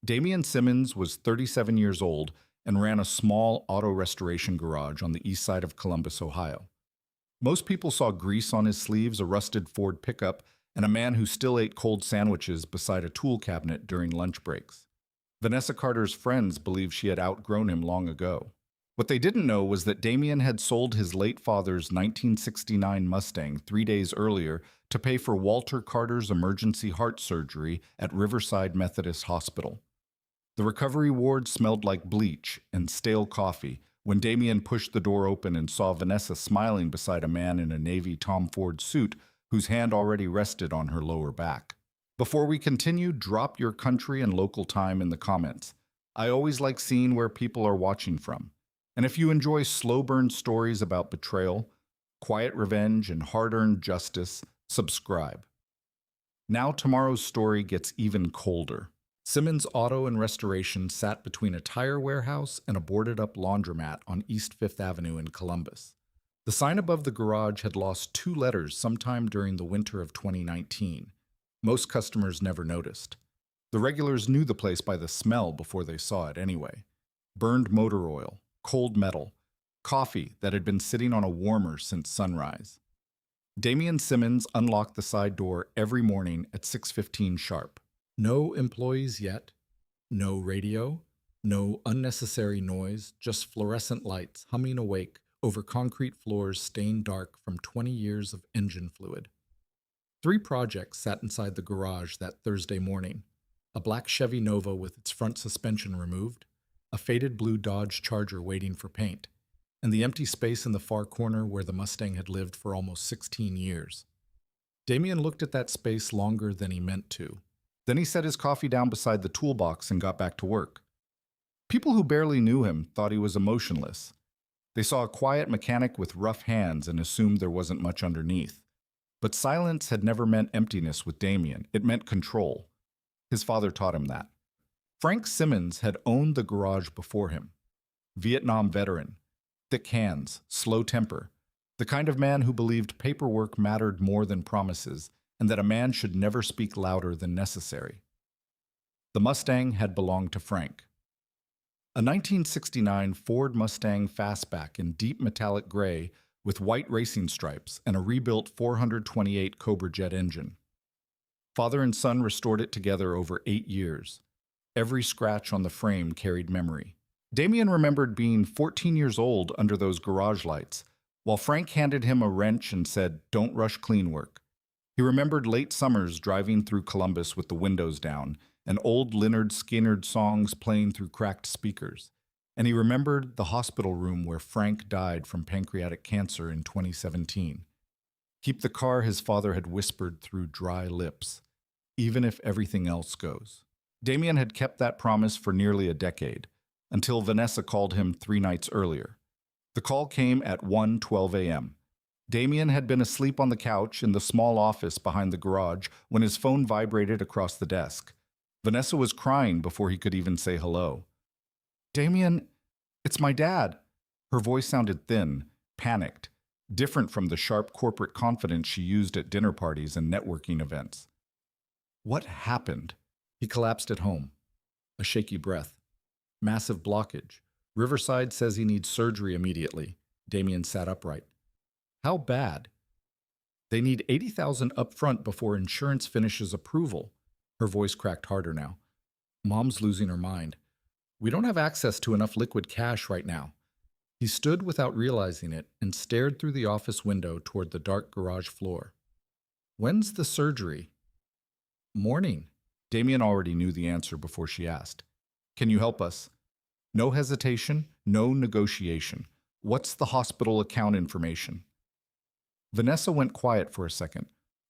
Damien Simmons was 37 years old and ran a small auto restoration garage on the east side of Columbus, Ohio. Most people saw grease on his sleeves, a rusted Ford pickup, and a man who still ate cold sandwiches beside a tool cabinet during lunch breaks. Vanessa Carter's friends believed she had outgrown him long ago. What they didn't know was that Damien had sold his late father's 1969 Mustang 3 days earlier to pay for Walter Carter's emergency heart surgery at Riverside Methodist Hospital. The recovery ward smelled like bleach and stale coffee when Damien pushed the door open and saw Vanessa smiling beside a man in a navy Tom Ford suit whose hand already rested on her lower back. Before we continue, drop your country and local time in the comments. I always like seeing where people are watching from. And if you enjoy slow burn stories about betrayal, quiet revenge, and hard-earned justice, subscribe. Now tomorrow's story gets even colder. Simmons Auto and Restoration sat between a tire warehouse and a boarded-up laundromat on East Fifth Avenue in Columbus. The sign above the garage had lost 2 letters sometime during the winter of 2019. Most customers never noticed. The regulars knew the place by the smell before they saw it anyway. Burned motor oil, cold metal, coffee that had been sitting on a warmer since sunrise. Damien Simmons unlocked the side door every morning at 6:15 sharp. No employees yet, no radio, no unnecessary noise, just fluorescent lights humming awake over concrete floors stained dark from 20 years of engine fluid. 3 projects sat inside the garage that Thursday morning. A black Chevy Nova with its front suspension removed, a faded blue Dodge Charger waiting for paint, and the empty space in the far corner where the Mustang had lived for almost 16 years. Damien looked at that space longer than he meant to. Then he set his coffee down beside the toolbox and got back to work. People who barely knew him thought he was emotionless. They saw a quiet mechanic with rough hands and assumed there wasn't much underneath. But silence had never meant emptiness with Damien. It meant control. His father taught him that. Frank Simmons had owned the garage before him. Vietnam veteran, thick hands, slow temper, the kind of man who believed paperwork mattered more than promises and that a man should never speak louder than necessary. The Mustang had belonged to Frank. A 1969 Ford Mustang Fastback in deep metallic gray with white racing stripes and a rebuilt 428 Cobra jet engine. Father and son restored it together over 8 years. Every scratch on the frame carried memory. Damien remembered being 14 years old under those garage lights, while Frank handed him a wrench and said, "Don't rush clean work." He remembered late summers driving through Columbus with the windows down, and old Lynyrd Skynyrd songs playing through cracked speakers. And he remembered the hospital room where Frank died from pancreatic cancer in 2017. Keep the car, his father had whispered through dry lips, even if everything else goes. Damien had kept that promise for nearly a decade, until Vanessa called him 3 nights earlier. The call came at 1:12 a.m. Damien had been asleep on the couch in the small office behind the garage when his phone vibrated across the desk. Vanessa was crying before he could even say hello. "Damien, it's my dad." Her voice sounded thin, panicked, different from the sharp corporate confidence she used at dinner parties and networking events. What happened? He collapsed at home. A shaky breath. Massive blockage. Riverside says he needs surgery immediately. Damien sat upright. How bad? They need $80,000 up front before insurance finishes approval. Her voice cracked harder now. Mom's losing her mind. We don't have access to enough liquid cash right now. He stood without realizing it and stared through the office window toward the dark garage floor. When's the surgery? Morning. Damien already knew the answer before she asked. Can you help us? No hesitation, no negotiation. What's the hospital account information? Vanessa went quiet for a second,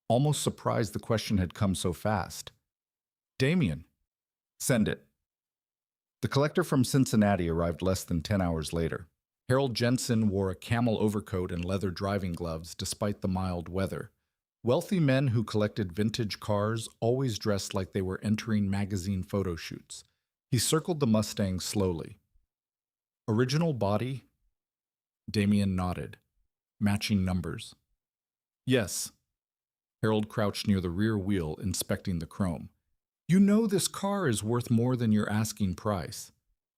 almost surprised the question had come so fast. Damien. Send it. The collector from Cincinnati arrived less than 10 hours later. Harold Jensen wore a camel overcoat and leather driving gloves despite the mild weather. Wealthy men who collected vintage cars always dressed like they were entering magazine photo shoots. He circled the Mustang slowly. Original body? Damien nodded. Matching numbers. Yes. Harold crouched near the rear wheel, inspecting the chrome. You know this car is worth more than your asking price.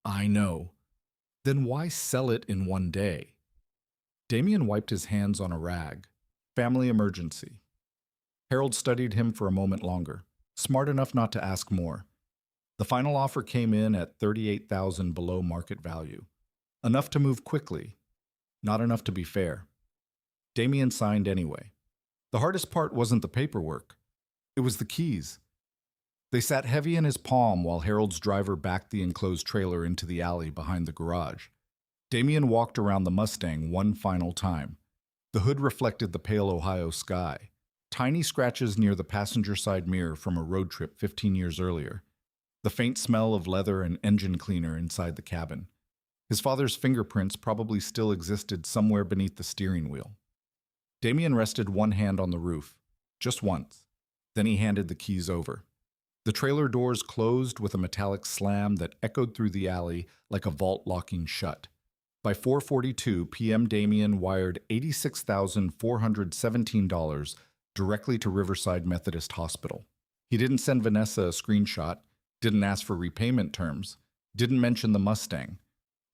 I know. Then why sell it in one day? Damien wiped his hands on a rag. Family emergency. Harold studied him for a moment longer, smart enough not to ask more. The final offer came in at $38,000 below market value. Enough to move quickly, not enough to be fair. Damien signed anyway. The hardest part wasn't the paperwork. It was the keys. They sat heavy in his palm while Harold's driver backed the enclosed trailer into the alley behind the garage. Damien walked around the Mustang one final time. The hood reflected the pale Ohio sky. Tiny scratches near the passenger side mirror from a road trip 15 years earlier. The faint smell of leather and engine cleaner inside the cabin. His father's fingerprints probably still existed somewhere beneath the steering wheel. Damien rested one hand on the roof, just once. Then he handed the keys over. The trailer doors closed with a metallic slam that echoed through the alley like a vault locking shut. By 4:42 p.m., Damien wired $86,417 directly to Riverside Methodist Hospital. He didn't send Vanessa a screenshot, didn't ask for repayment terms, didn't mention the Mustang.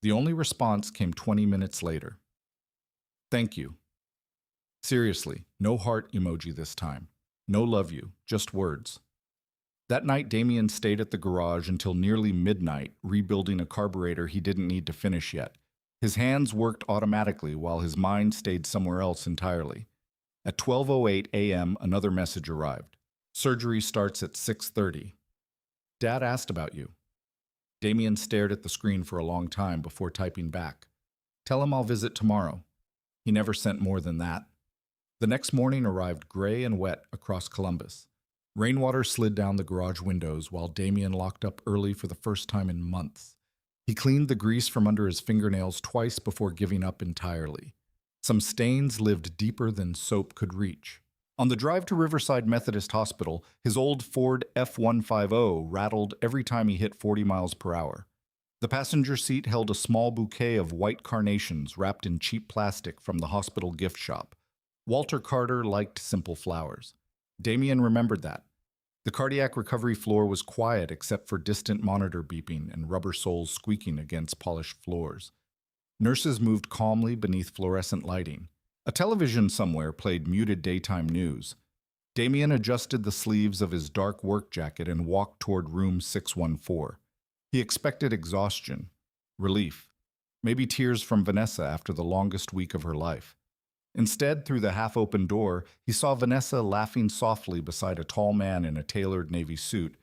The only response came 20 minutes later. Thank you. Seriously, no heart emoji this time. No love you, just words. That night, Damien stayed at the garage until nearly midnight, rebuilding a carburetor he didn't need to finish yet. His hands worked automatically while his mind stayed somewhere else entirely. At 12:08 a.m., another message arrived. Surgery starts at 6:30. Dad asked about you. Damien stared at the screen for a long time before typing back. Tell him I'll visit tomorrow. He never sent more than that. The next morning arrived gray and wet across Columbus. Rainwater slid down the garage windows while Damien locked up early for the first time in months. He cleaned the grease from under his fingernails twice before giving up entirely. Some stains lived deeper than soap could reach. On the drive to Riverside Methodist Hospital, his old Ford F-150 rattled every time he hit 40 miles per hour. The passenger seat held a small bouquet of white carnations wrapped in cheap plastic from the hospital gift shop. Walter Carter liked simple flowers. Damien remembered that. The cardiac recovery floor was quiet except for distant monitor beeping and rubber soles squeaking against polished floors. Nurses moved calmly beneath fluorescent lighting. A television somewhere played muted daytime news. Damien adjusted the sleeves of his dark work jacket and walked toward room 614. He expected exhaustion, relief, maybe tears from Vanessa after the longest week of her life. Instead, through the half-open door, he saw Vanessa laughing softly beside a tall man in a tailored navy suit.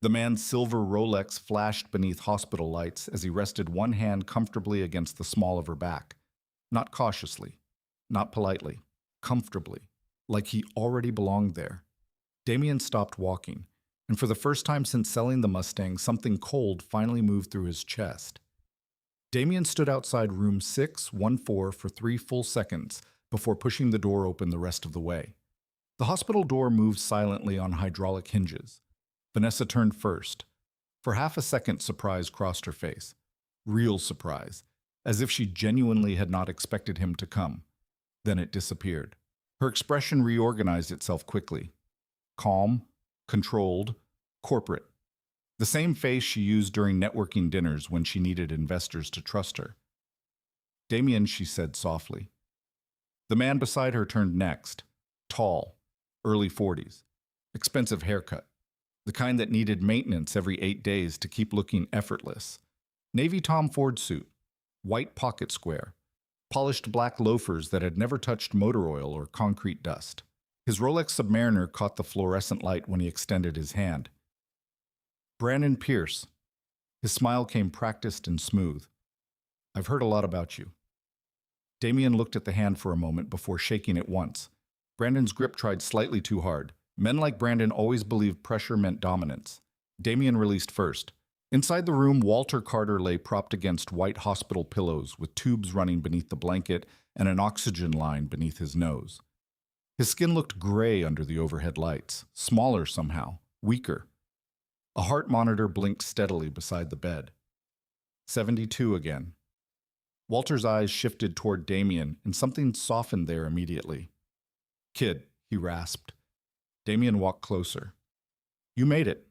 The man's silver Rolex flashed beneath hospital lights as he rested one hand comfortably against the small of her back. Not cautiously, not politely, comfortably, like he already belonged there. Damien stopped walking, and for the first time since selling the Mustang, something cold finally moved through his chest. Damien stood outside room 614 for 3 full seconds before pushing the door open the rest of the way. The hospital door moved silently on hydraulic hinges. Vanessa turned first. For half a second, surprise crossed her face. Real surprise, as if she genuinely had not expected him to come. Then it disappeared. Her expression reorganized itself quickly. Calm, controlled, corporate. The same face she used during networking dinners when she needed investors to trust her. Damien, she said softly. The man beside her turned next. Tall, early 40s. Expensive haircut. The kind that needed maintenance every 8 days to keep looking effortless. Navy Tom Ford suit. White pocket square. Polished black loafers that had never touched motor oil or concrete dust. His Rolex Submariner caught the fluorescent light when he extended his hand. Brandon Pierce. His smile came practiced and smooth. I've heard a lot about you. Damien looked at the hand for a moment before shaking it once. Brandon's grip tried slightly too hard. Men like Brandon always believed pressure meant dominance. Damien released first. Inside the room, Walter Carter lay propped against white hospital pillows with tubes running beneath the blanket and an oxygen line beneath his nose. His skin looked gray under the overhead lights, smaller somehow, weaker. A heart monitor blinked steadily beside the bed. 72 again. Walter's eyes shifted toward Damien, and something softened there immediately. Kid, he rasped. Damien walked closer. You made it.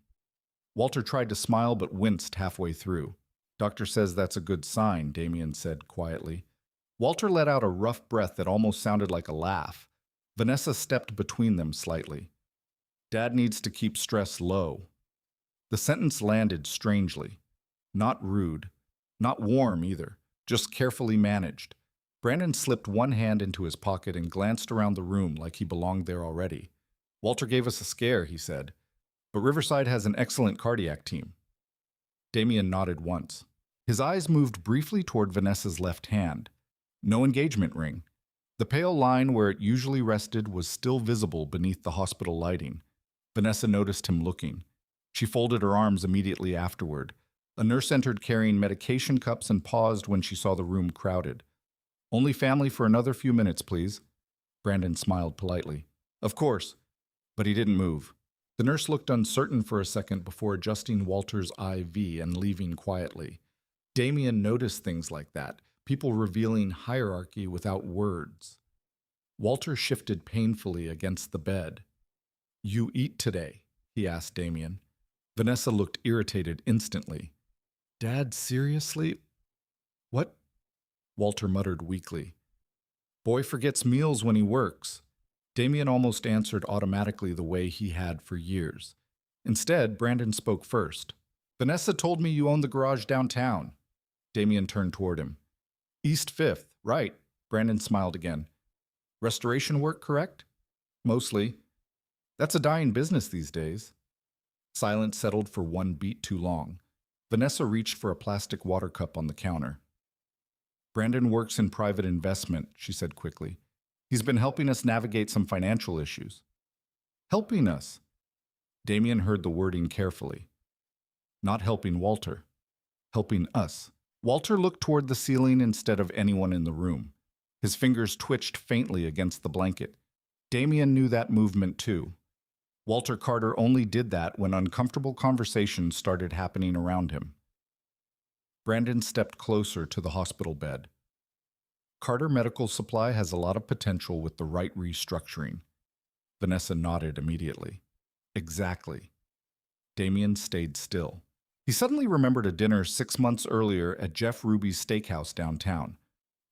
Walter tried to smile but winced halfway through. Doctor says that's a good sign, Damien said quietly. Walter let out a rough breath that almost sounded like a laugh. Vanessa stepped between them slightly. Dad needs to keep stress low. The sentence landed strangely. Not rude. Not warm either. Just carefully managed. Brandon slipped one hand into his pocket and glanced around the room like he belonged there already. Walter gave us a scare, he said. But Riverside has an excellent cardiac team. Damien nodded once. His eyes moved briefly toward Vanessa's left hand. No engagement ring. The pale line where it usually rested was still visible beneath the hospital lighting. Vanessa noticed him looking. She folded her arms immediately afterward. A nurse entered carrying medication cups and paused when she saw the room crowded. Only family for another few minutes, please. Brandon smiled politely. Of course. But he didn't move. The nurse looked uncertain for a second before adjusting Walter's IV and leaving quietly. Damien noticed things like that, people revealing hierarchy without words. Walter shifted painfully against the bed. You eat today? He asked Damien. Vanessa looked irritated instantly. Dad, seriously? What? Walter muttered weakly. Boy forgets meals when he works. Damien almost answered automatically the way he had for years. Instead, Brandon spoke first. Vanessa told me you own the garage downtown. Damien turned toward him. East 5th, right. Brandon smiled again. Restoration work, correct? Mostly. That's a dying business these days. Silence settled for one beat too long. Vanessa reached for a plastic water cup on the counter. Brandon works in private investment, she said quickly. He's been helping us navigate some financial issues. Helping us? Damien heard the wording carefully. Not helping Walter. Helping us. Walter looked toward the ceiling instead of anyone in the room. His fingers twitched faintly against the blanket. Damien knew that movement too. Walter Carter only did that when uncomfortable conversations started happening around him. Brandon stepped closer to the hospital bed. Carter Medical Supply has a lot of potential with the right restructuring. Vanessa nodded immediately. Exactly. Damien stayed still. He suddenly remembered a dinner 6 months earlier at Jeff Ruby's steakhouse downtown.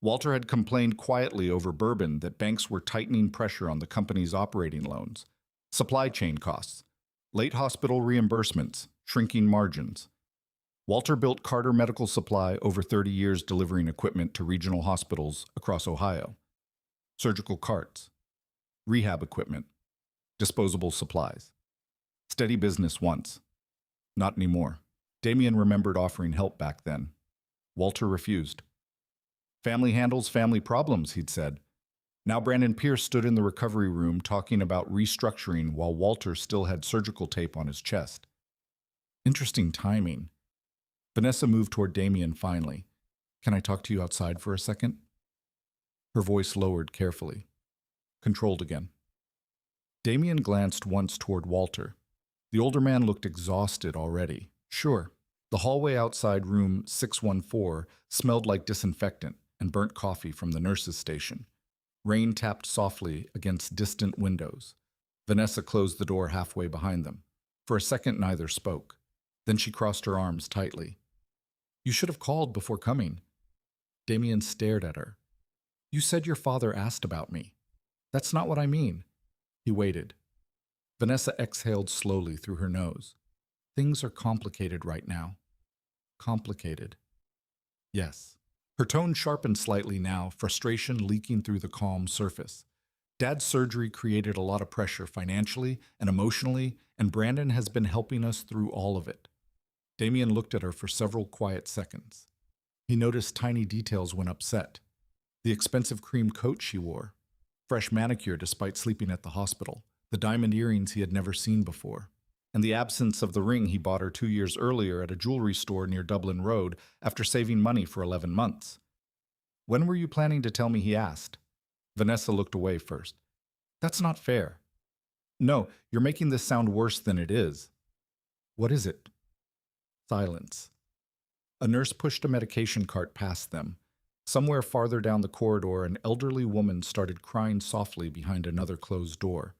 Walter had complained quietly over bourbon that banks were tightening pressure on the company's operating loans, supply chain costs, late hospital reimbursements, shrinking margins. Walter built Carter Medical Supply over 30 years delivering equipment to regional hospitals across Ohio. Surgical carts, rehab equipment, disposable supplies. Steady business once. Not anymore. Damien remembered offering help back then. Walter refused. Family handles family problems, he'd said. Now Brandon Pierce stood in the recovery room talking about restructuring while Walter still had surgical tape on his chest. Interesting timing. Vanessa moved toward Damien finally. Can I talk to you outside for a second? Her voice lowered carefully. Controlled again. Damien glanced once toward Walter. The older man looked exhausted already. Sure. The hallway outside room 614 smelled like disinfectant and burnt coffee from the nurse's station. Rain tapped softly against distant windows. Vanessa closed the door halfway behind them. For a second, neither spoke. Then she crossed her arms tightly. You should have called before coming. Damien stared at her. You said your father asked about me. That's not what I mean. He waited. Vanessa exhaled slowly through her nose. Things are complicated right now. Complicated. Yes. Her tone sharpened slightly now, frustration leaking through the calm surface. Dad's surgery created a lot of pressure financially and emotionally, and Brandon has been helping us through all of it. Damien looked at her for several quiet seconds. He noticed tiny details when upset. The expensive cream coat she wore, fresh manicure despite sleeping at the hospital, the diamond earrings he had never seen before, and the absence of the ring he bought her 2 years earlier at a jewelry store near Dublin Road after saving money for 11 months. When were you planning to tell me, he asked. Vanessa looked away first. That's not fair. No, you're making this sound worse than it is. What is it? Silence. A nurse pushed a medication cart past them. Somewhere farther down the corridor, an elderly woman started crying softly behind another closed door.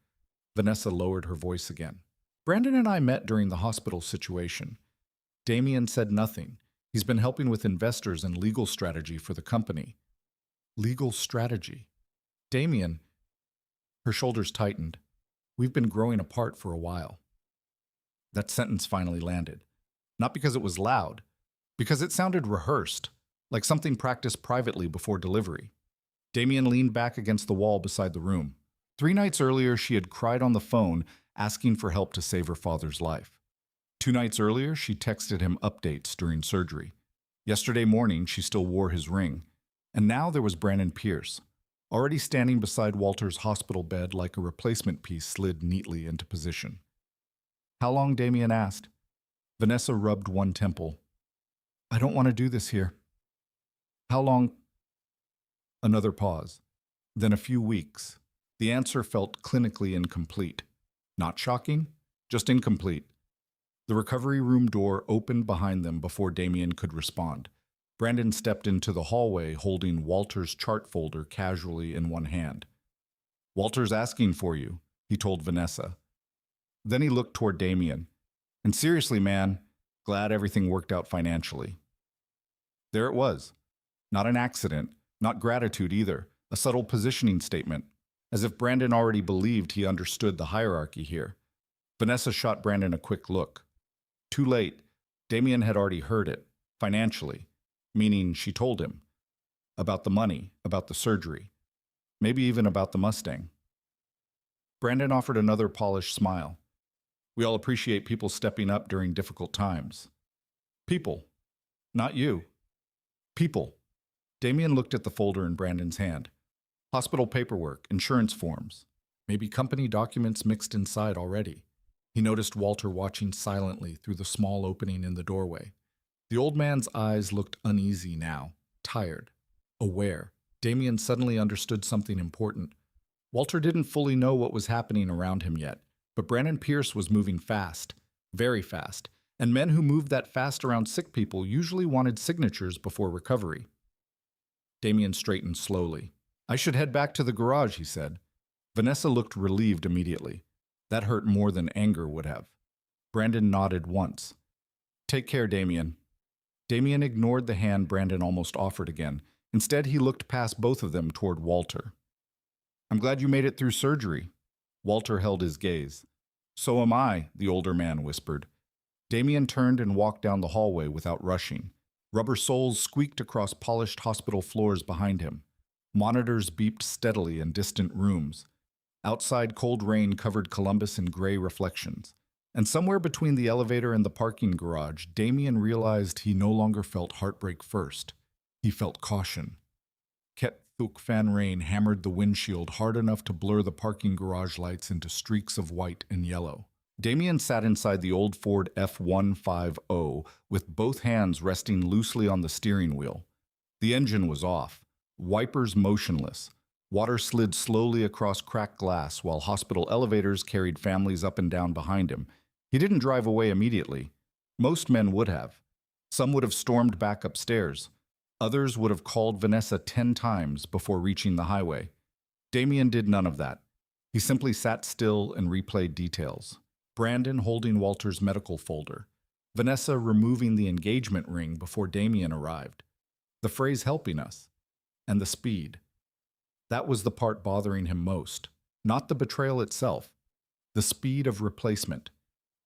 Vanessa lowered her voice again. Brandon and I met during the hospital situation. Damien said nothing. He's been helping with investors and legal strategy for the company. Legal strategy. Damien, her shoulders tightened. We've been growing apart for a while. That sentence finally landed. Not because it was loud, because it sounded rehearsed, like something practiced privately before delivery. Damien leaned back against the wall beside the room. 3 nights earlier, she had cried on the phone, asking for help to save her father's life. 2 nights earlier, she texted him updates during surgery. Yesterday morning, she still wore his ring. And now there was Brandon Pierce, already standing beside Walter's hospital bed like a replacement piece slid neatly into position. How long? Damien asked. Vanessa rubbed one temple. I don't want to do this here. How long? Another pause. Then a few weeks. The answer felt clinically incomplete. Not shocking, just incomplete. The recovery room door opened behind them before Damien could respond. Brandon stepped into the hallway holding Walter's chart folder casually in one hand. Walter's asking for you, he told Vanessa. Then he looked toward Damien. And seriously, man, glad everything worked out financially. There it was. Not an accident, not gratitude either, a subtle positioning statement, as if Brandon already believed he understood the hierarchy here. Vanessa shot Brandon a quick look. Too late. Damien had already heard it, financially, meaning she told him. About the money, about the surgery, maybe even about the Mustang. Brandon offered another polished smile. We all appreciate people stepping up during difficult times. People. Not you. People. Damien looked at the folder in Brandon's hand. Hospital paperwork, insurance forms, maybe company documents mixed inside already. He noticed Walter watching silently through the small opening in the doorway. The old man's eyes looked uneasy now, tired, aware. Damien suddenly understood something important. Walter didn't fully know what was happening around him yet, but Brandon Pierce was moving fast, very fast, and men who moved that fast around sick people usually wanted signatures before recovery. Damien straightened slowly. I should head back to the garage, he said. Vanessa looked relieved immediately. That hurt more than anger would have. Brandon nodded once. Take care, Damien. Damien ignored the hand Brandon almost offered again. Instead, he looked past both of them toward Walter. I'm glad you made it through surgery. Walter held his gaze. So am I, the older man whispered. Damien turned and walked down the hallway without rushing. Rubber soles squeaked across polished hospital floors behind him. Monitors beeped steadily in distant rooms. Outside, cold rain covered Columbus in gray reflections. And somewhere between the elevator and the parking garage, Damien realized he no longer felt heartbreak first. He felt caution. Ket Thuk Fan rain hammered the windshield hard enough to blur the parking garage lights into streaks of white and yellow. Damien sat inside the old Ford F-150 with both hands resting loosely on the steering wheel. The engine was off, wipers motionless. Water slid slowly across cracked glass while hospital elevators carried families up and down behind him. He didn't drive away immediately. Most men would have. Some would have stormed back upstairs. Others would have called Vanessa 10 times before reaching the highway. Damien did none of that. He simply sat still and replayed details. Brandon holding Walter's medical folder. Vanessa removing the engagement ring before Damien arrived. The phrase helping us. And the speed. That was the part bothering him most. Not the betrayal itself. The speed of replacement.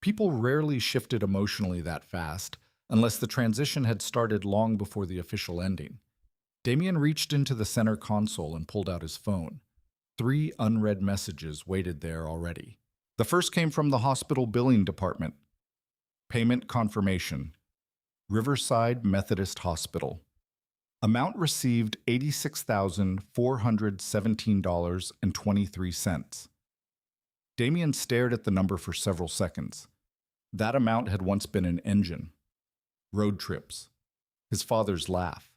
People rarely shifted emotionally that fast, unless the transition had started long before the official ending. Damien reached into the center console and pulled out his phone. 3 unread messages waited there already. The first came from the hospital billing department. Payment confirmation. Riverside Methodist Hospital. Amount received $86,417.23. Damien stared at the number for several seconds. That amount had once been an engine. Road trips. His father's laugh.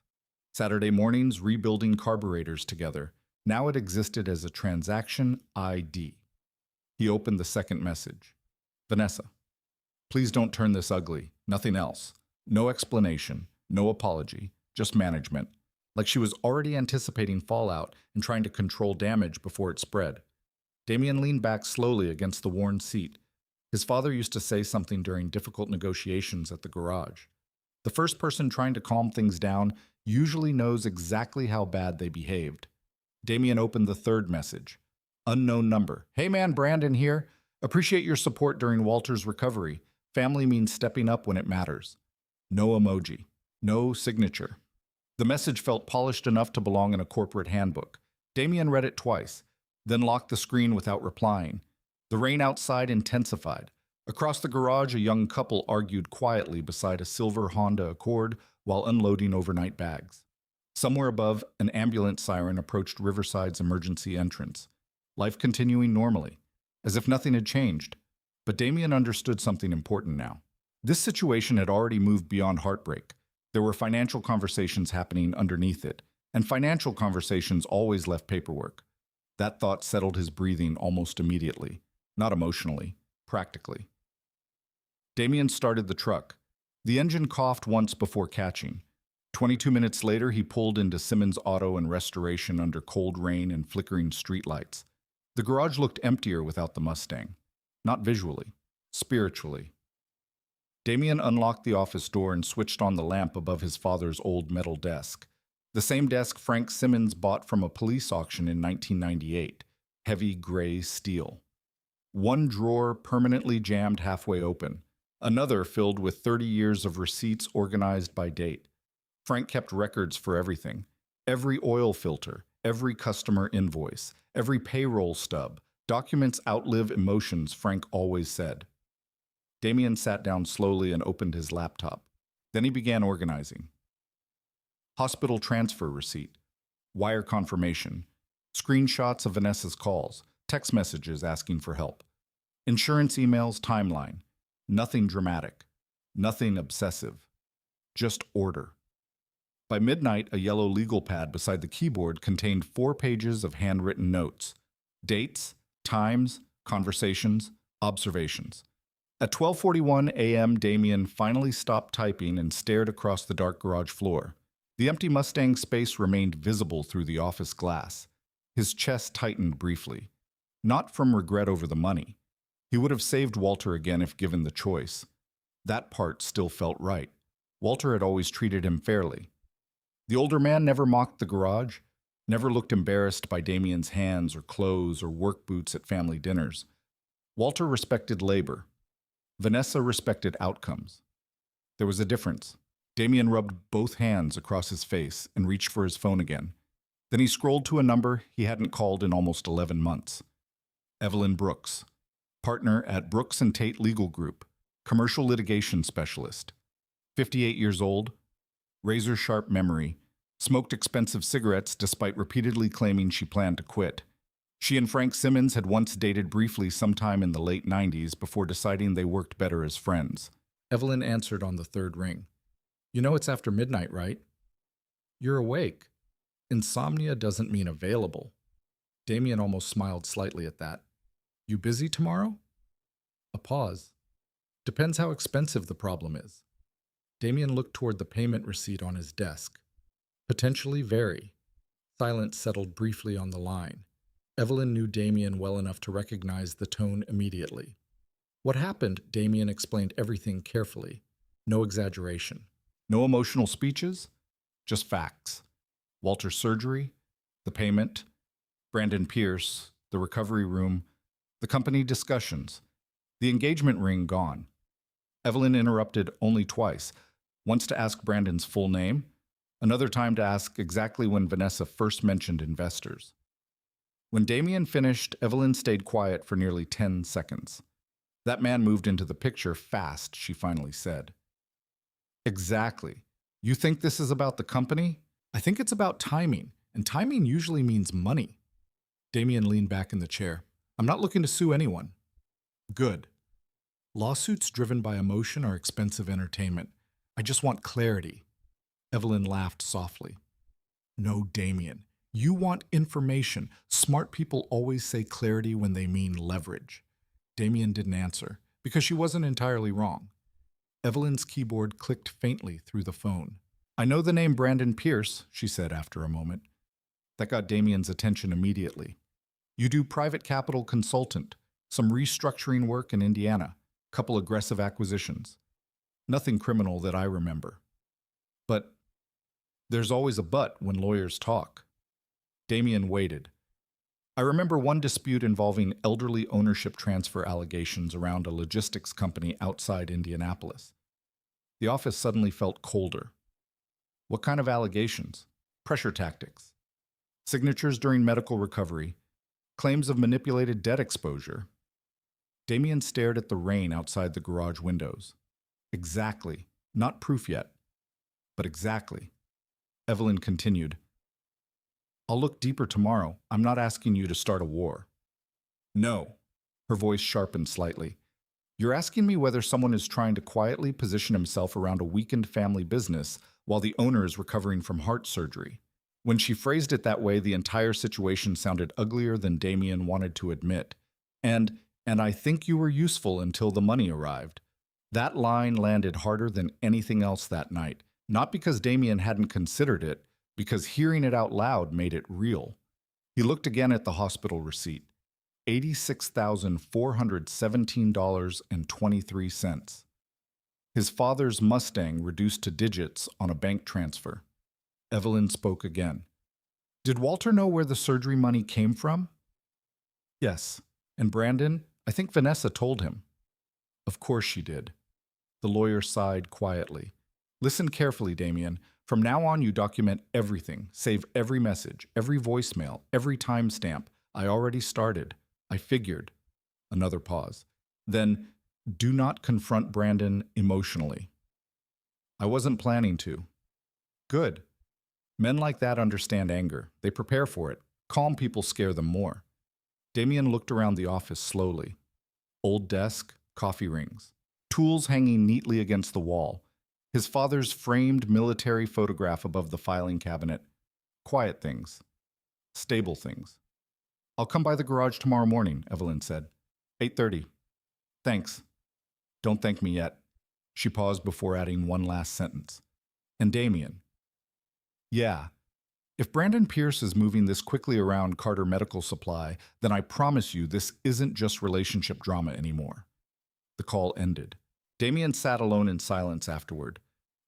Saturday mornings rebuilding carburetors together. Now it existed as a transaction ID. He opened the second message. Vanessa, please don't turn this ugly. Nothing else. No explanation. No apology. Just management. Like she was already anticipating fallout and trying to control damage before it spread. Damien leaned back slowly against the worn seat. His father used to say something during difficult negotiations at the garage. The first person trying to calm things down usually knows exactly how bad they behaved. Damien opened the third message. Unknown number. Hey man, Brandon here. Appreciate your support during Walter's recovery. Family means stepping up when it matters. No emoji. No signature. The message felt polished enough to belong in a corporate handbook. Damien read it twice, then locked the screen without replying. The rain outside intensified. Across the garage, a young couple argued quietly beside a silver Honda Accord while unloading overnight bags. Somewhere above, an ambulance siren approached Riverside's emergency entrance. Life continuing normally, as if nothing had changed. But Damien understood something important now. This situation had already moved beyond heartbreak. There were financial conversations happening underneath it, and financial conversations always left paperwork. That thought settled his breathing almost immediately, not emotionally, practically. Damien started the truck. The engine coughed once before catching. 22 minutes later, he pulled into Simmons Auto and Restoration under cold rain and flickering streetlights. The garage looked emptier without the Mustang. Not visually, spiritually. Damien unlocked the office door and switched on the lamp above his father's old metal desk. The same desk Frank Simmons bought from a police auction in 1998. Heavy gray steel. One drawer permanently jammed halfway open. Another filled with 30 years of receipts organized by date. Frank kept records for everything. Every oil filter, every customer invoice, every payroll stub. Documents outlive emotions, Frank always said. Damien sat down slowly and opened his laptop. Then he began organizing. Hospital transfer receipt, wire confirmation, screenshots of Vanessa's calls, text messages asking for help, insurance emails, timeline. Nothing dramatic, nothing obsessive, just order. By midnight, a yellow legal pad beside the keyboard contained 4 pages of handwritten notes, dates, times, conversations, observations. At 12:41 a.m., Damien finally stopped typing and stared across the dark garage floor. The empty Mustang space remained visible through the office glass. His chest tightened briefly. Not from regret over the money. He would have saved Walter again if given the choice. That part still felt right. Walter had always treated him fairly. The older man never mocked the garage, never looked embarrassed by Damien's hands or clothes or work boots at family dinners. Walter respected labor. Vanessa respected outcomes. There was a difference. Damien rubbed both hands across his face and reached for his phone again. Then he scrolled to a number he hadn't called in almost 11 months. Evelyn Brooks, partner at Brooks & Tate Legal Group, commercial litigation specialist. 58 years old, razor-sharp memory, smoked expensive cigarettes despite repeatedly claiming she planned to quit. She and Frank Simmons had once dated briefly sometime in the late 90s before deciding they worked better as friends. Evelyn answered on the third ring. You know it's after midnight, right? You're awake. Insomnia doesn't mean available. Damien almost smiled slightly at that. You busy tomorrow? A pause. Depends how expensive the problem is. Damien looked toward the payment receipt on his desk. Potentially very. Silence settled briefly on the line. Evelyn knew Damien well enough to recognize the tone immediately. What happened, Damien explained everything carefully. No exaggeration. No emotional speeches, just facts. Walter's surgery, the payment, Brandon Pierce, the recovery room, the company discussions, the engagement ring gone. Evelyn interrupted only twice, once to ask Brandon's full name, another time to ask exactly when Vanessa first mentioned investors. When Damien finished, Evelyn stayed quiet for nearly 10 seconds. That man moved into the picture fast, she finally said. Exactly. You think this is about the company? I think it's about timing, and timing usually means money. Damien leaned back in the chair. I'm not looking to sue anyone. Good. Lawsuits driven by emotion are expensive entertainment. I just want clarity. Evelyn laughed softly. No, Damien. You want information. Smart people always say clarity when they mean leverage. Damien didn't answer, because she wasn't entirely wrong. Evelyn's keyboard clicked faintly through the phone. I know the name Brandon Pierce, she said after a moment. That got Damien's attention immediately. You do private capital consultant, some restructuring work in Indiana. Couple aggressive acquisitions. Nothing criminal that I remember. But there's always a but when lawyers talk. Damien waited. I remember one dispute involving elderly ownership transfer allegations around a logistics company outside Indianapolis. The office suddenly felt colder. What kind of allegations? Pressure tactics. Signatures during medical recovery. Claims of manipulated debt exposure. Damien stared at the rain outside the garage windows. Exactly. Not proof yet. But exactly. Evelyn continued. I'll look deeper tomorrow. I'm not asking you to start a war. No. Her voice sharpened slightly. You're asking me whether someone is trying to quietly position himself around a weakened family business while the owner is recovering from heart surgery. When she phrased it that way, the entire situation sounded uglier than Damien wanted to admit. And I think you were useful until the money arrived. That line landed harder than anything else that night, not because Damien hadn't considered it, because hearing it out loud made it real. He looked again at the hospital receipt. $86,417.23. His father's Mustang reduced to digits on a bank transfer. Evelyn spoke again. Did Walter know where the surgery money came from? Yes. And Brandon? I think Vanessa told him. Of course she did. The lawyer sighed quietly. Listen carefully, Damien. From now on, you document everything. Save every message, every voicemail, every timestamp. I already started. I figured. Another pause. Then, do not confront Brandon emotionally. I wasn't planning to. Good. Men like that understand anger. They prepare for it. Calm people scare them more. Damien looked around the office slowly. Old desk, coffee rings. Tools hanging neatly against the wall. His father's framed military photograph above the filing cabinet. Quiet things. Stable things. I'll come by the garage tomorrow morning, Evelyn said. 8:30. Thanks. Don't thank me yet. She paused before adding one last sentence. And Damien. Yeah. If Brandon Pierce is moving this quickly around Carter Medical Supply, then I promise you this isn't just relationship drama anymore. The call ended. Damien sat alone in silence afterward.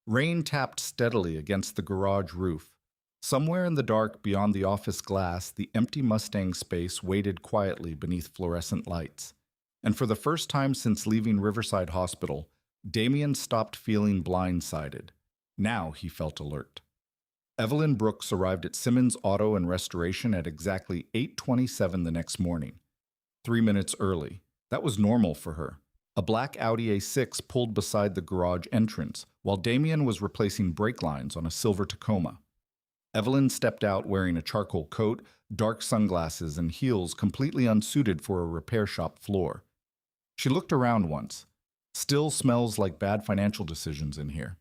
Rain tapped steadily against the garage roof. Somewhere in the dark beyond the office glass, the empty Mustang space waited quietly beneath fluorescent lights. And for the first time since leaving Riverside Hospital, Damien stopped feeling blindsided. Now he felt alert. Evelyn Brooks arrived at Simmons Auto and Restoration at exactly 8:27 the next morning. 3 minutes early. That was normal for her. A black Audi A6 pulled beside the garage entrance, while Damien was replacing brake lines on a silver Tacoma. Evelyn stepped out wearing a charcoal coat, dark sunglasses, and heels completely unsuited for a repair shop floor. She looked around once. Still smells like bad financial decisions in here.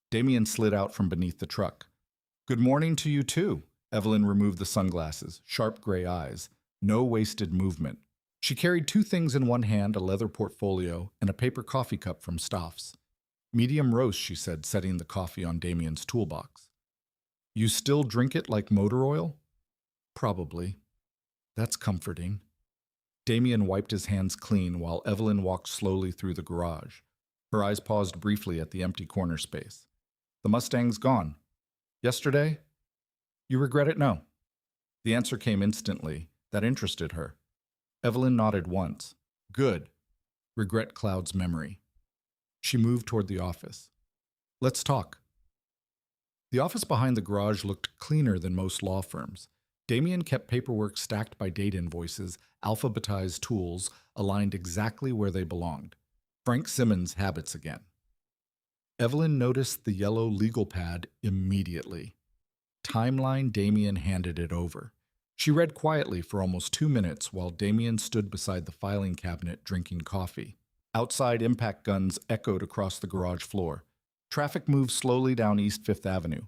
Damien slid out from beneath the truck. Good morning to you too. Evelyn removed the sunglasses, sharp gray eyes. No wasted movement. She carried 2 things in one hand, a leather portfolio, and a paper coffee cup from Staff's. Medium roast, she said, setting the coffee on Damien's toolbox. You still drink it like motor oil? Probably. That's comforting. Damien wiped his hands clean while Evelyn walked slowly through the garage. Her eyes paused briefly at the empty corner space. The Mustang's gone. Yesterday? You regret it? No. The answer came instantly. That interested her. Evelyn nodded once. Good. Regret clouds memory. She moved toward the office. Let's talk. The office behind the garage looked cleaner than most law firms. Damien kept paperwork stacked by date invoices, alphabetized tools, aligned exactly where they belonged. Frank Simmons' habits again. Evelyn noticed the yellow legal pad immediately. Timeline. Damien handed it over. She read quietly for almost 2 minutes while Damien stood beside the filing cabinet drinking coffee. Outside impact guns echoed across the garage floor. Traffic moved slowly down East 5th Avenue.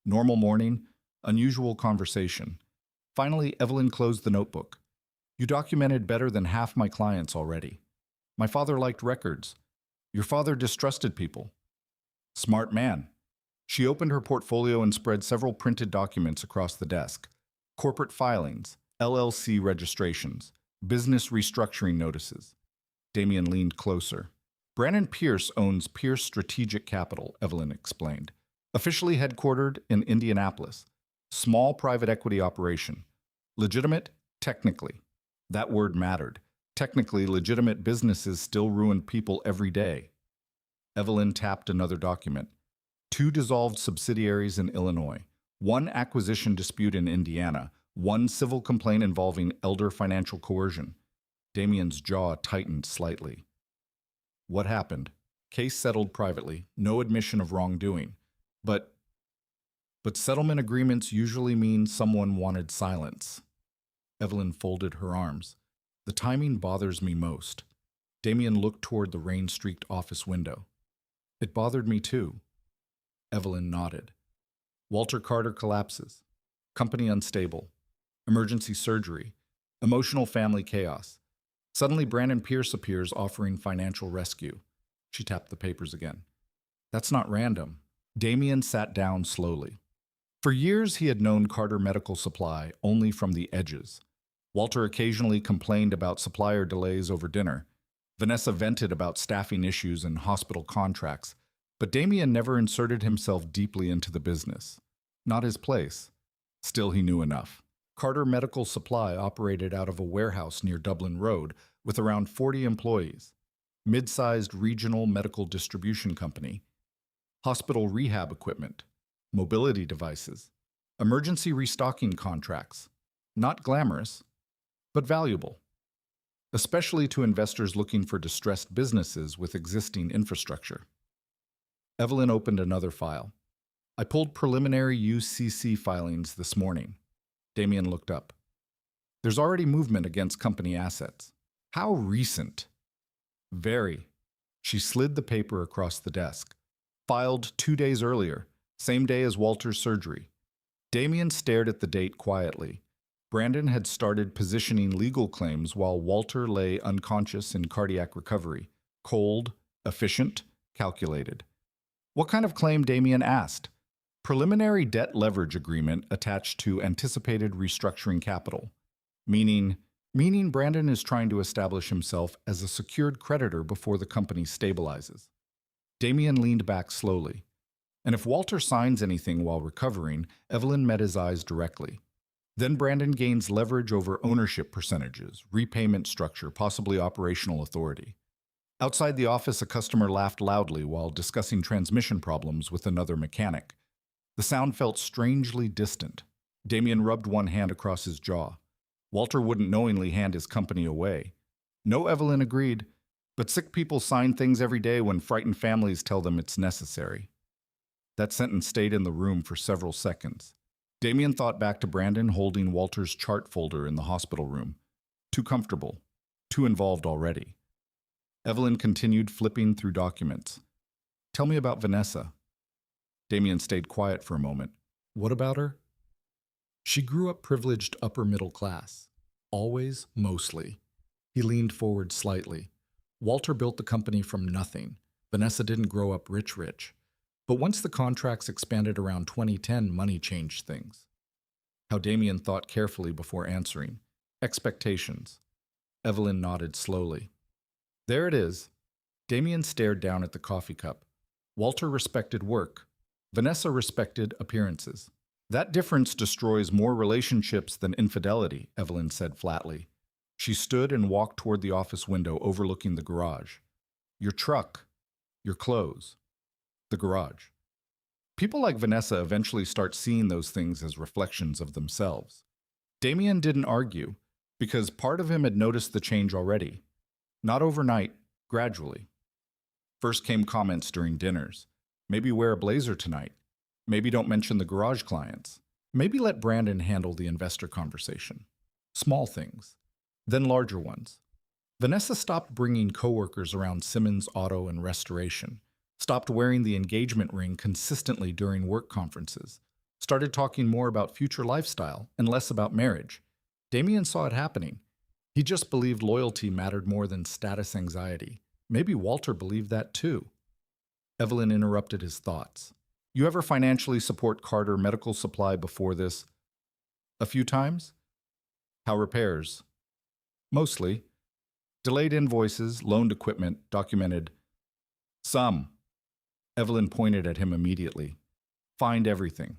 Normal morning, unusual conversation. Finally, Evelyn closed the notebook. You documented better than half my clients already. My father liked records. Your father distrusted people. Smart man. She opened her portfolio and spread several printed documents across the desk. Corporate filings, LLC registrations, business restructuring notices. Damien leaned closer. Brandon Pierce owns Pierce Strategic Capital, Evelyn explained. Officially headquartered in Indianapolis. Small private equity operation. Legitimate? Technically. That word mattered. Technically, legitimate businesses still ruin people every day. Evelyn tapped another document. 2 dissolved subsidiaries in Illinois. 1 acquisition dispute in Indiana. 1 civil complaint involving elder financial coercion. Damien's jaw tightened slightly. What happened? Case settled privately. No admission of wrongdoing. But settlement agreements usually mean someone wanted silence. Evelyn folded her arms. The timing bothers me most. Damien looked toward the rain-streaked office window. It bothered me too. Evelyn nodded. Walter Carter collapses. Company unstable. Emergency surgery. Emotional family chaos. Suddenly Brandon Pierce appears offering financial rescue. She tapped the papers again. That's not random. Damien sat down slowly. For years he had known Carter Medical Supply only from the edges. Walter occasionally complained about supplier delays over dinner. Vanessa vented about staffing issues and hospital contracts, but Damien never inserted himself deeply into the business. Not his place. Still, he knew enough. Carter Medical Supply operated out of a warehouse near Dublin Road with around 40 employees. Mid-sized regional medical distribution company. Hospital rehab equipment. Mobility devices. Emergency restocking contracts. Not glamorous, but valuable. Especially to investors looking for distressed businesses with existing infrastructure. Evelyn opened another file. I pulled preliminary UCC filings this morning. Damien looked up. There's already movement against company assets. How recent? Very. She slid the paper across the desk. Filed 2 days earlier, same day as Walter's surgery. Damien stared at the date quietly. Brandon had started positioning legal claims while Walter lay unconscious in cardiac recovery. Cold, efficient, calculated. What kind of claim, Damien asked? Preliminary debt leverage agreement attached to anticipated restructuring capital. Meaning Brandon is trying to establish himself as a secured creditor before the company stabilizes. Damien leaned back slowly. And if Walter signs anything while recovering, Evelyn met his eyes directly. Then Brandon gains leverage over ownership percentages, repayment structure, possibly operational authority. Outside the office, a customer laughed loudly while discussing transmission problems with another mechanic. The sound felt strangely distant. Damien rubbed one hand across his jaw. Walter wouldn't knowingly hand his company away. No, Evelyn agreed, but sick people sign things every day when frightened families tell them it's necessary. That sentence stayed in the room for several seconds. Damien thought back to Brandon holding Walter's chart folder in the hospital room. Too comfortable. Too involved already. Evelyn continued flipping through documents. Tell me about Vanessa. Damien stayed quiet for a moment. What about her? She grew up privileged upper middle class. Always, mostly. He leaned forward slightly. Walter built the company from nothing. Vanessa didn't grow up rich. But once the contracts expanded around 2010, money changed things. How Damien thought carefully before answering. Expectations. Evelyn nodded slowly. There it is. Damien stared down at the coffee cup. Walter respected work. Vanessa respected appearances. That difference destroys more relationships than infidelity, Evelyn said flatly. She stood and walked toward the office window overlooking the garage. Your truck. Your clothes. The garage. People like Vanessa eventually start seeing those things as reflections of themselves. Damien didn't argue, because part of him had noticed the change already. Not overnight, gradually. First came comments during dinners. Maybe wear a blazer tonight. Maybe don't mention the garage clients. Maybe let Brandon handle the investor conversation. Small things. Then larger ones. Vanessa stopped bringing coworkers around Simmons Auto and Restoration. Stopped wearing the engagement ring consistently during work conferences. Started talking more about future lifestyle and less about marriage. Damien saw it happening. He just believed loyalty mattered more than status anxiety. Maybe Walter believed that too. Evelyn interrupted his thoughts. You ever financially support Carter Medical Supply before this? A few times? How repairs? Mostly. Delayed invoices, loaned equipment, documented. Some. Evelyn pointed at him immediately. Find everything.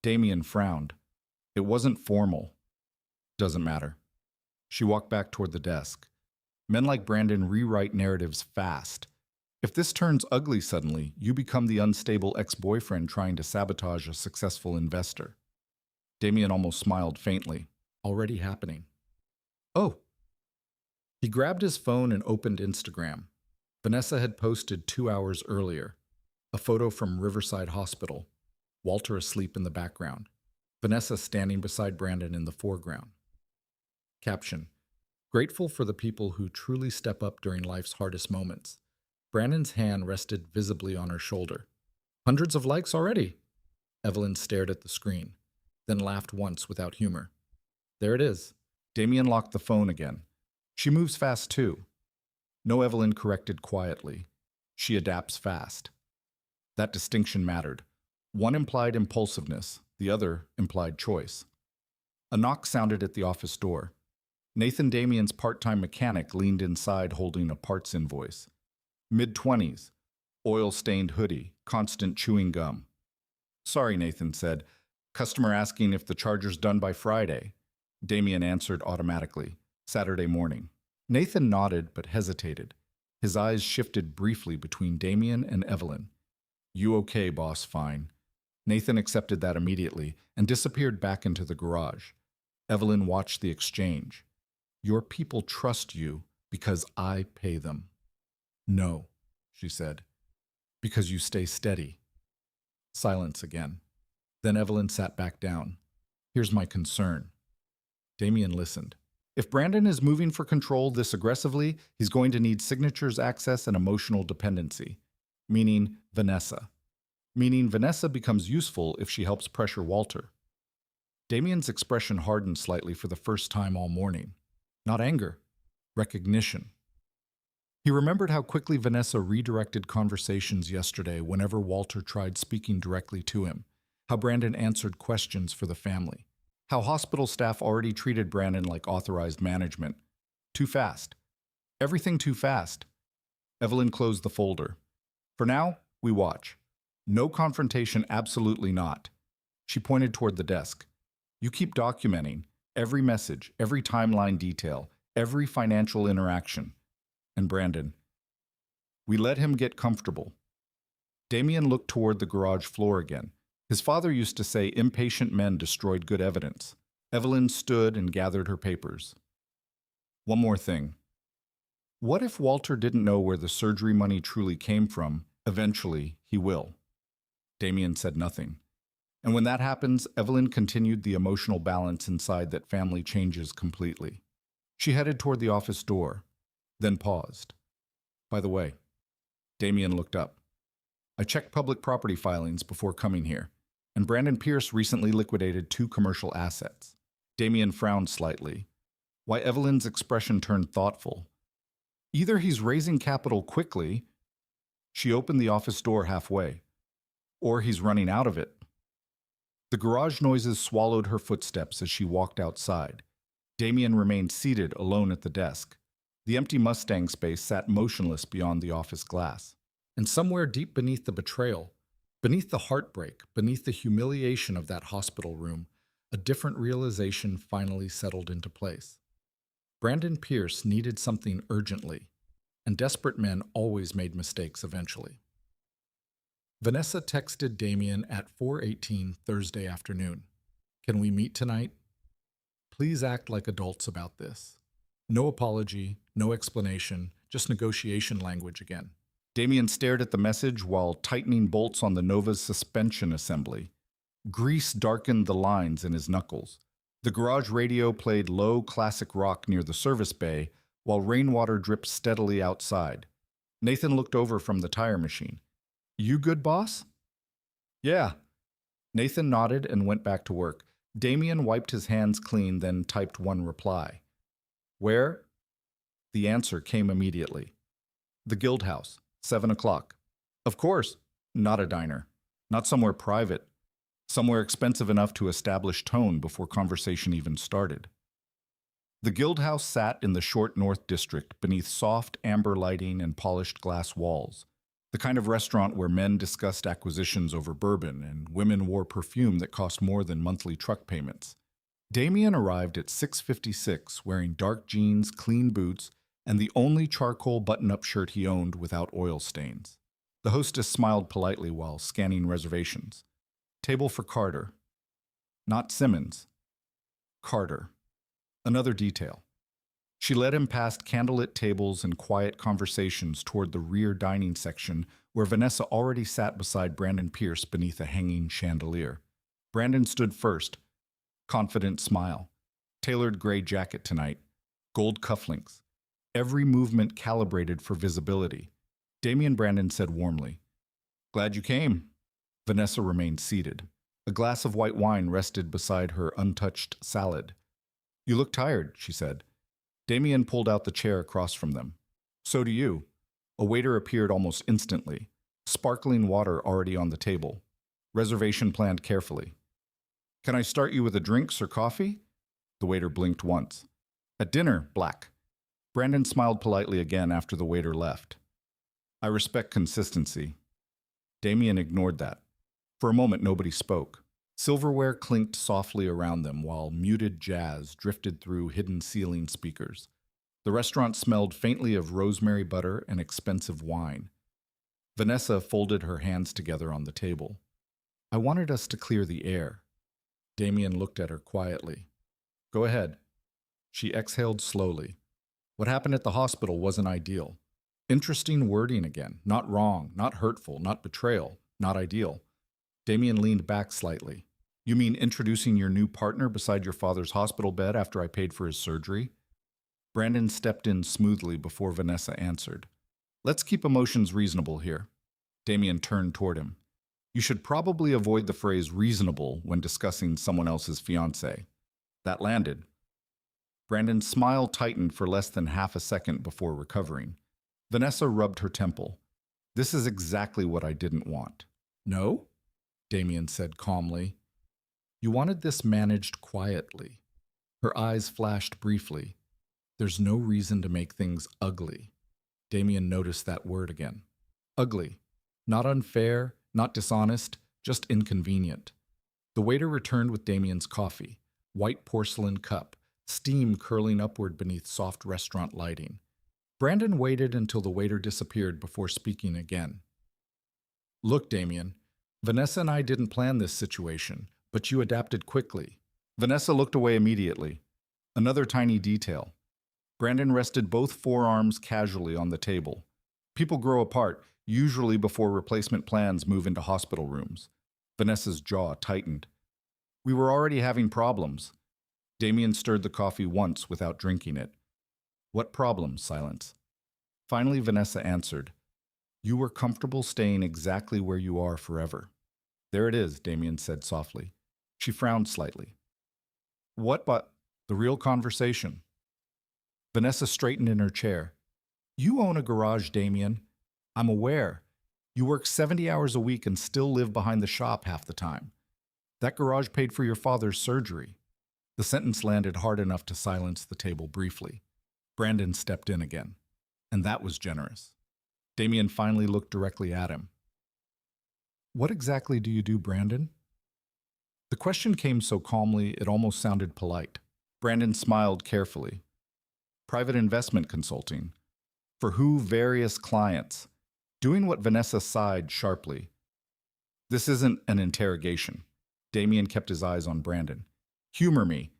Damien frowned. It wasn't formal. Doesn't matter. She walked back toward the desk. Men like Brandon rewrite narratives fast. If this turns ugly suddenly, you become the unstable ex-boyfriend trying to sabotage a successful investor. Damien almost smiled faintly. Already happening. Oh. He grabbed his phone and opened Instagram. Vanessa had posted 2 hours earlier. A photo from Riverside Hospital. Walter asleep in the background. Vanessa standing beside Brandon in the foreground. Caption: Grateful for the people who truly step up during life's hardest moments. Brandon's hand rested visibly on her shoulder. Hundreds of likes already. Evelyn stared at the screen, then laughed once without humor. There it is. Damien locked the phone again. She moves fast too. No, Evelyn corrected quietly. She adapts fast. That distinction mattered. One implied impulsiveness, the other implied choice. A knock sounded at the office door. Nathan Damien's part-time mechanic leaned inside holding a parts invoice. Mid-20s, oil-stained hoodie, constant chewing gum. Sorry, Nathan said. Customer asking if the charger's done by Friday. Damien answered automatically. Saturday morning. Nathan nodded but hesitated. His eyes shifted briefly between Damien and Evelyn. You okay, boss? Fine. Nathan accepted that immediately and disappeared back into the garage. Evelyn watched the exchange. Your people trust you because I pay them. No, she said, because you stay steady. Silence again. Then Evelyn sat back down. Here's my concern. Damien listened. If Brandon is moving for control this aggressively, he's going to need signatures, access, and emotional dependency. Meaning Vanessa. Meaning Vanessa becomes useful if she helps pressure Walter. Damien's expression hardened slightly for the first time all morning. Not anger. Recognition. He remembered how quickly Vanessa redirected conversations yesterday whenever Walter tried speaking directly to him, how Brandon answered questions for the family, how hospital staff already treated Brandon like authorized management. Too fast. Everything too fast. Evelyn closed the folder. For now, we watch. No confrontation, absolutely not. She pointed toward the desk. You keep documenting every message, every timeline detail, every financial interaction. And Brandon. We let him get comfortable. Damien looked toward the garage floor again. His father used to say impatient men destroyed good evidence. Evelyn stood and gathered her papers. One more thing. What if Walter didn't know where the surgery money truly came from? Eventually, he will. Damien said nothing. And when that happens, Evelyn continued the emotional balance inside that family changes completely. She headed toward the office door, then paused. By the way, Damien looked up. I checked public property filings before coming here, and Brandon Pierce recently liquidated 2 commercial assets. Damien frowned slightly. Why, Evelyn's expression turned thoughtful. Either he's raising capital quickly, she opened the office door halfway, or he's running out of it. The garage noises swallowed her footsteps as she walked outside. Damien remained seated alone at the desk. The empty Mustang space sat motionless beyond the office glass. And somewhere deep beneath the betrayal, beneath the heartbreak, beneath the humiliation of that hospital room, a different realization finally settled into place. Brandon Pierce needed something urgently, and desperate men always made mistakes eventually. Vanessa texted Damien at 4:18 Thursday afternoon. Can we meet tonight? Please act like adults about this. No apology, no explanation, just negotiation language again. Damien stared at the message while tightening bolts on the Nova's suspension assembly. Grease darkened the lines in his knuckles. The garage radio played low classic rock near the service bay, while rainwater dripped steadily outside. Nathan looked over from the tire machine. You good, boss? Yeah. Nathan nodded and went back to work. Damien wiped his hands clean, then typed one reply. Where? The answer came immediately. The Guild House, 7 o'clock. Of course. Not a diner. Not somewhere private. Somewhere expensive enough to establish tone before conversation even started. The Guild House sat in the short North District beneath soft amber lighting and polished glass walls. The kind of restaurant where men discussed acquisitions over bourbon and women wore perfume that cost more than monthly truck payments. Damien arrived at 6:56 wearing dark jeans, clean boots, and the only charcoal button-up shirt he owned without oil stains. The hostess smiled politely while scanning reservations. Table for Carter. Not Simmons. Carter. Another detail. She led him past candlelit tables and quiet conversations toward the rear dining section where Vanessa already sat beside Brandon Pierce beneath a hanging chandelier. Brandon stood first. Confident smile. Tailored gray jacket tonight. Gold cufflinks. Every movement calibrated for visibility. Damien Brandon said warmly, "Glad you came." Vanessa remained seated. A glass of white wine rested beside her untouched salad. "You look tired," she said. Damien pulled out the chair across from them. "So do you." A waiter appeared almost instantly. Sparkling water already on the table. Reservation planned carefully. "Can I start you with a drinks or coffee?" The waiter blinked once. "At dinner, black." Brandon smiled politely again after the waiter left. "I respect consistency." Damien ignored that. For a moment, nobody spoke. Silverware clinked softly around them while muted jazz drifted through hidden ceiling speakers. The restaurant smelled faintly of rosemary butter and expensive wine. Vanessa folded her hands together on the table. "I wanted us to clear the air." Damien looked at her quietly. "Go ahead." She exhaled slowly. "What happened at the hospital wasn't ideal. Interesting wording again. Not wrong, not hurtful, not betrayal, not ideal." Damien leaned back slightly. "You mean introducing your new partner beside your father's hospital bed after I paid for his surgery?" Brandon stepped in smoothly before Vanessa answered. "Let's keep emotions reasonable here." Damien turned toward him. "You should probably avoid the phrase reasonable when discussing someone else's fiancé." That landed. Brandon's smile tightened for less than half a second before recovering. Vanessa rubbed her temple. "This is exactly what I didn't want." "No?" Damien said calmly. "You wanted this managed quietly." Her eyes flashed briefly. "There's no reason to make things ugly." Damien noticed that word again. Ugly. Not unfair, not dishonest, just inconvenient. The waiter returned with Damien's coffee, white porcelain cup, steam curling upward beneath soft restaurant lighting. Brandon waited until the waiter disappeared before speaking again. "Look, Damien, Vanessa and I didn't plan this situation, but you adapted quickly." Vanessa looked away immediately. Another tiny detail. Brandon rested both forearms casually on the table. People grow apart, usually before replacement plans move into hospital rooms. Vanessa's jaw tightened. "We were already having problems." Damien stirred the coffee once without drinking it. "What problems?" Silence. Finally, Vanessa answered. "You were comfortable staying exactly where you are forever." "There it is," Damien said softly. She frowned slightly. "What but the real conversation?" Vanessa straightened in her chair. "You own a garage, Damien. I'm aware. You work 70 hours a week and still live behind the shop half the time. That garage paid for your father's surgery." The sentence landed hard enough to silence the table briefly. Brandon stepped in again. And that was generous. Damien finally looked directly at him. "What exactly do you do, Brandon?" The question came so calmly it almost sounded polite. Brandon smiled carefully. "Private investment consulting. For who? Various clients." Doing what Vanessa sighed sharply. "This isn't an interrogation." Damien kept his eyes on Brandon. "Humor me."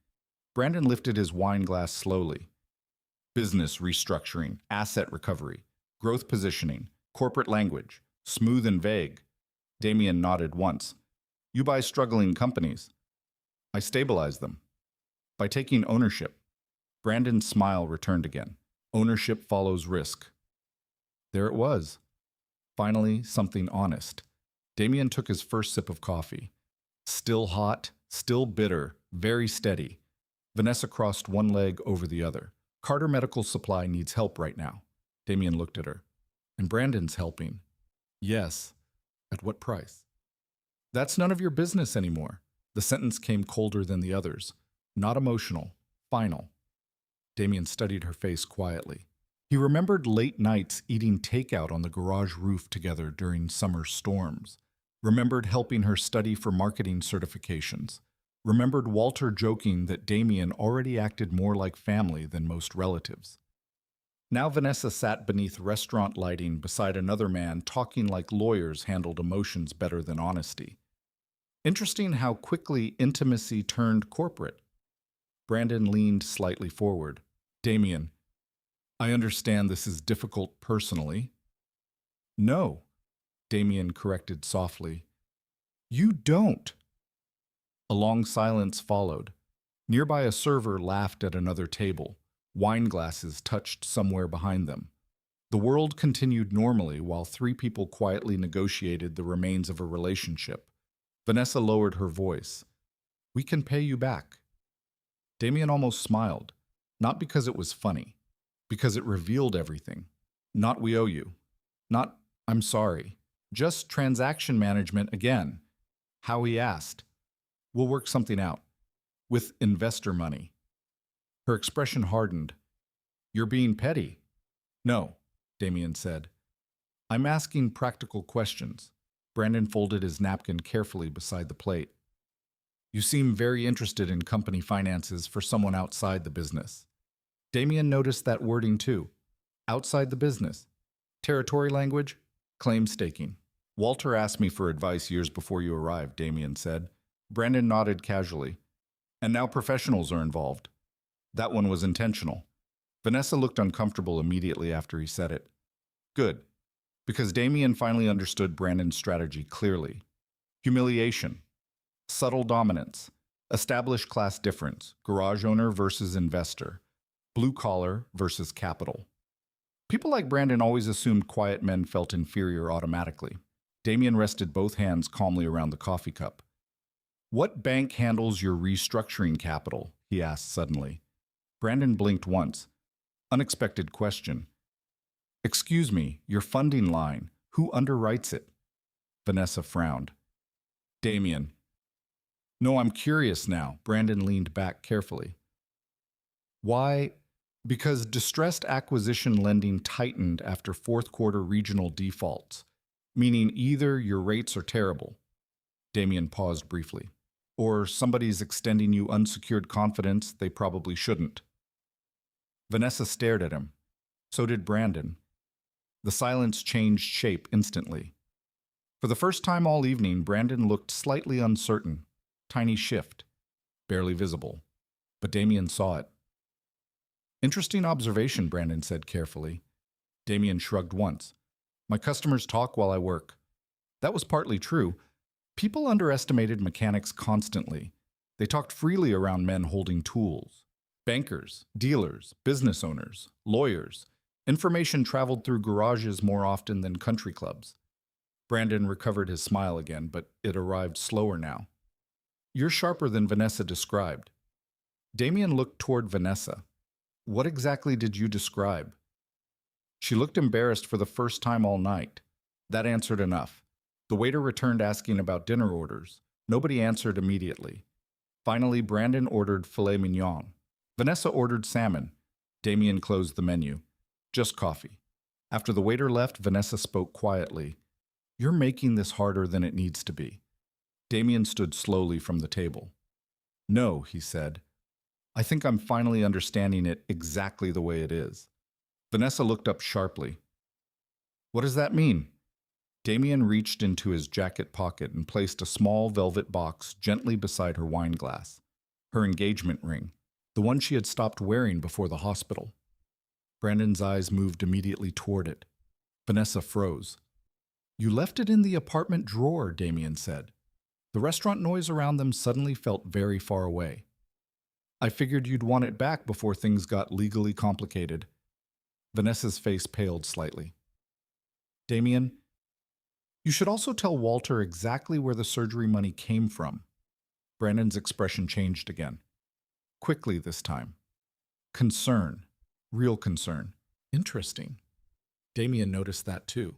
Brandon lifted his wine glass slowly. "Business restructuring, asset recovery, growth positioning, corporate language, smooth and vague." Damien nodded once. "You buy struggling companies." "I stabilize them." "By taking ownership." Brandon's smile returned again. "Ownership follows risk." There it was. Finally, something honest. Damien took his first sip of coffee. Still hot, still bitter, very steady. Vanessa crossed one leg over the other. "Carter Medical Supply needs help right now." Damien looked at her. "And Brandon's helping." "Yes." "At what price?" "That's none of your business anymore." The sentence came colder than the others. Not emotional. Final. Damien studied her face quietly. He remembered late nights eating takeout on the garage roof together during summer storms, remembered helping her study for marketing certifications, remembered Walter joking that Damien already acted more like family than most relatives. Now Vanessa sat beneath restaurant lighting beside another man talking like lawyers handled emotions better than honesty. Interesting how quickly intimacy turned corporate. Brandon leaned slightly forward. Damien, I understand this is difficult personally. No, Damien corrected softly. You don't. A long silence followed. Nearby a server laughed at another table. Wine glasses touched somewhere behind them. The world continued normally while three people quietly negotiated the remains of a relationship. Vanessa lowered her voice. We can pay you back. Damien almost smiled, not because it was funny, because it revealed everything. Not we owe you. Not I'm sorry. Just transaction management again. How he asked. We'll work something out. With investor money. Her expression hardened. You're being petty. No, Damien said. I'm asking practical questions. Brandon folded his napkin carefully beside the plate. You seem very interested in company finances for someone outside the business. Damien noticed that wording too. Outside the business. Territory language? Claim staking. Walter asked me for advice years before you arrived, Damien said. Brandon nodded casually. And now professionals are involved. That one was intentional. Vanessa looked uncomfortable immediately after he said it. Good, because Damien finally understood Brandon's strategy clearly. Humiliation, subtle dominance, established class difference, garage owner versus investor, blue collar versus capital. People like Brandon always assumed quiet men felt inferior automatically. Damien rested both hands calmly around the coffee cup. What bank handles your restructuring capital? He asked suddenly. Brandon blinked once. Unexpected question. Excuse me, your funding line. Who underwrites it? Vanessa frowned. Damien. No, I'm curious now. Brandon leaned back carefully. Why? Because distressed acquisition lending tightened after fourth quarter regional defaults, meaning either your rates are terrible. Damien paused briefly. Or somebody's extending you unsecured confidence they probably shouldn't. Vanessa stared at him. So did Brandon. The silence changed shape instantly. For the first time all evening, Brandon looked slightly uncertain. Tiny shift. Barely visible. But Damien saw it. Interesting observation, Brandon said carefully. Damien shrugged once. My customers talk while I work. That was partly true. People underestimated mechanics constantly. They talked freely around men holding tools. Bankers, dealers, business owners, lawyers. Information traveled through garages more often than country clubs. Brandon recovered his smile again, but it arrived slower now. You're sharper than Vanessa described. Damien looked toward Vanessa. What exactly did you describe? She looked embarrassed for the first time all night. That answered enough. The waiter returned asking about dinner orders. Nobody answered immediately. Finally, Brandon ordered filet mignon. Vanessa ordered salmon. Damien closed the menu. Just coffee. After the waiter left, Vanessa spoke quietly. You're making this harder than it needs to be. Damien stood slowly from the table. No, he said. I think I'm finally understanding it exactly the way it is. Vanessa looked up sharply. What does that mean? Damien reached into his jacket pocket and placed a small velvet box gently beside her wine glass. Her engagement ring, the one she had stopped wearing before the hospital. Brandon's eyes moved immediately toward it. Vanessa froze. You left it in the apartment drawer, Damien said. The restaurant noise around them suddenly felt very far away. I figured you'd want it back before things got legally complicated. Vanessa's face paled slightly. Damien, you should also tell Walter exactly where the surgery money came from. Brandon's expression changed again. Quickly this time. Concern. Real concern. Interesting. Damien noticed that too.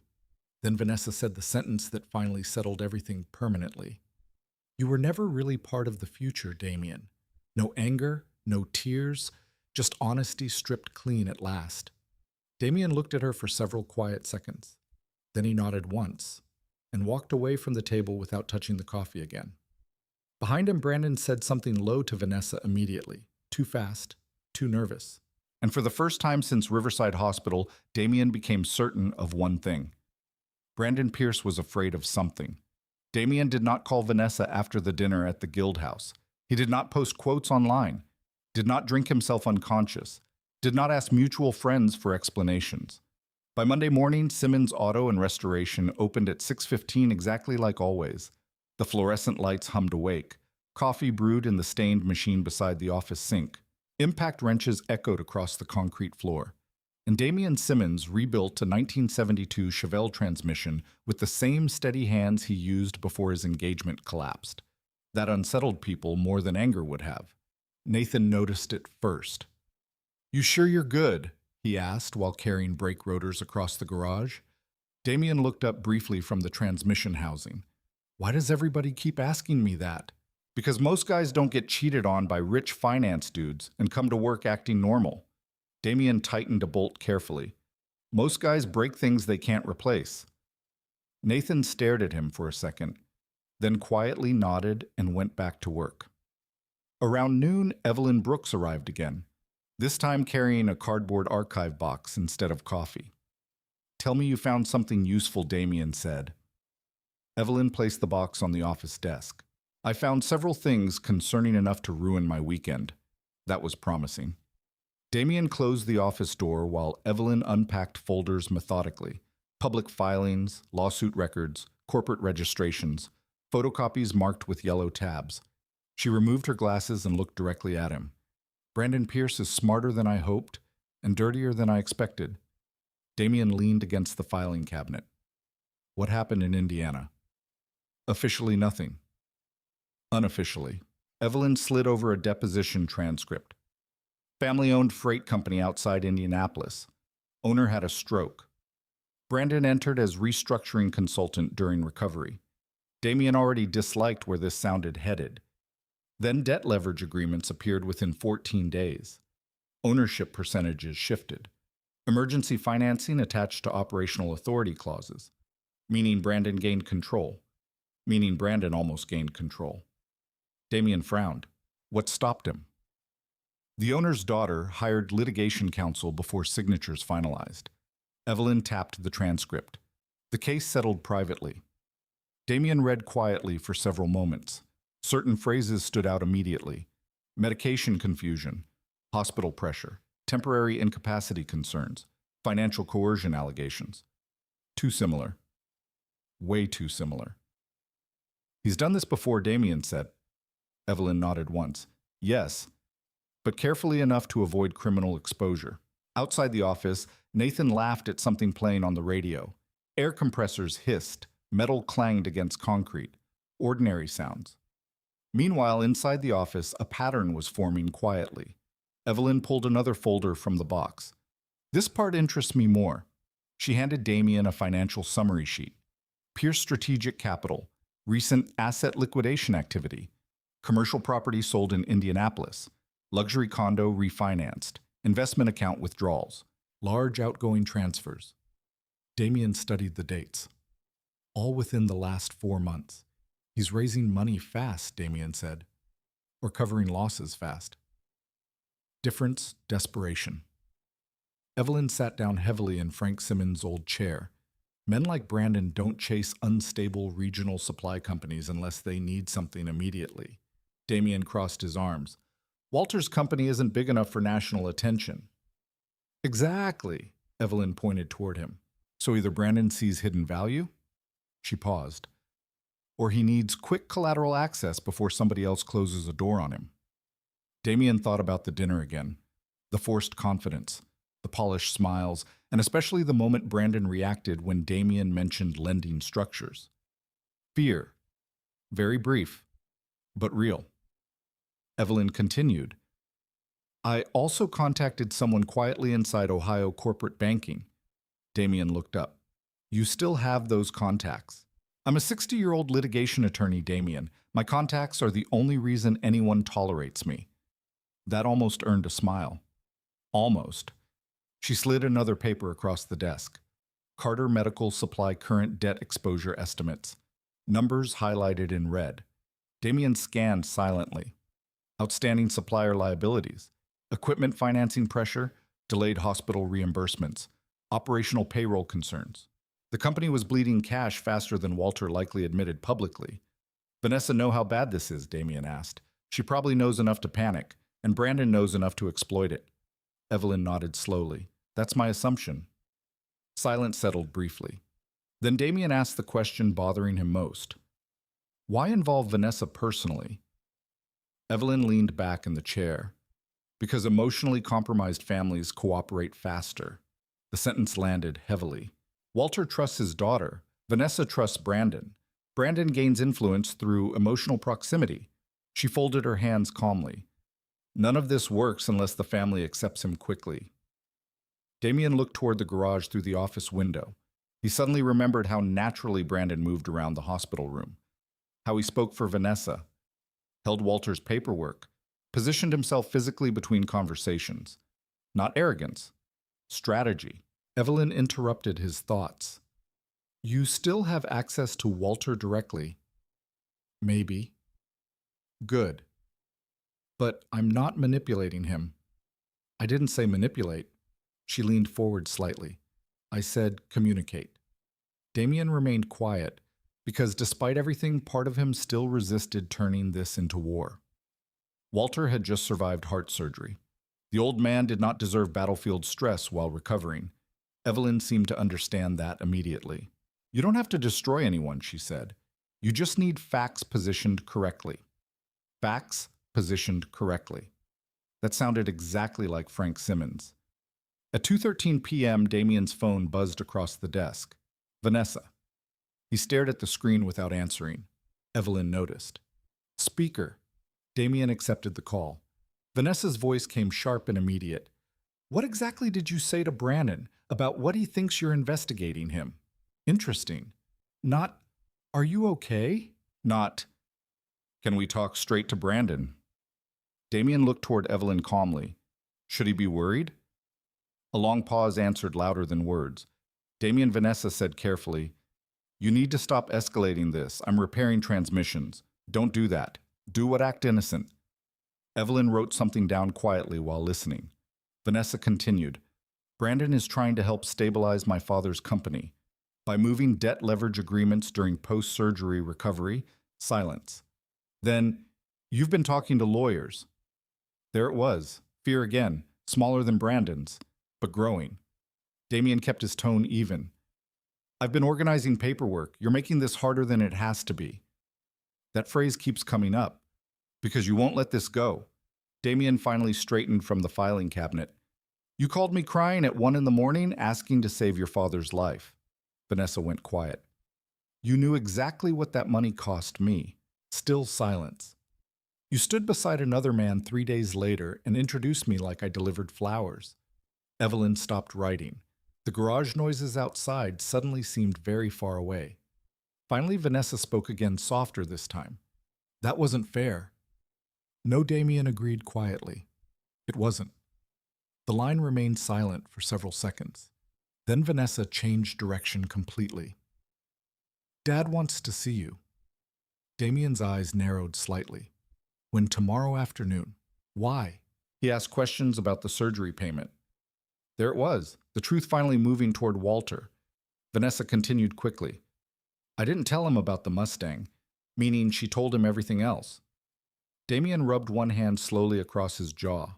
Then Vanessa said the sentence that finally settled everything permanently. You were never really part of the future, Damien. No anger, no tears, just honesty stripped clean at last. Damien looked at her for several quiet seconds. Then he nodded once and walked away from the table without touching the coffee again. Behind him, Brandon said something low to Vanessa immediately. Too fast, too nervous. And for the first time since Riverside Hospital, Damien became certain of one thing. Brandon Pierce was afraid of something. Damien did not call Vanessa after the dinner at the Guild House. He did not post quotes online, did not drink himself unconscious, did not ask mutual friends for explanations. By Monday morning, Simmons Auto and Restoration opened at 6:15 exactly like always. The fluorescent lights hummed awake. Coffee brewed in the stained machine beside the office sink. Impact wrenches echoed across the concrete floor. And Damien Simmons rebuilt a 1972 Chevelle transmission with the same steady hands he used before his engagement collapsed. That unsettled people more than anger would have. Nathan noticed it first. "You sure you're good?" he asked while carrying brake rotors across the garage. Damien looked up briefly from the transmission housing. "Why does everybody keep asking me that?" "Because most guys don't get cheated on by rich finance dudes and come to work acting normal." Damien tightened a bolt carefully. "Most guys break things they can't replace." Nathan stared at him for a second, then quietly nodded and went back to work. Around noon, Evelyn Brooks arrived again, this time carrying a cardboard archive box instead of coffee. "Tell me you found something useful," Damien said. Evelyn placed the box on the office desk. "I found several things concerning enough to ruin my weekend." That was promising. Damien closed the office door while Evelyn unpacked folders methodically. Public filings, lawsuit records, corporate registrations, photocopies marked with yellow tabs. She removed her glasses and looked directly at him. "Brandon Pierce is smarter than I hoped and dirtier than I expected." Damien leaned against the filing cabinet. "What happened in Indiana?" "Officially nothing." Unofficially, Evelyn slid over a deposition transcript. "Family-owned freight company outside Indianapolis. Owner had a stroke. Brandon entered as restructuring consultant during recovery. Damien already disliked where this sounded headed. Then debt leverage agreements appeared within 14 days. Ownership percentages shifted. Emergency financing attached to operational authority clauses, meaning Brandon gained control, meaning Brandon almost gained control." Damien frowned. What stopped him? The owner's daughter hired litigation counsel before signatures finalized. Evelyn tapped the transcript. The case settled privately. Damien read quietly for several moments. Certain phrases stood out immediately. Medication confusion, hospital pressure, temporary incapacity concerns, financial coercion allegations. Too similar. Way too similar. "He's done this before," Damien said. Evelyn nodded once. "Yes, but carefully enough to avoid criminal exposure." Outside the office, Nathan laughed at something playing on the radio. Air compressors hissed, metal clanged against concrete. Ordinary sounds. Meanwhile, inside the office, a pattern was forming quietly. Evelyn pulled another folder from the box. "This part interests me more." She handed Damien a financial summary sheet. Pierce Strategic Capital, recent asset liquidation activity, commercial property sold in Indianapolis, luxury condo refinanced, investment account withdrawals, large outgoing transfers. Damien studied the dates. All within the last 4 months. "He's raising money fast," Damien said. "Or covering losses fast." Difference, desperation. Evelyn sat down heavily in Frank Simmons' old chair. Men like Brandon don't chase unstable regional supply companies unless they need something immediately. Damien crossed his arms. "Walter's company isn't big enough for national attention." "Exactly," Evelyn pointed toward him. "So either Brandon sees hidden value?" She paused. "Or he needs quick collateral access before somebody else closes a door on him." Damien thought about the dinner again. The forced confidence, the polished smiles, and especially the moment Brandon reacted when Damien mentioned lending structures. Fear. Very brief, but real. Evelyn continued. "I also contacted someone quietly inside Ohio corporate banking." Damien looked up. "You still have those contacts?" "I'm a 60-year-old litigation attorney, Damien. My contacts are the only reason anyone tolerates me." That almost earned a smile. Almost. She slid another paper across the desk. Carter Medical Supply current debt exposure estimates. Numbers highlighted in red. Damien scanned silently. Outstanding supplier liabilities. Equipment financing pressure. Delayed hospital reimbursements. Operational payroll concerns. The company was bleeding cash faster than Walter likely admitted publicly. Vanessa know how bad this is, Damien asked. She probably knows enough to panic, and Brandon knows enough to exploit it. Evelyn nodded slowly. That's my assumption. Silence settled briefly. Then Damien asked the question bothering him most. Why involve Vanessa personally? Evelyn leaned back in the chair. Because emotionally compromised families cooperate faster. The sentence landed heavily. Walter trusts his daughter. Vanessa trusts Brandon. Brandon gains influence through emotional proximity. She folded her hands calmly. None of this works unless the family accepts him quickly. Damien looked toward the garage through the office window. He suddenly remembered how naturally Brandon moved around the hospital room. How he spoke for Vanessa. Held Walter's paperwork. Positioned himself physically between conversations. Not arrogance. Strategy. Evelyn interrupted his thoughts. You still have access to Walter directly. Maybe. Good. But I'm not manipulating him. I didn't say manipulate. She leaned forward slightly. I said communicate. Damien remained quiet, because despite everything, part of him still resisted turning this into war. Walter had just survived heart surgery. The old man did not deserve battlefield stress while recovering. Evelyn seemed to understand that immediately. You don't have to destroy anyone, she said. You just need facts positioned correctly. Facts positioned correctly. That sounded exactly like Frank Simmons. At 2:13 p.m., Damien's phone buzzed across the desk. Vanessa. He stared at the screen without answering. Evelyn noticed. Speaker. Damien accepted the call. Vanessa's voice came sharp and immediate. What exactly did you say to Brandon about what he thinks you're investigating him? Interesting. Not, are you okay? Not, can we talk straight to Brandon? Damien looked toward Evelyn calmly. Should he be worried? A long pause answered louder than words. Damien Vanessa said carefully, You need to stop escalating this. I'm repairing transmissions. Don't do that. Do what act innocent. Evelyn wrote something down quietly while listening. Vanessa continued, Brandon is trying to help stabilize my father's company. By moving debt leverage agreements during post-surgery recovery, silence. Then, you've been talking to lawyers. There it was, fear again, smaller than Brandon's, but growing. Damien kept his tone even. I've been organizing paperwork. You're making this harder than it has to be. That phrase keeps coming up. Because you won't let this go. Damien finally straightened from the filing cabinet. You called me crying at 1 a.m, asking to save your father's life. Vanessa went quiet. You knew exactly what that money cost me. Still silence. You stood beside another man 3 days later and introduced me like I delivered flowers. Evelyn stopped writing. The garage noises outside suddenly seemed very far away. Finally, Vanessa spoke again, softer this time. That wasn't fair. No, Damien agreed quietly. It wasn't. The line remained silent for several seconds. Then Vanessa changed direction completely. Dad wants to see you. Damien's eyes narrowed slightly. When tomorrow afternoon? Why? He asked questions about the surgery payment. There it was, the truth finally moving toward Walter. Vanessa continued quickly. I didn't tell him about the Mustang, meaning she told him everything else. Damien rubbed one hand slowly across his jaw.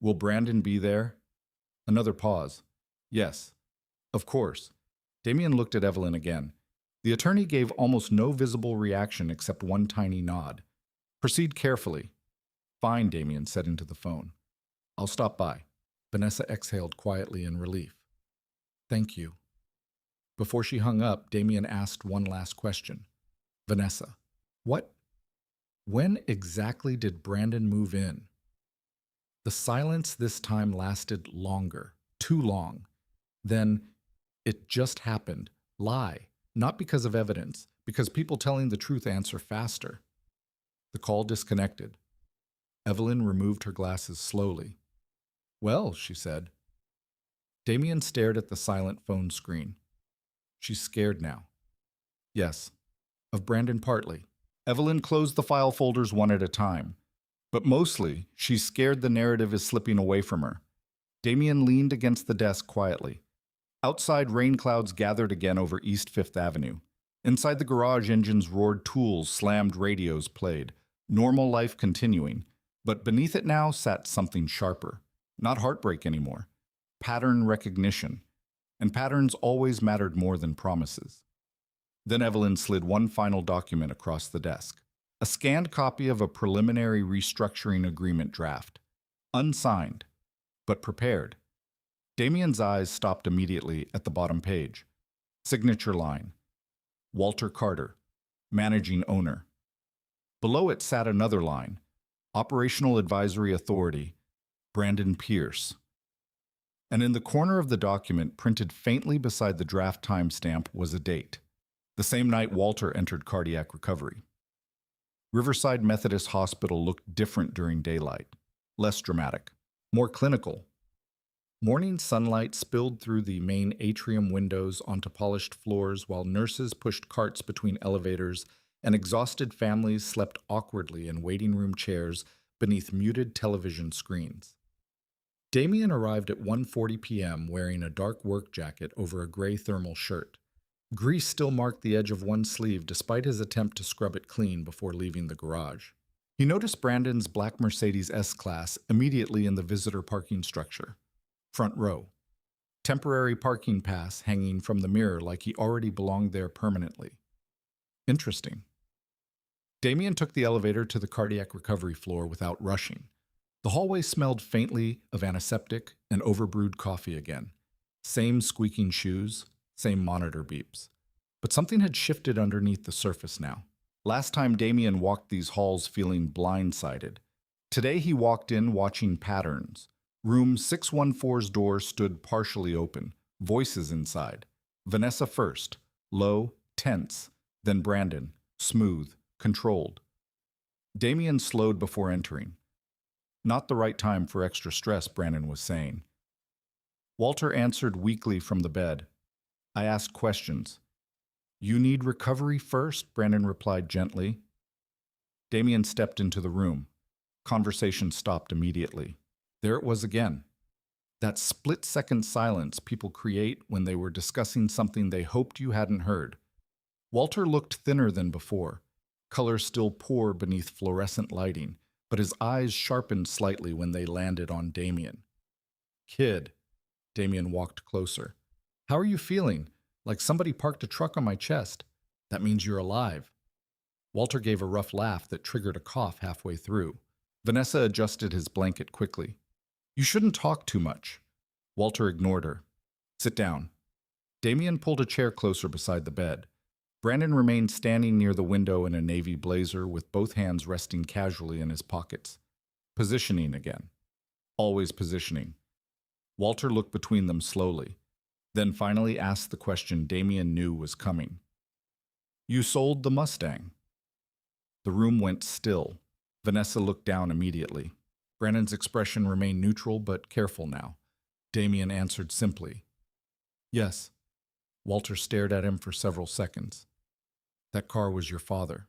Will Brandon be there? Another pause. Yes. Of course. Damien looked at Evelyn again. The attorney gave almost no visible reaction except one tiny nod. Proceed carefully. Fine, Damien said into the phone. I'll stop by. Vanessa exhaled quietly in relief. Thank you. Before she hung up, Damien asked one last question. Vanessa, when exactly did Brandon move in? The silence this time lasted longer, too long. Then, it just happened. Lie. Not because of evidence, because people telling the truth answer faster. The call disconnected. Evelyn removed her glasses slowly. Well, she said. Damien stared at the silent phone screen. She's scared now. Yes, of Brandon partly. Evelyn closed the file folders one at a time. But mostly, she's scared the narrative is slipping away from her. Damien leaned against the desk quietly. Outside, rain clouds gathered again over East Fifth Avenue. Inside the garage, engines roared, tools slammed, radios played. Normal life continuing. But beneath it now sat something sharper. Not heartbreak anymore. Pattern recognition. And patterns always mattered more than promises. Then Evelyn slid one final document across the desk. A scanned copy of a preliminary restructuring agreement draft. Unsigned, but prepared. Damien's eyes stopped immediately at the bottom page. Signature line. Walter Carter, Managing Owner. Below it sat another line. Operational Advisory Authority, Brandon Pierce. And in the corner of the document, printed faintly beside the draft timestamp, was a date. The same night Walter entered cardiac recovery. Riverside Methodist Hospital looked different during daylight. Less dramatic. More clinical. Morning sunlight spilled through the main atrium windows onto polished floors while nurses pushed carts between elevators and exhausted families slept awkwardly in waiting room chairs beneath muted television screens. Damien arrived at 1:40 p.m. wearing a dark work jacket over a gray thermal shirt. Grease still marked the edge of one sleeve despite his attempt to scrub it clean before leaving the garage. He noticed Brandon's black Mercedes S-Class immediately in the visitor parking structure. Front row. Temporary parking pass hanging from the mirror like he already belonged there permanently. Interesting. Damien took the elevator to the cardiac recovery floor without rushing. The hallway smelled faintly of antiseptic and overbrewed coffee again. Same squeaking shoes, same monitor beeps. But something had shifted underneath the surface now. Last time Damien walked these halls feeling blindsided. Today he walked in watching patterns. Room 614's door stood partially open. Voices inside. Vanessa first. Low, tense. Then Brandon. Smooth, controlled. Damien slowed before entering. Not the right time for extra stress, Brandon was saying. Walter answered weakly from the bed. I asked questions. You need recovery first, Brandon replied gently. Damien stepped into the room. Conversation stopped immediately. There it was again. That split-second silence people create when they were discussing something they hoped you hadn't heard. Walter looked thinner than before. Color still poor beneath fluorescent lighting, but his eyes sharpened slightly when they landed on Damien. Kid. Damien walked closer. How are you feeling? Like somebody parked a truck on my chest. That means you're alive. Walter gave a rough laugh that triggered a cough halfway through. Vanessa adjusted his blanket quickly. You shouldn't talk too much. Walter ignored her. Sit down. Damien pulled a chair closer beside the bed. Brandon remained standing near the window in a navy blazer with both hands resting casually in his pockets. Positioning again. Always positioning. Walter looked between them slowly, then finally asked the question Damien knew was coming. You sold the Mustang. The room went still. Vanessa looked down immediately. Brandon's expression remained neutral but careful now. Damien answered simply. Yes. Walter stared at him for several seconds. That car was your father.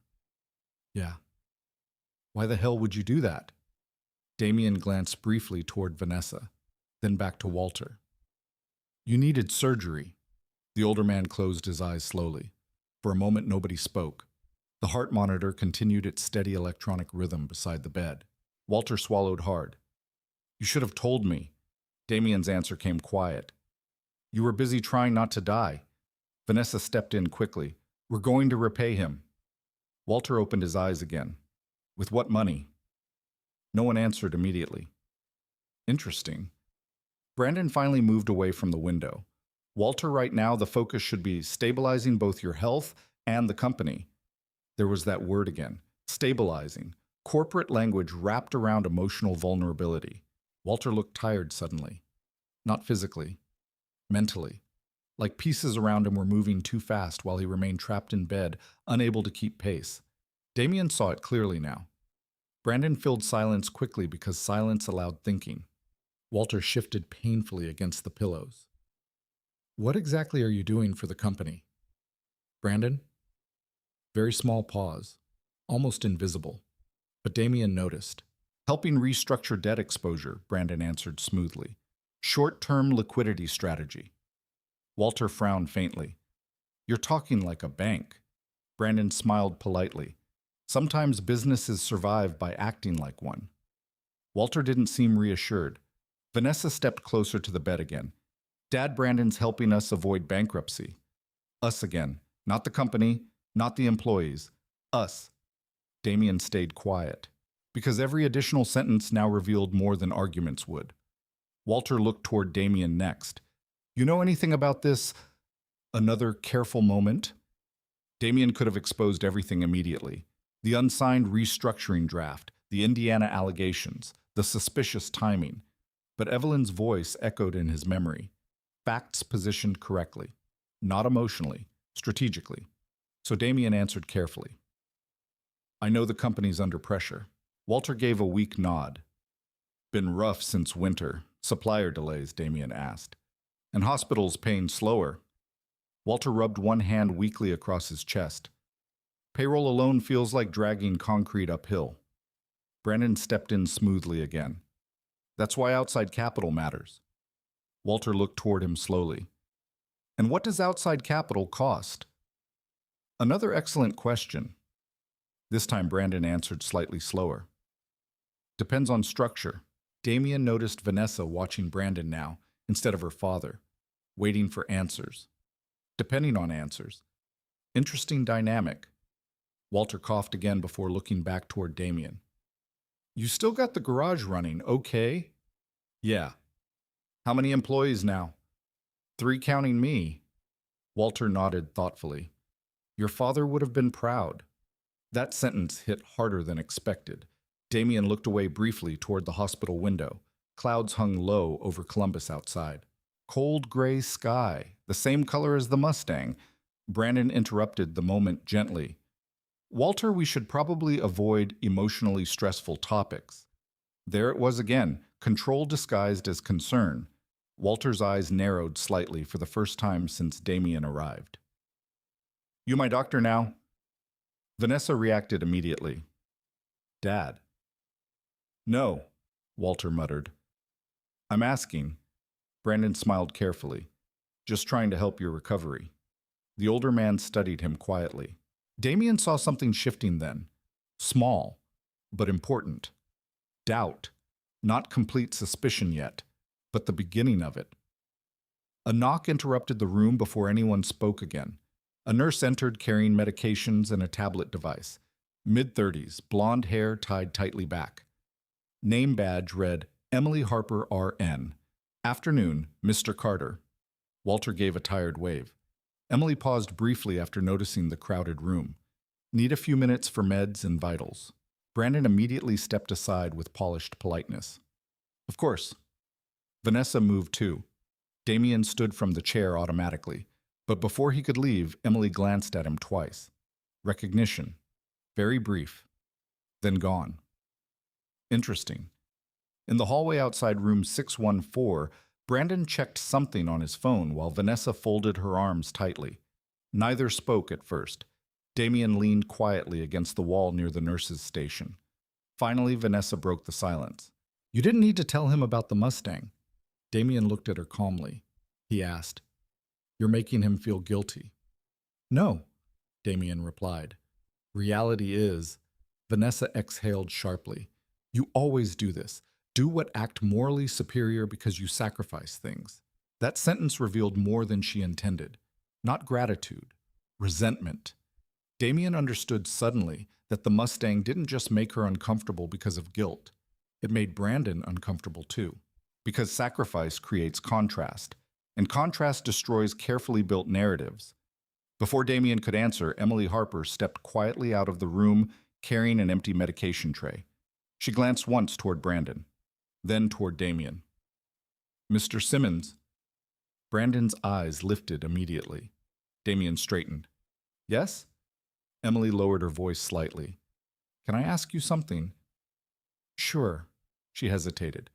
Yeah. Why the hell would you do that? Damien glanced briefly toward Vanessa, then back to Walter. You needed surgery. The older man closed his eyes slowly. For a moment, nobody spoke. The heart monitor continued its steady electronic rhythm beside the bed. Walter swallowed hard. You should have told me. Damien's answer came quiet. You were busy trying not to die. Vanessa stepped in quickly. We're going to repay him. Walter opened his eyes again. With what money? No one answered immediately. Interesting. Brandon finally moved away from the window. Walter, right now, the focus should be stabilizing both your health and the company. There was that word again. Stabilizing. Corporate language wrapped around emotional vulnerability. Walter looked tired suddenly. Not physically. Mentally. Like pieces around him were moving too fast while he remained trapped in bed, unable to keep pace. Damien saw it clearly now. Brandon filled silence quickly because silence allowed thinking. Walter shifted painfully against the pillows. What exactly are you doing for the company? Brandon? Very small pause, almost invisible. But Damien noticed. Helping restructure debt exposure, Brandon answered smoothly. Short-term liquidity strategy. Walter frowned faintly. You're talking like a bank. Brandon smiled politely. Sometimes businesses survive by acting like one. Walter didn't seem reassured. Vanessa stepped closer to the bed again. Dad, Brandon's helping us avoid bankruptcy. Us again. Not the company, not the employees. Us. Damien stayed quiet, because every additional sentence now revealed more than arguments would. Walter looked toward Damien next. You know anything about this? Another careful moment. Damien could have exposed everything immediately. The unsigned restructuring draft, the Indiana allegations, the suspicious timing. But Evelyn's voice echoed in his memory. Facts positioned correctly, not emotionally, strategically. So Damien answered carefully. I know the company's under pressure. Walter gave a weak nod. Been rough since winter. Supplier delays, Damien asked. And hospitals paying slower. Walter rubbed one hand weakly across his chest. Payroll alone feels like dragging concrete uphill. Brandon stepped in smoothly again. That's why outside capital matters. Walter looked toward him slowly. And what does outside capital cost? Another excellent question. This time Brandon answered slightly slower. Depends on structure. Damien noticed Vanessa watching Brandon now, instead of her father, waiting for answers. Depending on answers. Interesting dynamic. Walter coughed again before looking back toward Damien. You still got the garage running, okay? Yeah. How many employees now? 3 counting me. Walter nodded thoughtfully. Your father would have been proud. That sentence hit harder than expected. Damien looked away briefly toward the hospital window. Clouds hung low over Columbus outside. Cold gray sky, the same color as the Mustang. Brandon interrupted the moment gently. Walter, we should probably avoid emotionally stressful topics. There it was again, control disguised as concern. Walter's eyes narrowed slightly for the first time since Damien arrived. You my doctor now? Vanessa reacted immediately. Dad. No, Walter muttered. I'm asking. Brandon smiled carefully. Just trying to help your recovery. The older man studied him quietly. Damien saw something shifting then. Small, but important. Doubt. Not complete suspicion yet, but the beginning of it. A knock interrupted the room before anyone spoke again. A nurse entered carrying medications and a tablet device. Mid-30s, blonde hair tied tightly back. Name badge read Emily Harper, RN. Afternoon, Mr. Carter. Walter gave a tired wave. Emily paused briefly after noticing the crowded room. Need a few minutes for meds and vitals. Brandon immediately stepped aside with polished politeness. Of course. Vanessa moved too. Damien stood from the chair automatically, but before he could leave, Emily glanced at him twice. Recognition. Very brief. Then gone. Interesting. In the hallway outside room 614, Brandon checked something on his phone while Vanessa folded her arms tightly. Neither spoke at first. Damien leaned quietly against the wall near the nurse's station. Finally, Vanessa broke the silence. You didn't need to tell him about the Mustang. Damien looked at her calmly. He asked, You're making him feel guilty. No, Damien replied. Reality is, Vanessa exhaled sharply. You always do this. Do what act morally superior because you sacrifice things. That sentence revealed more than she intended. Not gratitude, resentment. Damien understood suddenly that the Mustang didn't just make her uncomfortable because of guilt. It made Brandon uncomfortable too, because sacrifice creates contrast, and contrast destroys carefully built narratives. Before Damien could answer, Emily Harper stepped quietly out of the room carrying an empty medication tray. She glanced once toward Brandon, then toward Damien. Mr. Simmons. Brandon's eyes lifted immediately. Damien straightened. Yes? Emily lowered her voice slightly. Can I ask you something? Sure. She hesitated.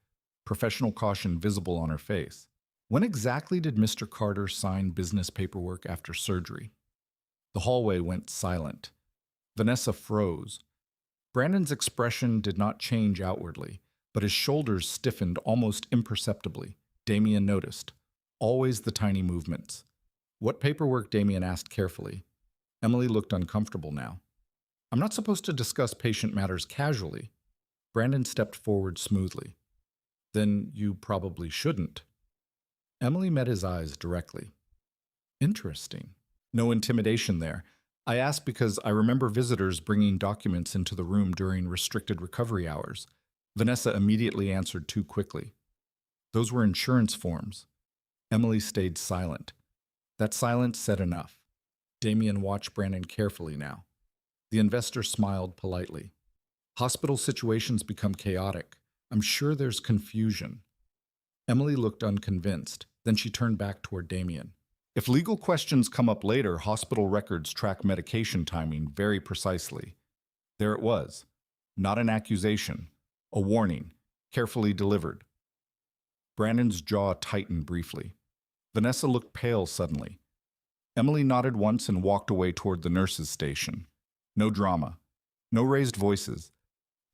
professional caution visible on her face. When exactly did Mr. Carter sign business paperwork after surgery? The hallway went silent. Vanessa froze. Brandon's expression did not change outwardly, but his shoulders stiffened almost imperceptibly. Damien noticed. Always the tiny movements. What paperwork? Damien asked carefully. Emily looked uncomfortable now. I'm not supposed to discuss patient matters casually. Brandon stepped forward smoothly. Then you probably shouldn't. Emily met his eyes directly. Interesting. No intimidation there. I asked because I remember visitors bringing documents into the room during restricted recovery hours. Vanessa immediately answered too quickly. Those were insurance forms. Emily stayed silent. That silence said enough. Damien watched Brandon carefully now. The investor smiled politely. Hospital situations become chaotic. I'm sure there's confusion. Emily looked unconvinced. Then she turned back toward Damien. If legal questions come up later, hospital records track medication timing very precisely. There it was. Not an accusation. A warning. Carefully delivered. Brandon's jaw tightened briefly. Vanessa looked pale suddenly. Emily nodded once and walked away toward the nurses' station. No drama. No raised voices.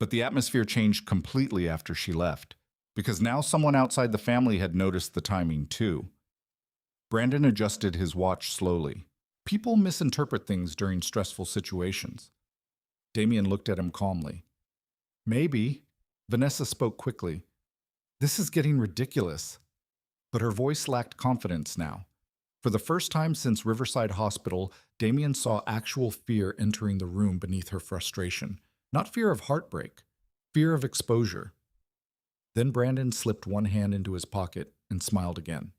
But the atmosphere changed completely after she left, because now someone outside the family had noticed the timing too. Brandon adjusted his watch slowly. People misinterpret things during stressful situations. Damien looked at him calmly. Maybe. Vanessa spoke quickly. This is getting ridiculous. But her voice lacked confidence now. For the first time since Riverside Hospital, Damien saw actual fear entering the room beneath her frustration. Not fear of heartbreak, fear of exposure. Then Brandon slipped one hand into his pocket and smiled again.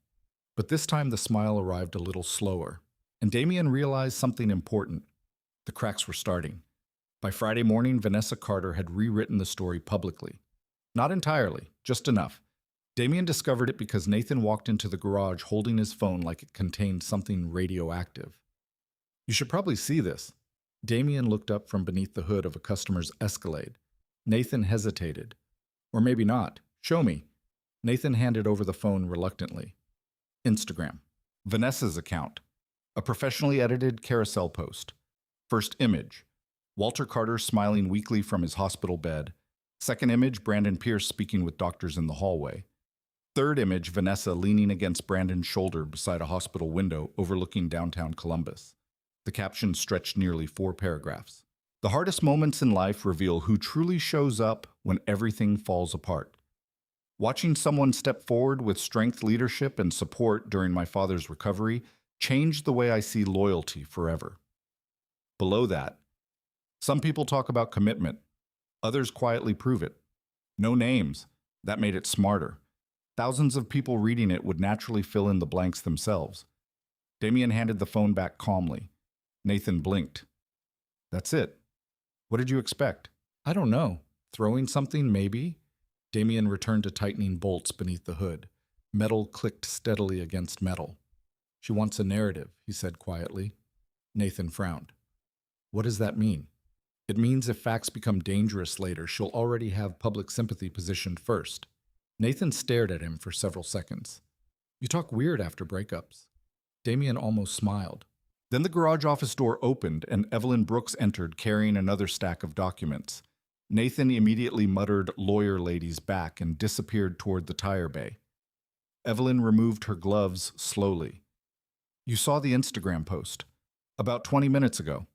But this time the smile arrived a little slower, and Damien realized something important. The cracks were starting. By Friday morning, Vanessa Carter had rewritten the story publicly. Not entirely, just enough. Damien discovered it because Nathan walked into the garage holding his phone like it contained something radioactive. You should probably see this. Damien looked up from beneath the hood of a customer's Escalade. Nathan hesitated. Or maybe not. Show me. Nathan handed over the phone reluctantly. Instagram. Vanessa's account. A professionally edited carousel post. First image. Walter Carter smiling weakly from his hospital bed. Second image, Brandon Pierce speaking with doctors in the hallway. Third image, Vanessa leaning against Brandon's shoulder beside a hospital window overlooking downtown Columbus. The caption stretched nearly 4 paragraphs. The hardest moments in life reveal who truly shows up when everything falls apart. Watching someone step forward with strength, leadership, and support during my father's recovery changed the way I see loyalty forever. Below that, some people talk about commitment. Others quietly prove it. No names. That made it smarter. Thousands of people reading it would naturally fill in the blanks themselves. Damien handed the phone back calmly. Nathan blinked. That's it. What did you expect? I don't know. Throwing something, maybe? Damien returned to tightening bolts beneath the hood. Metal clicked steadily against metal. She wants a narrative, he said quietly. Nathan frowned. What does that mean? It means if facts become dangerous later, she'll already have public sympathy positioned first. Nathan stared at him for several seconds. You talk weird after breakups. Damien almost smiled. Then the garage office door opened and Evelyn Brooks entered carrying another stack of documents. Nathan immediately muttered "lawyer lady's back" and disappeared toward the tire bay. Evelyn removed her gloves slowly. You saw the Instagram post. About 20 minutes ago.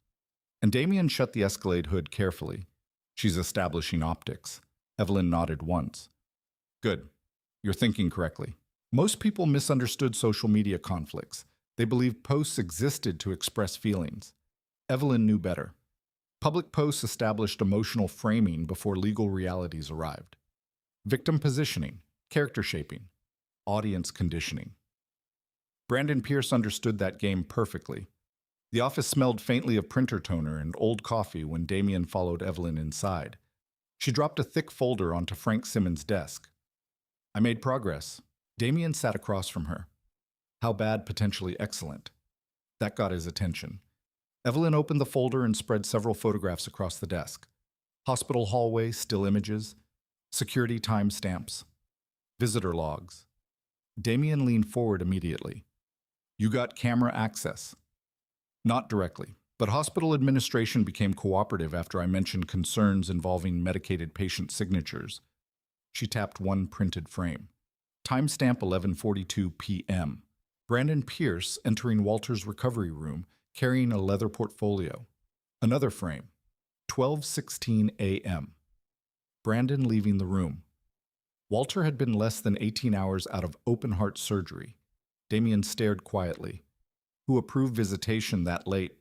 And Damien shut the Escalade hood carefully. She's establishing optics. Evelyn nodded once. Good. You're thinking correctly. Most people misunderstood social media conflicts. They believed posts existed to express feelings. Evelyn knew better. Public posts established emotional framing before legal realities arrived. Victim positioning, character shaping, audience conditioning. Brandon Pierce understood that game perfectly. The office smelled faintly of printer toner and old coffee when Damien followed Evelyn inside. She dropped a thick folder onto Frank Simmons' desk. I made progress. Damien sat across from her. How bad, potentially excellent. That got his attention. Evelyn opened the folder and spread several photographs across the desk. Hospital hallway, still images, security timestamps. Visitor logs. Damien leaned forward immediately. You got camera access. Not directly, but hospital administration became cooperative after I mentioned concerns involving medicated patient signatures. She tapped one printed frame. Timestamp 11:42 p.m. Brandon Pierce entering Walter's recovery room carrying a leather portfolio. Another frame. 12:16 a.m. Brandon leaving the room. Walter had been less than 18 hours out of open-heart surgery. Damien stared quietly. Who approved visitation that late?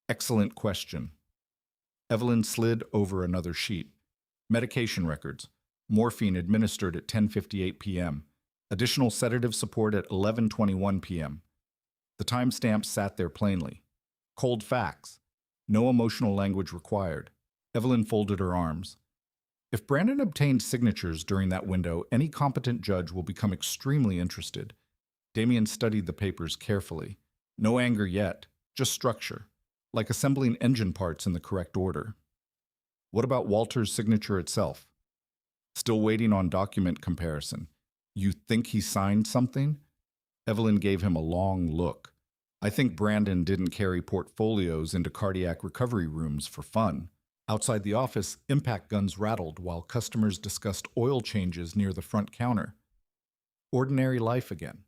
Excellent question. Evelyn slid over another sheet. Medication records. Morphine administered at 10:58 p.m. Additional sedative support at 11:21 p.m. The timestamp sat there plainly. Cold facts. No emotional language required. Evelyn folded her arms. If Brandon obtained signatures during that window, any competent judge will become extremely interested. Damien studied the papers carefully. No anger yet, just structure, like assembling engine parts in the correct order. What about Walter's signature itself? Still waiting on document comparison. You think he signed something? Evelyn gave him a long look. I think Brandon didn't carry portfolios into cardiac recovery rooms for fun. Outside the office, impact guns rattled while customers discussed oil changes near the front counter. Ordinary life again.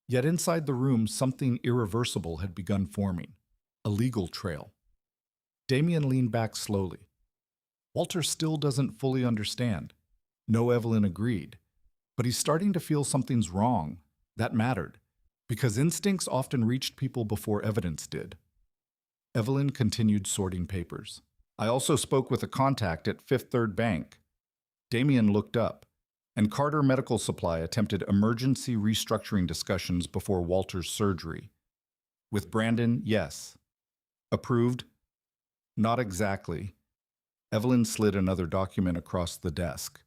Yet inside the room, something irreversible had begun forming. A legal trail. Damien leaned back slowly. Walter still doesn't fully understand. No, Evelyn agreed. But he's starting to feel something's wrong. That mattered, because instincts often reached people before evidence did. Evelyn continued sorting papers. I also spoke with a contact at Fifth Third Bank. Damien looked up, and Carter Medical Supply attempted emergency restructuring discussions before Walter's surgery. With Brandon, yes. Approved? Not exactly. Evelyn slid another document across the desk.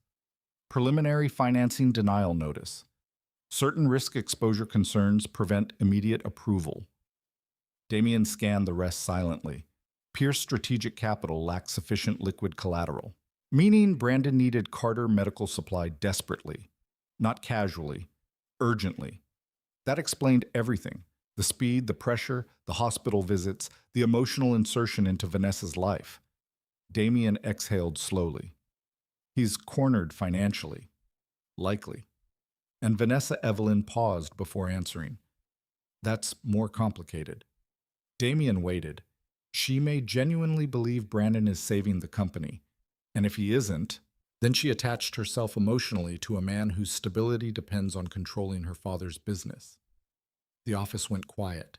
Preliminary financing denial notice. Certain risk exposure concerns prevent immediate approval. Damien scanned the rest silently. Pierce Strategic Capital lacked sufficient liquid collateral, meaning Brandon needed Carter Medical Supply desperately, not casually, urgently. That explained everything: the speed, the pressure, the hospital visits, the emotional insertion into Vanessa's life. Damien exhaled slowly. He's cornered financially. Likely. And Vanessa Evelyn paused before answering. That's more complicated. Damien waited. She may genuinely believe Brandon is saving the company. And if he isn't, then she attached herself emotionally to a man whose stability depends on controlling her father's business. The office went quiet.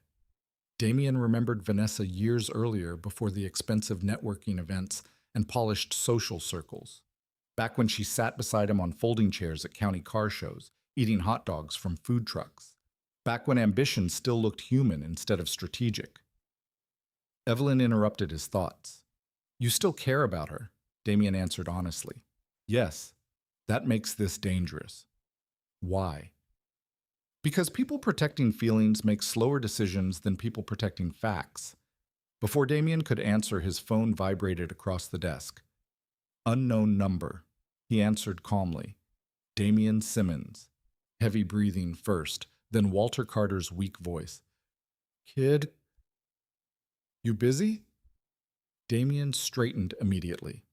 Damien remembered Vanessa years earlier before the expensive networking events and polished social circles. Back when she sat beside him on folding chairs at county car shows, eating hot dogs from food trucks. Back when ambition still looked human instead of strategic. Evelyn interrupted his thoughts. You still care about her, Damien answered honestly. Yes, that makes this dangerous. Why? Because people protecting feelings make slower decisions than people protecting facts. Before Damien could answer, his phone vibrated across the desk. Unknown number. He answered calmly. Damien Simmons. Heavy breathing first, then Walter Carter's weak voice. Kid, you busy? Damien straightened immediately.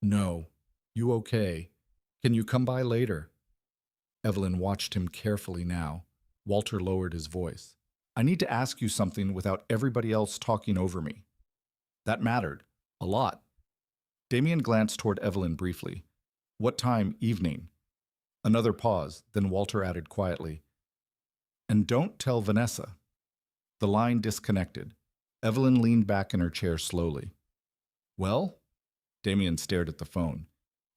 No. You okay? Can you come by later? Evelyn watched him carefully now. Walter lowered his voice. I need to ask you something without everybody else talking over me. That mattered. A lot. Damien glanced toward Evelyn briefly. What time? Evening. Another pause, then Walter added quietly. And don't tell Vanessa. The line disconnected. Evelyn leaned back in her chair slowly. Well? Damien stared at the phone.